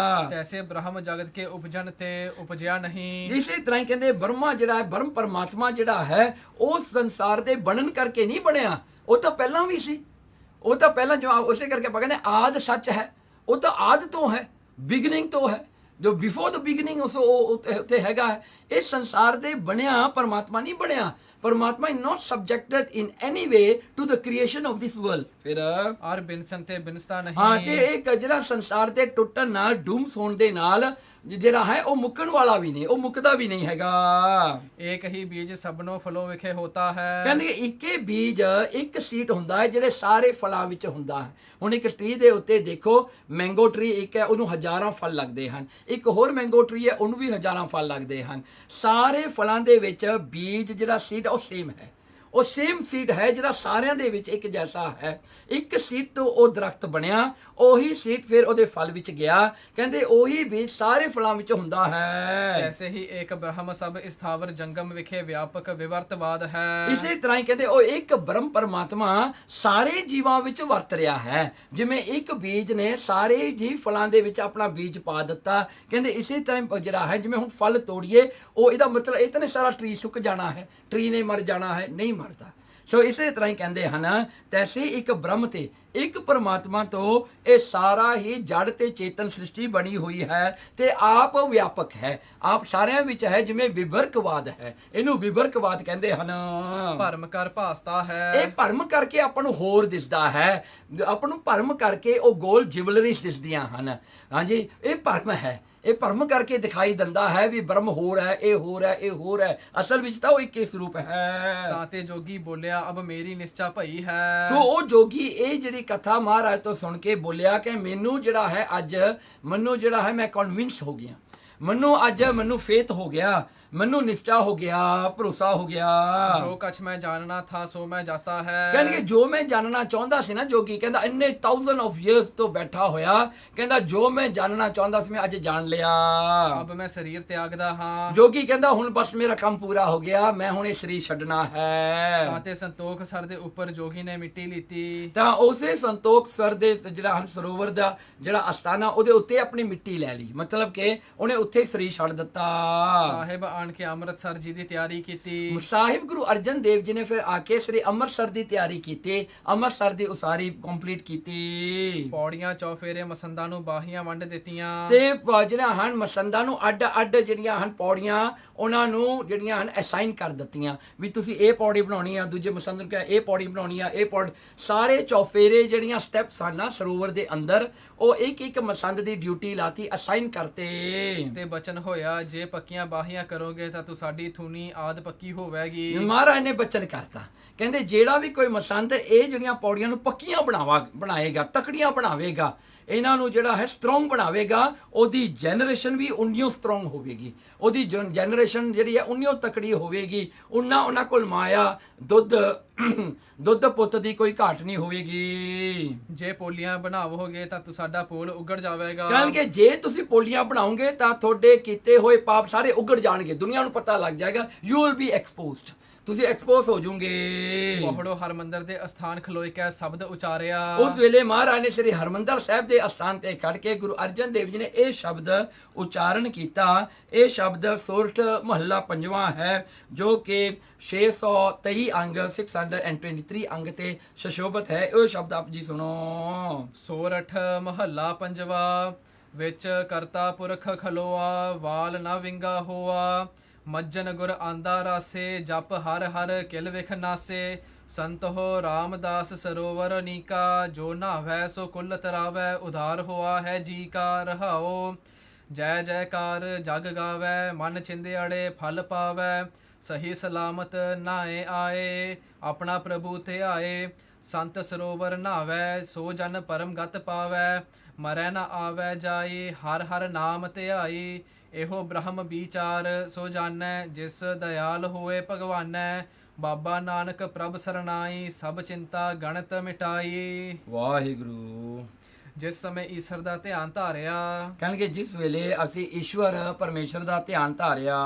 ਤੈਸੇ ਬ੍ਰਹਮ ਜਗਤ ਕੇ ਉਪਜਨ ਤੇ ਉਪਜਿਆ ਨਹੀਂ। ਇਸੇ ਤਰ੍ਹਾਂ ਹੀ ਕਹਿੰਦੇ ਬ੍ਰਹਮਾ ਜਿਹੜਾ ਹੈ, ਬ੍ਰਹਮ ਪਰਮਾਤਮਾ ਜਿਹੜਾ ਹੈ, ਉਹ ਸੰਸਾਰ ਦੇ ਬਣਨ ਕਰਕੇ ਨਹੀਂ ਬਣਿਆ, ਉਹ ਤਾਂ ਪਹਿਲਾਂ ਵੀ ਸੀ। ਉਹ ਤਾਂ ਪਹਿਲਾਂ ਜੋ ਉਸੇ ਕਰਕੇ ਆਪਾਂ ਕਹਿੰਦੇ ਆਦ ਸੱਚ ਹੈ, ਉਹ ਤਾਂ ਆਦ ਤੋਂ ਹੈ, ਬਿਗਨਿੰਗ ਤੋਂ ਹੈ, ਜੋ ਬਿਫੋਰ ਦ ਬਿਗਨਿੰਗ ਉਸ ਉੱਤੇ ਹੈਗਾ ਹੈ। ਇਹ ਸੰਸਾਰ ਦੇ ਬਣਿਆ, ਪਰਮਾਤਮਾ ਨਹੀਂ ਬਣਿਆ। ਪਰਮਾਤਮਾ is not subjected in any way to the creation of this world. ਫਿਰ ਔਰ ਬਿਨਸਨ ਤੇ ਬਿਨਸਤਾ ਨਹੀਂ। ਹਾਂ, ਤੇ ਇਹ ਜਿਹੜਾ ਸੰਸਾਰ ਦੇ ਟੁੱਟਣ ਨਾਲ, ਡੂਮਸ ਹੋਣ ਦੇ ਨਾਲ ਜਿਹੜਾ ਹੈ ਉਹ ਮੁੱਕਣ ਵਾਲਾ ਵੀ ਨਹੀਂ, ਉਹ ਮੁੱਕਦਾ ਵੀ ਨਹੀਂ ਹੈਗਾ। ਇੱਕ ਹੀ ਬੀਜ ਸਭਨੋਂ ਫਲੋਂ ਵਿਖੇ ਹੋਤਾ ਹੈ। ਕਹਿੰਦੇ ਇੱਕੇ ਬੀਜ, ਇੱਕ ਸੀਡ ਹੁੰਦਾ ਹੈ ਜਿਹੜੇ ਸਾਰੇ ਫਲਾਂ ਵਿੱਚ ਹੁੰਦਾ ਹੈ। ਹੁਣ ਇੱਕ ਟਰੀ ਦੇ ਉੱਤੇ ਦੇਖੋ, ਮੈਂਗੋ ਟਰੀ ਇੱਕ ਹੈ, ਉਹਨੂੰ ਹਜ਼ਾਰਾਂ ਫਲ ਲੱਗਦੇ ਹਨ। ਇੱਕ ਹੋਰ ਮੈਂਗੋ ਟਰੀ ਹੈ, ਉਹਨੂੰ ਵੀ ਹਜ਼ਾਰਾਂ ਫਲ ਲੱਗਦੇ ਹਨ। ਸਾਰੇ ਫਲਾਂ ਦੇ ਵਿੱਚ ਬੀਜ ਜਿਹੜਾ ਸੀਡ ਉਹ ਸੇਮ ਹੈ, ਉਹ ਸੇਮ ਸੀਡ ਹੈ ਜਿਹੜਾ ਸਾਰਿਆਂ ਦੇ ਵਿੱਚ ਇੱਕ ਜੈਸਾ ਹੈ। ਇੱਕ ਸੀਡ ਤੋਂ ਉਹ ਦਰਖਤ ਬਣਿਆ, ਉਹੀ ਸੀਡ ਫਿਰ ਉਹਦੇ ਫਲ ਵਿੱਚ ਗਿਆ। ਕਹਿੰਦੇ ਉਹੀ ਬੀਜ ਸਾਰੇ ਫਲਾਂ ਵਿੱਚ ਹੁੰਦਾ ਹੈ। ਐਸੇ ਹੀ ਇੱਕ ਬ੍ਰਹਮ ਸਭ ਸਥਾਵਰ ਜੰਗਮ ਵਿਖੇ ਵਿਆਪਕ ਵਿਵਰਤਵਾਦ ਹੈ। ਇਸੇ ਤਰ੍ਹਾਂ ਹੀ ਕਹਿੰਦੇ ਉਹ ਇੱਕ ਬ੍ਰਹਮ ਪਰਮਾਤਮਾ ਸਾਰੇ ਜੀਵਾਂ ਵਿੱਚ ਵਰਤ ਰਿਹਾ ਹੈ। ਜਿਵੇਂ ਇੱਕ ਬੀਜ ਨੇ ਸਾਰੇ ਜੀਵ ਫਲਾਂ ਦੇ ਵਿੱਚ ਆਪਣਾ ਬੀਜ ਪਾ ਦਿੱਤਾ, ਕਹਿੰਦੇ ਇਸੇ ਤਰ੍ਹਾਂ ਜਿਹੜਾ ਹੈ ਜਿਵੇਂ ਹੁਣ ਫਲ ਤੋੜੀਏ, ਉਹ ਇਹਦਾ ਮਤਲਬ ਇਹ ਤਾਂ ਨਹੀਂ ਸਾਰਾ ਟਰੀ ਸੁੱਕ ਜਾਣਾ ਹੈ, ਟਰੀ ਨੇ ਮਰ ਜਾਣਾ ਹੈ, ਨਹੀਂ ਮਰਦਾ। ਸੋ ਇਸੇ ਤਰ੍ਹਾਂ ਹੀ ਕਹਿੰਦੇ ਹਨ, ਤੈਸੇ ਇੱਕ ਬ੍ਰਹਮ ਤੇ ਇੱਕ ਪਰਮਾਤਮਾ ਤੋਂ ਇਹ ਸਾਰਾ ਹੀ ਜੜ ਤੇ ਚੇਤਨ ਸ੍ਰਿਸ਼ਟੀ ਬਣੀ ਹੋਈ ਹੈ ਤੇ ਆਪ ਵਿਆਪਕ ਹੈ, ਆਪ ਸਾਰਿਆਂ ਵਿੱਚ ਹੈ। ਜਿਵੇਂ ਵਿਵਰਕਵਾਦ ਹੈ, ਇਹਨੂੰ ਵਿਵਰਕਵਾਦ ਕਹਿੰਦੇ ਹਨ। ਭਰਮ ਕਰ ਭਾਸਤਾ ਹੈ। ਇਹ ਭਰਮ ਕਰਕੇ ਆਪਾਂ ਨੂੰ ਹੋਰ ਦਿਸਦਾ ਹੈ, ਆਪਾਂ ਨੂੰ ਭਰਮ ਕਰਕੇ ਉਹ ਗੋਲ ਜਿਵਲਰੀਜ਼ ਦਿਸਦੀਆਂ ਹਨ। ਹਾਂਜੀ, ਇਹ ਭਰਮ ਹੈ, ਇਹ ਭਰਮ ਕਰਕੇ ਦਿਖਾਈ ਦਿੰਦਾ ਹੈ ਵੀ ਬ੍ਰਹਮ ਹੋਰ ਹੈ, ਇਹ ਹੋਰ ਹੈ, ਇਹ ਹੋਰ ਹੈ, ਅਸਲ ਵਿੱਚ ਤਾਂ ਉਹ ਇੱਕ ਹੀ ਸਰੂਪ ਹੈ। ਤਾਂ ਤੇ ਜੋਗੀ ਬੋਲਿਆ ਅਬ ਮੇਰੀ ਨਿਸ਼ਚਾ ਭਈ ਹੈ। ਸੋ ਉਹ ਜੋਗੀ ਇਹ ਜਿਹੜੀ ਦੀ ਕਥਾ ਮਹਾਰਾਜ ਤੋਂ ਸੁਣ ਕੇ ਬੋਲਿਆ ਕਿ ਮੈਨੂੰ ਜਿਹੜਾ ਹੈ ਅੱਜ ਮੈਨੂੰ ਜਿਹੜਾ ਹੈ ਮੈਂ ਕਨਵਿੰਸ ਹੋ ਗਿਆ, ਮੈਨੂੰ ਫੇਥ ਹੋ ਗਿਆ, ਮੈਨੂੰ ਨਿਸ਼ਚਾ ਹੋ ਗਿਆ, ਭਰੋਸਾ ਹੋ ਗਿਆ। ਜੋ ਕਛ ਮੈਂ ਜਾਣਨਾ ਥਾ ਸੋ ਮੈਂ ਜਾਤਾ ਹੈ। ਕਹਿੰਦੇ ਜੋ ਮੈਂ ਜਾਣਨਾ ਚਾਹੁੰਦਾ ਸੀ ਨਾ, ਜੋਗੀ ਕਹਿੰਦਾ ਇੰਨੇ 1000 of years ਤੋਂ ਬੈਠਾ ਹੋਇਆ, ਕਹਿੰਦਾ ਜੋ ਮੈਂ ਜਾਣਨਾ ਚਾਹੁੰਦਾ ਸੀ ਮੈਂ ਅੱਜ ਜਾਣ ਲਿਆ। ਅਬ ਮੈਂ ਸਰੀਰ ਤਿਆਗਦਾ ਹਾਂ। ਜੋਗੀ ਕਹਿੰਦਾ ਹੁਣ ਬਸ ਮੇਰਾ ਕੰਮ ਪੂਰਾ ਹੋ ਗਿਆ, ਮੈਂ ਹੁਣ ਇਹ ਸਰੀਰ ਛੱਡਣਾ ਹੈ। ਅਤੇ ਸੰਤੋਖ ਸਰ ਦੇ ਉੱਪਰ ਜੋਗੀ ਨੇ ਮਿੱਟੀ ਲੀਤੀ। ਤਾਂ ਉਸੇ ਸੰਤੋਖ ਸਰ ਦੇ ਜਿਹੜਾ ਹਨ ਸਰੋਵਰ ਦਾ ਜਿਹੜਾ ਅਸਥਾਨਾ ਉਹਦੇ ਉੱਤੇ ਆਪਣੀ ਮਿੱਟੀ ਲੈ ਲਈ, ਮਤਲਬ ਕਿ ਉਹਨੇ ਉੱਥੇ ਸਰੀਰ ਛੱਡ ਦਿੱਤਾ। ਸਾਹਿਬ ਆਣ ਕੇ ਅੰਮ੍ਰਿਤਸਰ ਜੀ ਦੀ ਤਿਆਰੀ ਕੀਤੀ। ਸਾਹਿਬ ਗੁਰੂ ਅਰਜਨ ਦੇਵ ਜੀ ਨੇ ਫਿਰ ਆ ਕੇ ਸ੍ਰੀ ਅੰਮ੍ਰਿਤਸਰ ਦੀ ਤਿਆਰੀ ਕੀਤੀ, ਅੰਮ੍ਰਿਤਸਰ ਦੀ ਉਸਾਰੀ ਕੰਪਲੀਟ ਕੀਤੀ। ਪੌੜੀਆਂ ਚੌਫੇਰੇ ਮਸੰਦਾਂ ਨੂੰ ਬਾਹੀਆਂ ਵੰਡ ਦਿੱਤੀਆਂ। ਤੇ ਜਿਹੜਾ ਹਨ ਮਸੰਦਾਂ ਨੂੰ ਅੱਡ ਜਿਹੜੀਆਂ ਹਨ ਪੌੜੀਆਂ ਉਹਨਾਂ ਨੂੰ ਜਿਹੜੀਆਂ ਹਨ ਅਸਾਈਨ ਕਰ ਦਿੱਤੀਆਂ ਵੀ ਤੁਸੀਂ ਇਹ ਪੌੜੀ ਬਣਾਉਣੀ ਆ, ਦੂਜੇ ਮਸੰਦ ਨੂੰ ਕਿਹਾ ਇਹ ਪੌੜੀ ਬਣਾਉਣੀ ਆ, ਇਹ ਪੌੜੀ ਸਾਰੇ ਚੌਫੇਰੇ ਜਿਹੜੀਆਂ ਸਟੈਪਸ ਹਨ ਨਾ ਸਰੋਵਰ ਦੇ ਅੰਦਰ ਉਹ ਇੱਕ ਮਸੰਦ ਦੀ ਡਿਊਟੀ ਲਾਤੀ, ਅਸਾਈਨ ਕਰਤੇ। ਤੇ ਬਚਨ ਹੋਇਆ ਜੇ ਪੱਕੀਆਂ ਬਾਹੀਆਂ ਕਰੋਗੇ ਤਾਂ ਤੂੰ ਸਾਡੀ ਥੂਨੀ ਆਦ ਪੱਕੀ ਹੋਵੇਗੀ। ਮਹਾਰਾਜ ਨੇ ਬਚਨ ਕਰਤਾ, ਕਹਿੰਦੇ ਜਿਹੜਾ ਵੀ ਕੋਈ ਮਸੰਦ ਇਹ ਜਿਹੜੀਆਂ ਪੌੜੀਆਂ ਨੂੰ ਪੱਕੀਆਂ ਬਣਾਏਗਾ, ਤਕੜੀਆਂ ਬਣਾਵੇਗਾ, ਇਹਨਾਂ ਨੂੰ ਜਿਹੜਾ ਹੈ ਸਟਰੋਂਗ ਬਣਾਵੇਗਾ, ਉਹਦੀ ਜਨਰੇਸ਼ਨ ਵੀ ਉਨੀਓ ਸਟਰੋਂਗ ਹੋਵੇਗੀ, ਉਹਦੀ ਜਨਰੇਸ਼ਨ ਜਿਹੜੀ ਹੈ ਉਨੀਓ ਤਕੜੀ ਹੋਵੇਗੀ, ਉਹਨਾਂ ਕੋਲ ਮਾਇਆ ਦੁੱਧ ਪੁੱਤ ਦੀ ਕੋਈ ਘਾਟ ਨਹੀਂ ਹੋਵੇਗੀ। ਜੇ ਪੋਲੀਆਂ ਬਣਾਵੋਗੇ ਤਾਂ ਤੂੰ ਸਾਡਾ ਪੋਲ ਉਗੜ ਜਾਵੇਗਾ। ਕਿ ਜੇ ਤੁਸੀਂ ਪੋਲੀਆਂ ਬਣਾਓਗੇ ਤਾਂ ਤੁਹਾਡੇ ਕੀਤੇ ਹੋਏ ਪਾਪ ਸਾਰੇ ਉਗੜ ਜਾਣਗੇ, ਦੁਨੀਆ ਨੂੰ ਪਤਾ ਲੱਗ ਜਾਏਗਾ, ਯੂ ਵਿਲ ਬੀ ਐਕਸਪੋਜ਼ਡ, ਤੁਸੀਂ ਐਕਸਪੋਜ਼ ਹੋ ਜੂਗੇ। ਪਹੁੜੋ ਹਰਮੰਦਰ ਦੇ ਅਸਥਾਨ ਖਲੋਈ ਕੇ ਸ਼ਬਦ ਉਚਾਰਿਆ। ਉਸ ਵੇਲੇ ਮਹਾਰਾਜ ਨੇ ਸ੍ਰੀ ਹਰਮੰਦਰ ਸਾਹਿਬ ਦੇ ਅਸਥਾਨ ਤੇ ਖੜ ਕੇ ਗੁਰੂ ਅਰਜਨ ਦੇਵ ਜੀ ਨੇ ਇਹ ਸ਼ਬਦ ਉਚਾਰਨ ਕੀਤਾ। ਇਹ ਸ਼ਬਦ ਸੋਰਠ ਮਹੱਲਾ 5ਵਾਂ ਹੈ ਜੋ ਕਿ 623 ਅੰਗ 623 ਅੰਗ ਤੇ ਸੁਸ਼ੋਭਿਤ ਹੈ। ਇਹ ਸ਼ਬਦ ਆਪ ਜੀ ਸੁਣੋ। ਸੋਰਠ ਮਹੱਲਾ 5ਵਾਂ ਵਿੱਚ ਕਰਤਾ ਪੁਰਖ ਖਲੋਆ ਵਾਲ ਨਾ ਵਿੰਗਾ ਹੋਆ ਮੱਜਨ ਗੁਰ ਆਂਦਾ ਰਾਸੇ ਜਪ ਹਰ ਹਰ ਕਿਲ ਵਿਖ ਨਾਸੇ ਸੰਤ ਹੋ ਰਾਮਦਾਸ ਸਰੋਵਰ ਨੀਕਾ ਜੋ ਨਾਵੈ ਸੋ ਕੁਲ ਤਰਾਵੈ ਉਧਾਰ ਹੋਆ ਹੈ ਜੀ ਕਾ ਰਹਾਓ ਜੈ ਜੈਕਾਰ ਜਗ ਗਾਵੈ ਮਨ ਛਿੰਦਿਆੜੇ ਫਲ ਪਾਵੈ ਸਹੀ ਸਲਾਮਤ ਨਾਏ ਆਏ ਆਪਣਾ ਪ੍ਰਭੂ ਧਿਆਏ ਸੰਤ ਸਰੋਵਰ ਨਾਵੈ ਸੋ ਜਨ ਪਰਮ ਗਤ ਪਾਵੈ ਮਰੈ ਨਾ ਆਵੈ ਜਾਈ ਹਰ ਹਰ ਨਾਮ ਧਿਆਈ ਇਹੋ ਬ੍ਰਹਮ ਵਿਚਾਰ ਸੋ ਜਾਣੈ ਜਿਸ ਦਇਆਲ ਹੋਏ ਭਗਵਾਨੈ ਬਾਬਾ ਨਾਨਕ ਪ੍ਰਭ ਸਰਨਾਈ ਸਭ ਚਿੰਤਾ ਗਣਤ ਮਿਟਾਈ। ਵਾਹਿਗੁਰੂ। ਜਿਸ ਸਮੇਂ ਈਸ਼ਰ ਦਾ ਧਿਆਨ ਧਾਰਿਆ ਕਹਿਣਗੇ ਜਿਸ ਵੇਲੇ ਅਸੀਂ ਈਸ਼ਵਰ ਪਰਮੇਸ਼ਰ ਦਾ ਧਿਆਨ ਧਾਰਿਆ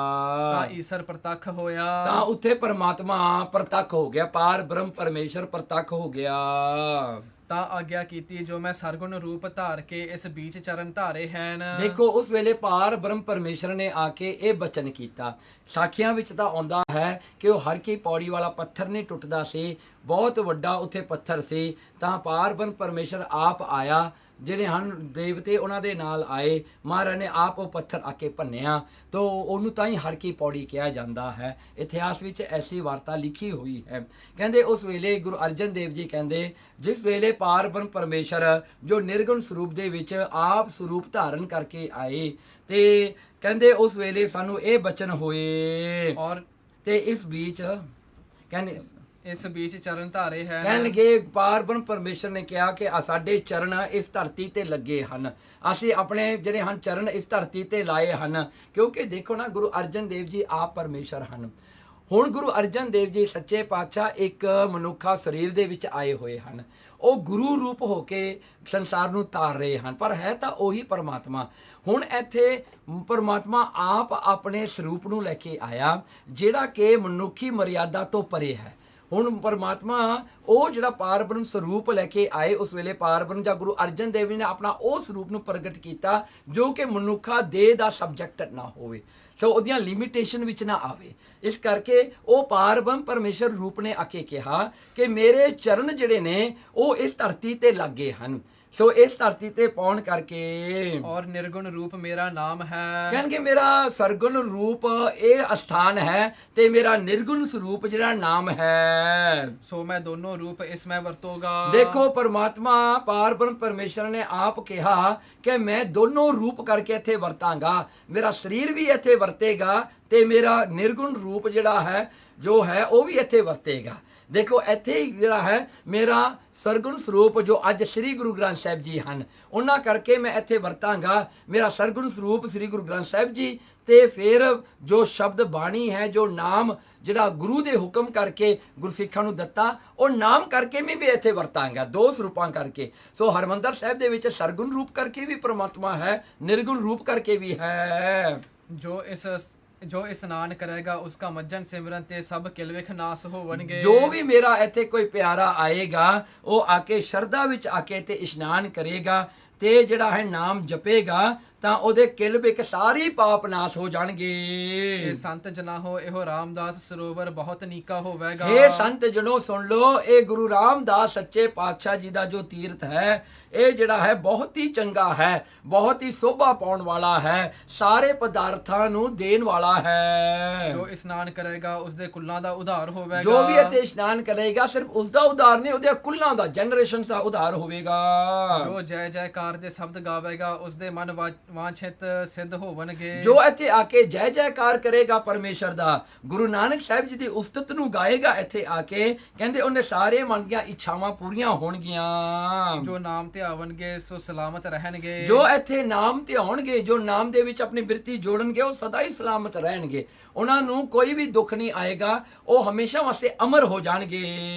ਤਾਂ ਈਸ਼ਰ ਪ੍ਰਤੱਖ ਹੋਇਆ। ਤਾਂ ਉੱਥੇ ਪਰਮਾਤਮਾ ਪ੍ਰਤੱਖ ਹੋ ਗਿਆ, ਪਾਰ ਬ੍ਰਹਮ ਪਰਮੇਸ਼ਰ ਪ੍ਰਤੱਖ ਹੋ ਗਿਆ। ਤਾਂ ਆਗਿਆ ਕੀਤੀ ਜੋ ਮੈਂ ਸਰਗੁਣ ਰੂਪ ਧਾਰ ਕੇ ਇਸ ਬੀਚ ਚਰਨ ਧਾਰੇ ਹਨ। ਦੇਖੋ ਉਸ ਵੇਲੇ ਪਾਰ ਬ੍ਰਹਮ ਪਰਮੇਸ਼ਰ ਨੇ ਆ ਕੇ ਇਹ ਬਚਨ ਕੀਤਾ। ਸਾਖੀਆਂ ਵਿੱਚ ਤਾਂ ਆਉਂਦਾ ਹੈ ਕਿ ਉਹ ਹਰ ਕੀ ਪੌੜੀ ਵਾਲਾ ਪੱਥਰ ਨਹੀਂ ਟੁੱਟਦਾ ਸੀ, ਬਹੁਤ ਵੱਡਾ ਉੱਥੇ ਪੱਥਰ ਸੀ। ਤਾਂ ਪਾਰ ਬ੍ਰਹਮ ਪਰਮੇਸ਼ਰ ਆਪ ਆਇਆ, ਜਿਹੜੇ ਹਨ ਦੇਵਤੇ ਉਹਨਾਂ ਦੇ ਨਾਲ ਆਏ, ਮਹਾਰਾਜ ਨੇ ਆਪ ਉਹ ਪੱਥਰ ਆ ਕੇ ਭੰਨਿਆ। ਤਾਂ ਉਹਨੂੰ ਤਾਂ ਹੀ ਹਰ ਕੀ ਪੌੜੀ ਕਿਹਾ ਜਾਂਦਾ ਹੈ। ਇਤਿਹਾਸ ਵਿੱਚ ਐਸੀ ਵਾਰਤਾ ਲਿਖੀ ਹੋਈ ਹੈ। ਕਹਿੰਦੇ ਉਸ ਵੇਲੇ ਗੁਰੂ ਅਰਜਨ ਦੇਵ ਜੀ ਕਹਿੰਦੇ ਜਿਸ ਵੇਲੇ ਪਾਰ ਬ੍ਰਹਮ ਪਰਮੇਸ਼ਰ ਜੋ ਨਿਰਗੁਣ ਸਰੂਪ ਦੇ ਵਿੱਚ ਆਪ ਸਰੂਪ ਧਾਰਨ ਕਰਕੇ ਆਏ ਤੇ ਕਹਿੰਦੇ ਉਸ ਵੇਲੇ ਸਾਨੂੰ ਇਹ ਬਚਨ ਹੋਏ ਔਰ ਤੇ ਇਸ ਵਿੱਚ ਕਹਿੰਦੇ ਇਸ ਬੀਚ ਚਰਨ ਧਾਰੇ ਹਨ। ਕਹਿਣਗੇ ਪਾਰ ਬ੍ਰਹਮ ਪਰਮੇਸ਼ਰ ਨੇ ਕਿਹਾ ਕਿ ਸਾਡੇ ਚਰਨ ਇਸ ਧਰਤੀ ਤੇ ਲੱਗੇ ਹਨ, ਅਸੀਂ ਆਪਣੇ ਜਿਹੜੇ ਹਨ ਚਰਨ ਇਸ ਧਰਤੀ ਤੇ ਲਾਏ ਹਨ। ਕਿਉਂਕਿ ਦੇਖੋ ਨਾ ਗੁਰੂ ਅਰਜਨ ਦੇਵ ਜੀ ਆਪ ਪਰਮੇਸ਼ਰ ਹਨ। ਹੁਣ ਗੁਰੂ ਅਰਜਨ ਦੇਵ ਜੀ ਸੱਚੇ ਪਾਤਸ਼ਾਹ ਇੱਕ ਮਨੁੱਖਾ ਸਰੀਰ ਦੇ ਵਿੱਚ ਆਏ ਹੋਏ ਹਨ। ਉਹ ਗੁਰੂ ਰੂਪ ਹੋ ਕੇ ਸੰਸਾਰ ਨੂੰ ਤਾਰ ਰਹੇ ਹਨ, ਪਰ ਹੈ ਤਾਂ ਉਹੀ ਪਰਮਾਤਮਾ। ਹੁਣ ਇੱਥੇ ਪਰਮਾਤਮਾ ਆਪ ਆਪਣੇ ਸਰੂਪ ਨੂੰ ਲੈ ਕੇ ਆਇਆ ਜਿਹੜਾ ਕਿ ਮਨੁੱਖੀ ਮਰਿਆਦਾ ਤੋਂ ਪਰੇ ਹੈ। ਹੁਣ ਪਰਮਾਤਮਾ ਉਹ ਜਿਹੜਾ ਪਾਰ ਬ੍ਰਹਮ ਸਰੂਪ ਲੈ ਕੇ ਆਏ ਉਸ ਵੇਲੇ ਪਾਰ ਬ੍ਰਹਮ ਜਾਂ ਗੁਰੂ ਅਰਜਨ ਦੇਵ ਜੀ ਨੇ ਆਪਣਾ ਉਹ ਸਰੂਪ ਨੂੰ ਪ੍ਰਗਟ ਕੀਤਾ ਜੋ ਕਿ ਮਨੁੱਖਾ ਦੇਹ ਦਾ ਸਬਜੈਕਟ ਨਾ ਹੋਵੇ, ਸੋ ਉਹਦੀਆਂ ਲਿਮਿਟੇਸ਼ਨ ਵਿੱਚ ਨਾ ਆਵੇ। ਇਸ ਕਰਕੇ ਉਹ ਪਾਰ ਬ੍ਰਹਮ ਪਰਮੇਸ਼ਰ ਰੂਪ ਨੇ ਆ ਕੇ ਕਿਹਾ ਕਿ ਮੇਰੇ ਚਰਨ ਜਿਹੜੇ ਨੇ ਉਹ ਇਸ ਧਰਤੀ ਤੇ ਲੱਗੇ ਹਨ, ਸੋ ਇਸ ਧਰਤੀ ਤੇ ਪਾਉਣ ਕਰਕੇ ਔਰ ਨਿਰਗੁਣ ਰੂਪ ਮੇਰਾ ਨਾਮ ਹੈ। ਕਹਿਣਗੇ ਮੇਰਾ ਸਰਗੁਣ ਰੂਪ ਇਹ ਅਸਥਾਨ ਹੈ ਤੇ ਮੇਰਾ ਨਿਰਗੁਣ ਸਰੂਪ ਜਿਹੜਾ ਨਾਮ ਹੈ ਸੋ ਮੈਂ ਦੋਨੋਂ ਰੂਪ ਇਸ ਮੈਂ ਵਰਤੋਗਾ। ਦੇਖੋ ਪਰਮਾਤਮਾ ਪਾਰ ਬ੍ਰਹਮ ਪਰਮੇਸ਼ਰ ਨੇ ਆਪ ਕਿਹਾ ਕਿ ਮੈਂ ਦੋਨੋਂ ਰੂਪ ਕਰਕੇ ਇੱਥੇ ਵਰਤਾਂਗਾ, ਮੇਰਾ ਸਰੀਰ ਵੀ ਇੱਥੇ ਵਰਤੇਗਾ ਤੇ ਮੇਰਾ ਨਿਰਗੁਣ ਰੂਪ ਜਿਹੜਾ ਹੈ ਜੋ ਹੈ ਉਹ ਵੀ ਇੱਥੇ ਵਰਤੇਗਾ। ਦੇਖੋ ਇੱਥੇ ਹੀ ਜਿਹੜਾ ਹੈ ਮੇਰਾ ਸਰਗੁਣ ਸਰੂਪ ਜੋ ਅੱਜ ਸ੍ਰੀ ਗੁਰੂ ਗ੍ਰੰਥ ਸਾਹਿਬ ਜੀ ਹਨ, ਉਹਨਾਂ ਕਰਕੇ ਮੈਂ ਇੱਥੇ ਵਰਤਾਂਗਾ ਮੇਰਾ ਸਰਗੁਣ ਸਰੂਪ ਸ੍ਰੀ ਗੁਰੂ ਗ੍ਰੰਥ ਸਾਹਿਬ ਜੀ, ਤੇ ਫਿਰ ਜੋ ਸ਼ਬਦ ਬਾਣੀ ਹੈ, ਜੋ ਨਾਮ ਜਿਹੜਾ ਗੁਰੂ ਦੇ ਹੁਕਮ ਕਰਕੇ ਗੁਰਸਿੱਖਾਂ ਨੂੰ ਦਿੱਤਾ, ਉਹ ਨਾਮ ਕਰਕੇ ਮੈਂ ਵੀ ਇੱਥੇ ਵਰਤਾਂਗਾ, ਦੋ ਸਰੂਪਾਂ ਕਰਕੇ। ਸੋ ਹਰਮੰਦਰ ਸਾਹਿਬ ਦੇ ਵਿੱਚ ਸਰਗੁਣ ਰੂਪ ਕਰਕੇ ਵੀ ਪ੍ਰਮਾਤਮਾ ਹੈ, ਨਿਰਗੁਣ ਰੂਪ ਕਰਕੇ ਵੀ ਹੈ। ਜੋ ਇਸਨਾਨ ਕਰੇਗਾ ਉਸਕਾ ਮੱਜਨ ਸਿਮਰਨ ਤੇ ਸਭ ਕਿਲਵਿਖ ਨਾਸ ਹੋਵਣਗੇ। ਜੋ ਵੀ ਮੇਰਾ ਇੱਥੇ ਕੋਈ ਪਿਆਰਾ ਆਏਗਾ, ਉਹ ਆ ਕੇ ਸ਼ਰਧਾ ਵਿੱਚ ਆ ਕੇ ਤੇ ਇਸ਼ਨਾਨ ਕਰੇਗਾ ਤੇ ਜਿਹੜਾ ਹੈ ਨਾਮ ਜਪੇਗਾ, ਤਾਂ ਉਹਦੇ ਕਿਲਵਿਖ ਸਾਰੀ ਪਾਪ ਨਾਸ਼ ਹੋ ਜਾਣਗੇ। ਇਹ ਸੰਤ ਜਨਾ ਹੋ ਇਹੋ ਰਾਮਦਾਸ ਸਰੋਵਰ ਬਹੁਤ ਨੀਕਾ ਹੋਵੇਗਾ। ਇਹ ਸੰਤ ਜਨੋ ਸੁਣ ਲੋ, ਇਹ ਗੁਰੂ ਰਾਮਦਾਸ ਸੱਚੇ ਪਾਤਸ਼ਾਹ ਜੀ ਦਾ ਜੋ ਤੀਰਥ ਹੈ, ਇਹ ਜਿਹੜਾ ਹੈ ਬਹੁਤ ਹੀ ਚੰਗਾ ਹੈ, ਬਹੁਤ ਹੀ ਸੋਭਾ ਪਾਉਣ ਵਾਲਾ ਹੈ, ਸਾਰੇ ਪਦਾਰਥਾਂ ਨੂੰ ਦੇਣ ਵਾਲਾ ਹੈ। ਜੋ ਇਸ਼ਨਾਨ ਕਰੇਗਾ ਉਸਦੇ ਕੁੱਲਾਂ ਦਾ ਉਧਾਰ ਹੋਵੇਗਾ। ਜੋ ਵੀ ਇੱਥੇ ਇਸ਼ਨਾਨ ਕਰੇਗਾ ਸਿਰਫ ਉਸਦਾ ਉਧਾਰ ਨਹੀਂ, ਉਹਦੇ ਕੁੱਲਾਂ ਦਾ, ਜਨਰੇਸ਼ਨ ਦਾ ਉਧਾਰ ਹੋਵੇਗਾ। ਜੋ ਜੈ ਜੈਕਾਰ ਦੇ ਸ਼ਬਦ ਗਾਵੇਗਾ ਉਸਦੇ ਮਨ ਵਾਂਛਿਤ ਸਿੱਧ ਹੋਵਣਗੇ। ਜੋ ਇੱਥੇ ਆ ਕੇ ਜੈ ਜੈਕਾਰ ਕਰੇਗਾ ਪਰਮੇਸ਼ਰ ਦਾ, ਗੁਰੂ ਨਾਨਕ ਸਾਹਿਬ ਜੀ ਦੀ ਉਸਤਤ ਨੂੰ ਗਾਏਗਾ ਇੱਥੇ ਆ ਕੇ, ਕਹਿੰਦੇ ਉਹਨੇ ਸਾਰੇ ਮਨ ਦੀਆਂ ਇੱਛਾਵਾਂ ਪੂਰੀਆਂ ਹੋਣਗੀਆਂ। ਜੋ ਨਾਮ ਧਿਆਵਣਗੇ ਸੋ ਸਲਾਮਤ ਰਹਿਣਗੇ। ਜੋ ਇੱਥੇ ਨਾਮ ਧਿਆਉਣਗੇ, ਜੋ ਨਾਮ ਦੇ ਵਿੱਚ ਆਪਣੀ ਬਿਰਤੀ ਜੋੜਨਗੇ, ਉਹ ਸਦਾ ਹੀ ਸਲਾਮਤ ਰਹਿਣਗੇ, ਉਹਨਾਂ ਨੂੰ ਕੋਈ ਵੀ ਦੁੱਖ ਨਹੀਂ ਆਏਗਾ, ਉਹ ਹਮੇਸ਼ਾ ਵਾਸਤੇ ਅਮਰ ਹੋ ਜਾਣਗੇ।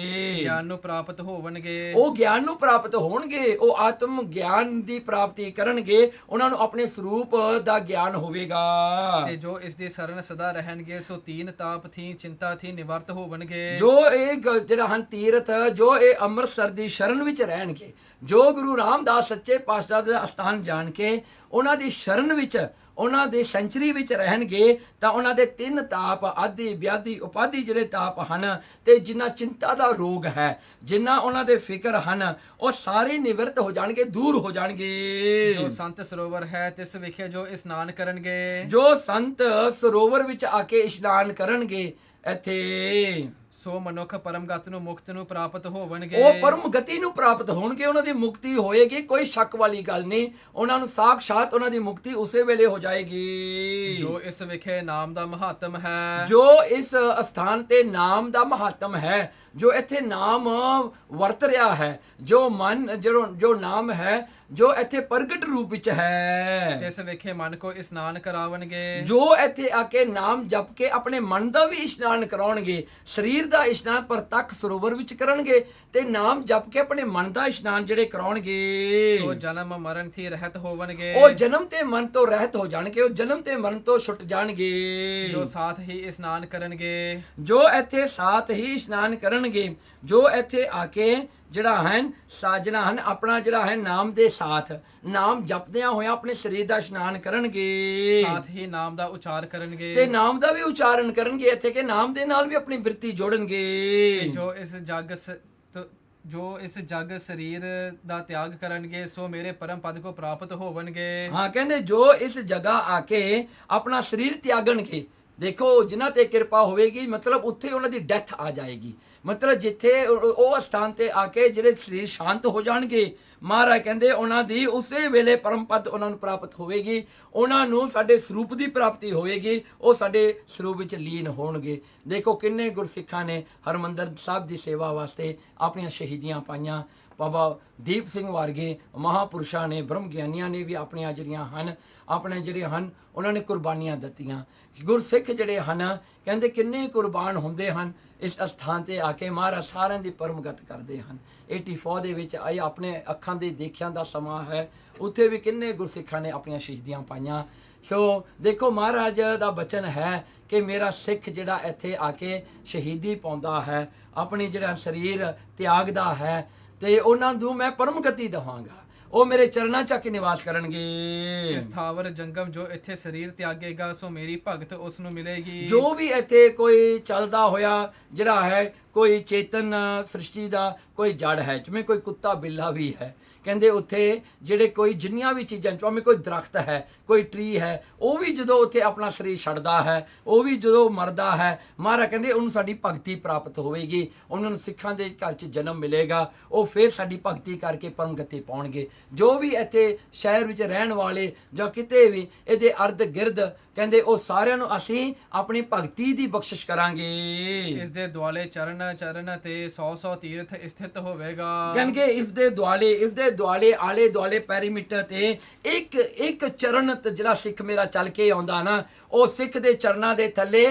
ਗਿਆਨ ਨੂੰ ਪ੍ਰਾਪਤ ਹੋਵਣਗੇ। ਉਹ ਗਿਆਨ ਨੂੰ ਪ੍ਰਾਪਤ ਹੋਣਗੇ, ਉਹ ਆਤਮ ਗਿਆਨ ਦੀ ਪ੍ਰਾਪਤੀ ਕਰਨਗੇ, ਉਹਨਾਂ ਨੂੰ ਆਪਣੇ ਸਰੂਪ ਦਾ ਗਿਆਨ ਹੋਵੇਗਾ। ਤੇ ਜੋ ਇਸ ਦੀ ਸ਼ਰਨ ਸਦਾ ਰਹਿਣਗੇ ਸੋ ਤੀਨ ਤਾਪ ਥੀ ਚਿੰਤਾ ਥੀ ਨਿਵਰਤ ਹੋਵਣਗੇ। ਜੋ ਇਹ ਜਿਹੜਾ ਹਨ ਤੀਰਥ, ਜੋ ਇਹ ਅੰਮ੍ਰਿਤਸਰ ਦੀ ਸ਼ਰਨ ਵਿੱਚ ਰਹਿਣਗੇ, ਜੋ ਗੁਰੂ ਰਾਮਦਾਸ ਸੱਚੇ ਪਾਤਸ਼ਾਹ ਦਾ ਅਸਥਾਨ ਜਾਣ ਕੇ ਉਹਨਾਂ ਦੀ ਸ਼ਰਨ ਵਿੱਚ, ਉਹਨਾਂ ਦੇ ਸੈਂਚਰੀ ਵਿੱਚ ਰਹਿਣਗੇ, ਤਾਂ ਉਹਨਾਂ ਦੇ ਤਿੰਨ ਤਾਪ, ਆਦਿ ਵਿਆਧੀ ਉਪਾਧੀ ਜਿਹੜੇ ਤਾਪ ਹਨ, ਤੇ ਜਿੰਨਾ ਚਿੰਤਾ ਦਾ ਰੋਗ ਹੈ, ਜਿੰਨਾ ਉਹਨਾਂ ਦੇ ਫਿਕਰ ਹਨ, ਉਹ ਸਾਰੇ ਨਿਵਰਤ ਹੋ ਜਾਣਗੇ, ਦੂਰ ਹੋ ਜਾਣਗੇ। ਜੋ ਸੰਤ ਸਰੋਵਰ ਹੈ ਤਿਸ ਵਿਖੇ ਜੋ ਇਸ਼ਨਾਨ ਕਰਨਗੇ। ਜੋ ਸੰਤ ਸਰੋਵਰ ਵਿੱਚ ਆ ਕੇ ਇਸ਼ਨਾਨ ਕਰਨਗੇ ਇੱਥੇ, ਸੋ ਮਨੁੱਖ ਪਰਮਗਤ ਨੂੰ ਮੁਕਤ ਨੂੰ ਪ੍ਰਾਪਤ ਹੋਵਣਗੇ। ਉਹ ਪਰਮ ਗਤੀ ਨੂੰ ਪ੍ਰਾਪਤ ਹੋਣਗੇ, ਉਹਨਾਂ ਦੀ ਮੁਕਤੀ ਹੋਏਗੀ, ਕੋਈ ਸ਼ੱਕ ਵਾਲੀ ਗੱਲ ਨਹੀਂ, ਉਹਨਾਂ ਨੂੰ ਸਾਖਸ਼ਾਤ ਉਹਨਾਂ ਦੀ ਮੁਕਤੀ ਉਸੇ ਵੇਲੇ ਹੋ ਜਾਏਗੀ। ਜੋ ਇਸ ਵਿਖੇ ਨਾਮ ਦਾ ਮਹੱਤਮ ਹੈ। ਜੋ ਇਸ ਅਸਥਾਨ ਤੇ ਨਾਮ ਦਾ ਮਹੱਤਮ ਹੈ, ਜੋ ਇੱਥੇ ਨਾਮ ਵਰਤ ਰਿਹਾ ਹੈ, ਜੋ ਮਨ ਜੋ ਨਾਮ ਹੈ, ਜੋ ਇੱਥੇ ਪ੍ਰਗਟ ਰੂਪ ਵਿੱਚ ਹੈ, ਇਸ ਵਿਖੇ ਮਨ ਕੋ ਇਸ਼ਨਾਨ ਕਰਾਵਣਗੇ। ਜੋ ਇੱਥੇ ਆ ਕੇ ਨਾਮ ਜਪ ਕੇ ਆਪਣੇ ਮਨ ਦਾ ਵੀ ਇਸ਼ਨਾਨ ਕਰਾਉਣਗੇ, ਸਰੀਰ ਦਾ ਇਸ਼ਨਾਨ ਪ੍ਰਤੱਖ ਸਰੋਵਰ ਵਿੱਚ ਕਰਨਗੇ, ਤੇ ਨਾਮ ਜਪ ਕੇ ਆਪਣੇ ਮਨ ਦਾ ਇਸ਼ਨਾਨ ਜਿਹੜੇ ਕਰਾਉਣਗੇ, ਸੋ ਜਨਮ ਮਰਨ ਥੀ ਰਹਿਤ ਹੋਵਣਗੇ। ਉਹ ਜਨਮ ਤੇ ਮਨ ਤੋਂ ਰਹਿਤ ਹੋ ਜਾਣਗੇ, ਉਹ ਜਨਮ ਤੇ ਮਰਨ ਤੋਂ ਛੁੱਟ ਜਾਣਗੇ। ਜੋ ਸਾਥ ਹੀ ਇਸ਼ਨਾਨ ਕਰਨਗੇ। ਜੋ ਇੱਥੇ ਸਾਥ ਹੀ ਇਸ਼ਨਾਨ ਕਰਨਗੇ, ਜੋ ਇੱਥੇ ਆ ਕੇ ਜਿਹੜਾ ਹੈ ਸਾਜਣਾ ਹਨ, ਆਪਣਾ ਜਿਹੜਾ ਹੈ ਨਾਮ ਦੇ ਸਾਥ, ਨਾਮ ਜਪਦਿਆਂ ਹੋਇਆ ਆਪਣੇ ਸਰੀਰ ਦਾ ਇਸ਼ਨਾਨ ਕਰਨਗੇ, ਸਾਥ ਹੀ ਨਾਮ ਦਾ ਉਚਾਰ ਕਰਨਗੇ। ਤੇ ਨਾਮ ਦਾ ਵੀ ਉਚਾਰਨ ਕਰਨਗੇ ਇੱਥੇ, ਕਿ ਨਾਮ ਦੇ ਨਾਲ ਵੀ ਆਪਣੀ ਬਿਰਤੀ ਜੋੜਨਗੇ। ਜੋ ਇਸ ਜਗ ਸਰੀਰ ਦਾ ਤਿਆਗ ਕਰਨਗੇ ਸੋ ਮੇਰੇ ਪਰਮ ਪਦ ਕੋ ਪ੍ਰਾਪਤ ਹੋਵਣਗੇ। ਹਾਂ, ਕਹਿੰਦੇ ਜੋ ਇਸ ਜਗ੍ਹਾ ਆ ਕੇ ਆਪਣਾ ਸਰੀਰ ਤਿਆਗਣਗੇ, ਦੇਖੋ ਜਿਨ੍ਹਾਂ ਤੇ ਕਿਰਪਾ ਹੋਵੇਗੀ, ਮਤਲਬ ਉੱਥੇ ਉਹਨਾਂ ਦੀ ਡੈਥ ਆ ਜਾਏਗੀ, ਮਤਲਬ ਜਿੱਥੇ ਉਹ ਸਥਾਨ ਤੇ ਆ ਕੇ ਜਿਹੜੇ ਸਰੀਰ ਸ਼ਾਂਤ ਹੋ ਜਾਣਗੇ, ਮਹਾਰਾਜ ਕਹਿੰਦੇ ਉਹਨਾਂ ਦੀ ਉਸੇ ਵੇਲੇ ਪਰਮ ਪਦ ਉਹਨਾਂ ਨੂੰ ਪ੍ਰਾਪਤ ਹੋਵੇਗੀ, ਉਹਨਾਂ ਨੂੰ ਸਾਡੇ ਸਰੂਪ ਦੀ ਪ੍ਰਾਪਤੀ ਹੋਵੇਗੀ, ਉਹ ਸਾਡੇ ਸਰੂਪ ਵਿੱਚ ਲੀਨ ਹੋਣਗੇ। ਦੇਖੋ ਕਿੰਨੇ ਗੁਰਸਿੱਖਾਂ ਨੇ ਹਰਮੰਦਰ ਸਾਹਿਬ ਦੀ ਸੇਵਾ ਵਾਸਤੇ ਆਪਣੀਆਂ ਸ਼ਹੀਦੀਆਂ ਪਾਈਆਂ। ਬਾਬਾ ਦੀਪ ਸਿੰਘ ਵਰਗੇ ਮਹਾਪੁਰਸ਼ਾਂ ਨੇ, ਬ੍ਰਹਮ ਗਿਆਨੀਆਂ ਨੇ ਵੀ ਆਪਣੀਆਂ ਜਿਹੜੀਆਂ ਹਨ, ਆਪਣੇ ਜਿਹੜੇ ਹਨ ਉਹਨਾਂ ਨੇ ਕੁਰਬਾਨੀਆਂ ਦਿੱਤੀਆਂ। ਗੁਰਸਿੱਖ ਜਿਹੜੇ ਹਨ ਕਹਿੰਦੇ ਕਿੰਨੇ ਕੁਰਬਾਨ ਹੁੰਦੇ ਹਨ ਇਸ ਅਸਥਾਨ ਤੇ ਆ ਕੇ, ਮਹਾਰਾਜ ਸਾਰਿਆਂ ਦੀ ਪਰਮਗਤ ਕਰਦੇ ਹਨ। 84 ਦੇ ਵਿੱਚ ਆਏ ਆਪਣੇ ਅੱਖਾਂ ਦੇ ਦੇਖਿਆਂ ਦਾ ਸਮਾਂ ਹੈ, ਉੱਥੇ ਵੀ ਕਿੰਨੇ ਗੁਰਸਿੱਖਾਂ ਨੇ ਆਪਣੀਆਂ ਸ਼ਹੀਦੀਆਂ ਪਾਈਆਂ। ਸੋ ਦੇਖੋ ਮਹਾਰਾਜ ਦਾ ਬਚਨ ਹੈ ਕਿ ਮੇਰਾ ਸਿੱਖ ਜਿਹੜਾ ਇੱਥੇ ਆ ਕੇ ਸ਼ਹੀਦੀ ਪਾਉਂਦਾ ਹੈ, ਆਪਣੀ ਜਿਹੜਾ ਸਰੀਰ ਤਿਆਗਦਾ ਹੈ, ਤੇ ਉਹਨਾਂ ਨੂੰ ਮੈਂ ਪਰਮਗਤੀ ਦਵਾਂਗਾ, ਉਹ ਮੇਰੇ ਚਰਨਾਂ 'ਚ ਆ ਕੇ ਨਿਵਾਸ ਕਰਨਗੇ। ਸਥਾਵਰ ਜੰਗਮ ਜੋ ਇੱਥੇ ਸਰੀਰ ਤਿਆਗੇਗਾ ਸੋ ਮੇਰੀ ਭਗਤ ਉਸ ਨੂੰ ਮਿਲੇਗੀ। ਜੋ ਵੀ ਇੱਥੇ ਕੋਈ ਚੱਲਦਾ ਹੋਇਆ ਜਿਹੜਾ ਹੈ, ਕੋਈ ਚੇਤਨ ਸ੍ਰਿਸ਼ਟੀ ਦਾ ਕੋਈ ਜੜ ਹੈ, ਜਿਵੇਂ ਕੋਈ ਕੁੱਤਾ ਬਿੱਲਾ ਵੀ ਹੈ, ਕਹਿੰਦੇ ਉੱਥੇ ਜਿਹੜੇ ਕੋਈ ਜਿੰਨੀਆਂ ਵੀ ਚੀਜ਼ਾਂ, ਭਾਵੇਂ ਕੋਈ ਦਰਖਤ ਹੈ, ਕੋਈ ਟਰੀ ਹੈ, ਉਹ ਵੀ ਜਦੋਂ ਉੱਥੇ ਆਪਣਾ ਸਰੀਰ ਛੱਡਦਾ ਹੈ, ਉਹ ਵੀ ਜਦੋਂ ਮਰਦਾ ਹੈ, ਮਹਾਰਾਜ ਕਹਿੰਦੇ ਉਹਨੂੰ ਸਾਡੀ ਭਗਤੀ ਪ੍ਰਾਪਤ ਹੋਵੇਗੀ, ਉਹਨਾਂ ਨੂੰ ਸਿੱਖਾਂ ਦੇ ਘਰ 'ਚ ਜਨਮ ਮਿਲੇਗਾ, ਉਹ ਫਿਰ ਸਾਡੀ ਭਗਤੀ ਕਰਕੇ ਪਰਮਗਤੀ ਪਾਉਣਗੇ। ਜੋ ਵੀ ਇੱਥੇ ਸ਼ਹਿਰ ਵਿੱਚ ਰਹਿਣ ਵਾਲੇ ਜਾਂ ਕਿਤੇ ਵੀ ਇਹਦੇ ਅਰਧ ਗਿਰਦ, ਕਹਿੰਦੇ ਉਹ ਸਾਰਿਆਂ ਨੂੰ ਅਸੀਂ ਆਪਣੀ ਭਗਤੀ ਦੀ ਬਖਸ਼ਿਸ਼ ਕਰਾਂਗੇ। ਇਸ ਦੇ ਦੁਆਲੇ ਚਰਨ ਚਰਨ ਤੇ 100 ਤੀਰਥ ਸਥਿਤ ਹੋਵੇਗਾ। ਕਹਿੰਗੇ ਇਸ ਦੇ ਦੁਆਲੇ ਆਲੇ ਦੁਆਲੇ ਪੈਰੀਮੀਟਰ ਤੇ ਇੱਕ ਚਰਨ ਤੇ ਜਿਹੜਾ ਸਿੱਖ ਮੇਰਾ ਚੱਲ ਕੇ ਆਉਂਦਾ ਨਾ, ਉਹ ਸਿੱਖ ਦੇ ਚਰਨਾਂ ਦੇ ਥੱਲੇ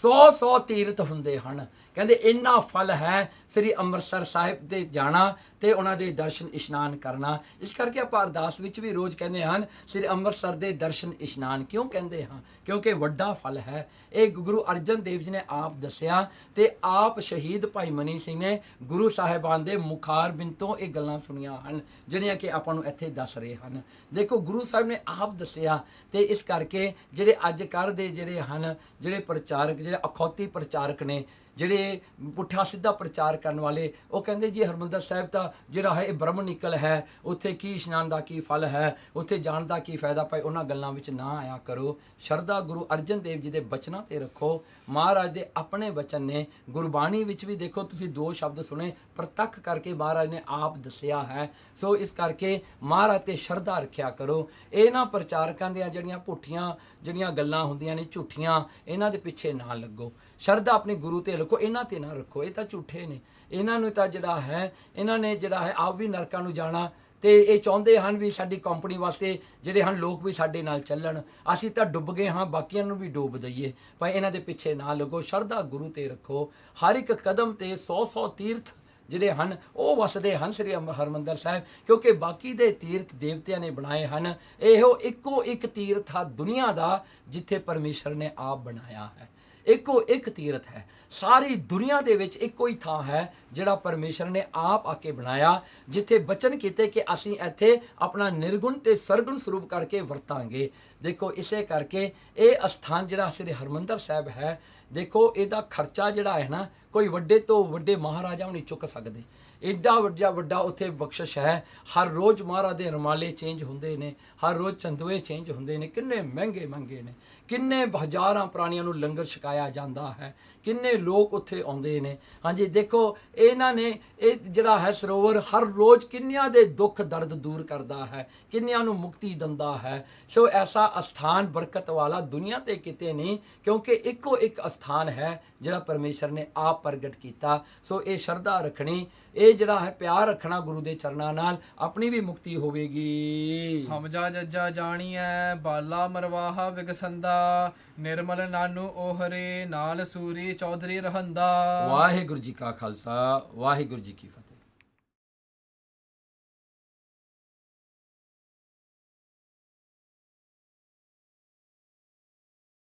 100 ਤੀਰਥ ਹੁੰਦੇ ਹਨ। ਕਹਿੰਦੇ ਇੰਨਾ ਫਲ ਹੈ ਸ੍ਰੀ ਅੰਮ੍ਰਿਤਸਰ ਸਾਹਿਬ ਦੇ ਜਾਣਾ ਤੇ ਉਹਨਾਂ ਦੇ ਦਰਸ਼ਨ ਇਸ਼ਨਾਨ ਕਰਨਾ। ਇਸ ਕਰਕੇ ਆਪਾਂ ਅਰਦਾਸ ਵਿੱਚ ਵੀ ਰੋਜ਼ ਕਹਿੰਦੇ ਹਨ ਸ੍ਰੀ ਅੰਮ੍ਰਿਤਸਰ ਦੇ ਦਰਸ਼ਨ ਇਸ਼ਨਾਨ। ਕਿਉਂ ਕਹਿੰਦੇ ਹਾਂ? ਕਿਉਂਕਿ ਵੱਡਾ ਫਲ ਹੈ। ਇਹ ਗੁਰੂ ਅਰਜਨ ਦੇਵ ਜੀ ਨੇ ਆਪ ਦੱਸਿਆ ਤੇ ਆਪ ਸ਼ਹੀਦ ਭਾਈ ਮਨੀ ਸਿੰਘ ਨੇ ਗੁਰੂ ਸਾਹਿਬਾਨ ਦੇ ਮੁਖਾਰਬਿੰਦ ਤੋਂ ਇਹ ਗੱਲਾਂ ਸੁਣੀਆਂ ਹਨ, ਜਿਹੜੀਆਂ ਕਿ ਆਪਾਂ ਨੂੰ ਇੱਥੇ ਦੱਸ ਰਹੇ ਹਨ। ਦੇਖੋ ਗੁਰੂ ਸਾਹਿਬ ਨੇ ਆਪ ਦੱਸਿਆ ਤੇ ਇਸ ਕਰਕੇ ਜਿਹੜੇ ਅੱਜ ਕੱਲ੍ਹ ਦੇ ਜਿਹੜੇ ਹਨ, ਜਿਹੜੇ ਪ੍ਰਚਾਰਕ, ਜਿਹੜੇ ਅਖੌਤੀ ਪ੍ਰਚਾਰਕ ਨੇ, ਜਿਹੜੇ ਪੁੱਠਾ ਸਿੱਧਾ ਪ੍ਰਚਾਰ ਕਰਨ ਵਾਲੇ, ਉਹ ਕਹਿੰਦੇ ਜੀ ਹਰਿਮੰਦਰ ਸਾਹਿਬ ਤਾਂ ਜਿਹੜਾ ਹੈ ਇਹ ਬ੍ਰਹਮ ਨਿਕਲ ਹੈ, ਉੱਥੇ ਕੀ ਇਸ਼ਨਾਨ ਦਾ ਕੀ ਫਲ ਹੈ, ਉੱਥੇ ਜਾਣ ਦਾ ਕੀ ਫਾਇਦਾ। ਭਾਈ ਉਹਨਾਂ ਗੱਲਾਂ ਵਿੱਚ ਨਾ ਆਇਆ ਕਰੋ। ਸ਼ਰਧਾ ਗੁਰੂ ਅਰਜਨ ਦੇਵ ਜੀ ਦੇ ਬਚਨਾਂ ਤੇ ਰੱਖੋ। ਮਹਾਰਾਜ ਦੇ ਆਪਣੇ ਬਚਨ ਨੇ। ਗੁਰਬਾਣੀ ਵਿੱਚ ਵੀ ਦੇਖੋ ਤੁਸੀਂ 2 ਸ਼ਬਦ ਸੁਣੇ, ਪ੍ਰਤੱਖ ਕਰਕੇ ਮਹਾਰਾਜ ਨੇ ਆਪ ਦੱਸਿਆ ਹੈ। ਸੋ ਇਸ ਕਰਕੇ ਮਹਾਰਾਜ ਤੇ ਸ਼ਰਧਾ ਰੱਖਿਆ ਕਰੋ। ਇਹਨਾਂ ਪ੍ਰਚਾਰਕਾਂ ਦੀਆਂ ਜਿਹੜੀਆਂ ਪੁੱਠੀਆਂ ਜਿਹੜੀਆਂ ਗੱਲਾਂ ਹੁੰਦੀਆਂ ਨੇ, ਝੂਠੀਆਂ, ਇਹਨਾਂ ਦੇ ਪਿੱਛੇ ਨਾ ਲੱਗੋ। ਸ਼ਰਧਾ ਆਪਣੇ ਗੁਰੂ ਤੇ ਰੱਖੋ, ਇਹਨਾਂ ਤੇ ਨਾ ਰੱਖੋ। ਇਹ ਤਾਂ ਝੂਠੇ ਨੇ। ਇਹਨਾਂ ਨੂੰ ਤਾਂ ਜਿਹੜਾ ਹੈ, ਇਹਨਾਂ ਨੇ ਜਿਹੜਾ ਹੈ ਆਪ ਵੀ ਨਰਕਾਂ ਨੂੰ ਜਾਣਾ ਤੇ ਇਹ ਚਾਹੁੰਦੇ ਹਨ ਵੀ ਸਾਡੀ ਕੰਪਨੀ ਵਾਸਤੇ ਜਿਹੜੇ ਹਨ ਲੋਕ ਵੀ ਸਾਡੇ ਨਾਲ ਚੱਲਣ। ਅਸੀਂ ਤਾਂ ਡੁੱਬ ਗਏ ਹਾਂ, ਬਾਕੀਆਂ ਨੂੰ ਵੀ ਡੁੱਬ ਦਈਏ। ਭਾਈ ਇਹਨਾਂ ਦੇ ਪਿੱਛੇ ਨਾ ਲੱਗੋ। ਸ਼ਰਧਾ ਗੁਰੂ ਤੇ ਰੱਖੋ। ਹਰ ਇੱਕ ਕਦਮ ਤੇ 100 ਤੀਰਥ ਜਿਹੜੇ ਹਨ ਉਹ ਵਸਦੇ ਹਨ ਸ੍ਰੀ ਹਰਿਮੰਦਰ ਸਾਹਿਬ, ਕਿਉਂਕਿ ਬਾਕੀ ਦੇ ਤੀਰਥ ਦੇਵਤਿਆਂ ਨੇ ਬਣਾਏ ਹਨ। ਇਹੋ ਇੱਕੋ ਇੱਕ ਤੀਰਥ ਆ ਦੁਨੀਆ ਦਾ ਜਿੱਥੇ ਪਰਮੇਸ਼ਰ ਨੇ ਆਪ ਬਣਾਇਆ ਹੈ। ਇੱਕੋ ਇੱਕ ਤੀਰਥ ਹੈ। ਸਾਰੀ ਦੁਨੀਆ ਦੇ ਵਿੱਚ ਇੱਕੋ ਹੀ ਥਾਂ ਹੈ ਜਿਹੜਾ ਪਰਮੇਸ਼ਰ ਨੇ ਆਪ ਆ ਕੇ ਬਣਾਇਆ, ਜਿੱਥੇ ਬਚਨ ਕੀਤੇ ਕਿ ਅਸੀਂ ਇੱਥੇ ਆਪਣਾ ਨਿਰਗੁਣ ਤੇ ਸਰਗੁਣ ਸਰੂਪ ਕਰਕੇ ਵਰਤਾਂਗੇ। ਦੇਖੋ ਇਸੇ ਕਰਕੇ ਇਹ ਅਸਥਾਨ ਜਿਹੜਾ ਸ੍ਰੀ ਹਰਿਮੰਦਰ ਸਾਹਿਬ ਹੈ, ਦੇਖੋ ਇਹਦਾ ਖਰਚਾ ਜਿਹੜਾ ਹੈ ਨਾ, ਕੋਈ ਵੱਡੇ ਤੋਂ ਵੱਡੇ ਮਹਾਰਾਜਾ ਨਹੀਂ ਚੁੱਕ ਸਕਦੇ। ਏਡਾ ਵੱਡਾ ਉੱਥੇ ਬਖਸ਼ਿਸ਼ ਹੈ। ਹਰ ਰੋਜ਼ ਮਹਾਰਾਜ ਦੇ ਰੁਮਾਲੇ ਚੇਂਜ ਹੁੰਦੇ ਨੇ, ਹਰ ਰੋਜ਼ ਚੰਦੂਏ ਚੇਂਜ ਹੁੰਦੇ ਨੇ। ਕਿੰਨੇ ਮਹਿੰਗੇ ਨੇ, ਕਿੰਨੇ ਹਜ਼ਾਰਾਂ ਪ੍ਰਾਣੀਆਂ ਨੂੰ ਲੰਗਰ ਛਕਾਇਆ ਜਾਂਦਾ ਹੈ, ਕਿੰਨੇ ਲੋਕ ਉੱਥੇ ਆਉਂਦੇ ਨੇ। ਹਾਂਜੀ ਦੇਖੋ ਇਹਨਾਂ ਨੇ ਇਹ ਜਿਹੜਾ ਹੈ ਸਰੋਵਰ ਹਰ ਰੋਜ਼ ਕਿੰਨਿਆਂ ਦੇ ਦੁੱਖ ਦਰਦ ਦੂਰ ਕਰਦਾ ਹੈ, ਕਿੰਨਿਆਂ ਨੂੰ ਮੁਕਤੀ ਦਿੰਦਾ ਹੈ। ਸੋ ਐਸਾ ਅਸਥਾਨ ਬਰਕਤ ਵਾਲਾ ਦੁਨੀਆ ਤੇ ਕਿਤੇ ਨਹੀਂ, ਕਿਉਂਕਿ ਇੱਕੋ ਇੱਕ ਅਸਥਾਨ ਹੈ ਜਿਹੜਾ ਪਰਮੇਸ਼ਰ ਨੇ ਆਪ ਪ੍ਰਗਟ ਕੀਤਾ। ਸੋ ਇਹ ਸ਼ਰਧਾ ਰੱਖਣੀ, ਇਹ ਜਿਹੜਾ ਹੈ ਪਿਆਰ ਰੱਖਣਾ ਗੁਰੂ ਦੇ ਚਰਨਾਂ ਨਾਲ, ਆਪਣੀ ਵੀ ਮੁਕਤੀ ਹੋਵੇਗੀ। ਹਮਜਾ ਜੱਜਾ ਜਾਣੀਐ ਬਾਲਾ ਮਰਵਾਹਾ ਵਿਗਸੰਦਾ, ਨਿਰਮਲ ਨਾਨੂ ਓਹਰੇ ਨਾਲ ਸੂਰੀ ਚੌਧਰੀ ਰਹੰਦਾ। ਵਾਹਿਗੁਰੂ ਜੀ ਕਾ ਖਾਲਸਾ, ਵਾਹਿਗੁਰੂ ਜੀ ਕੀ ਫਤਿਹ।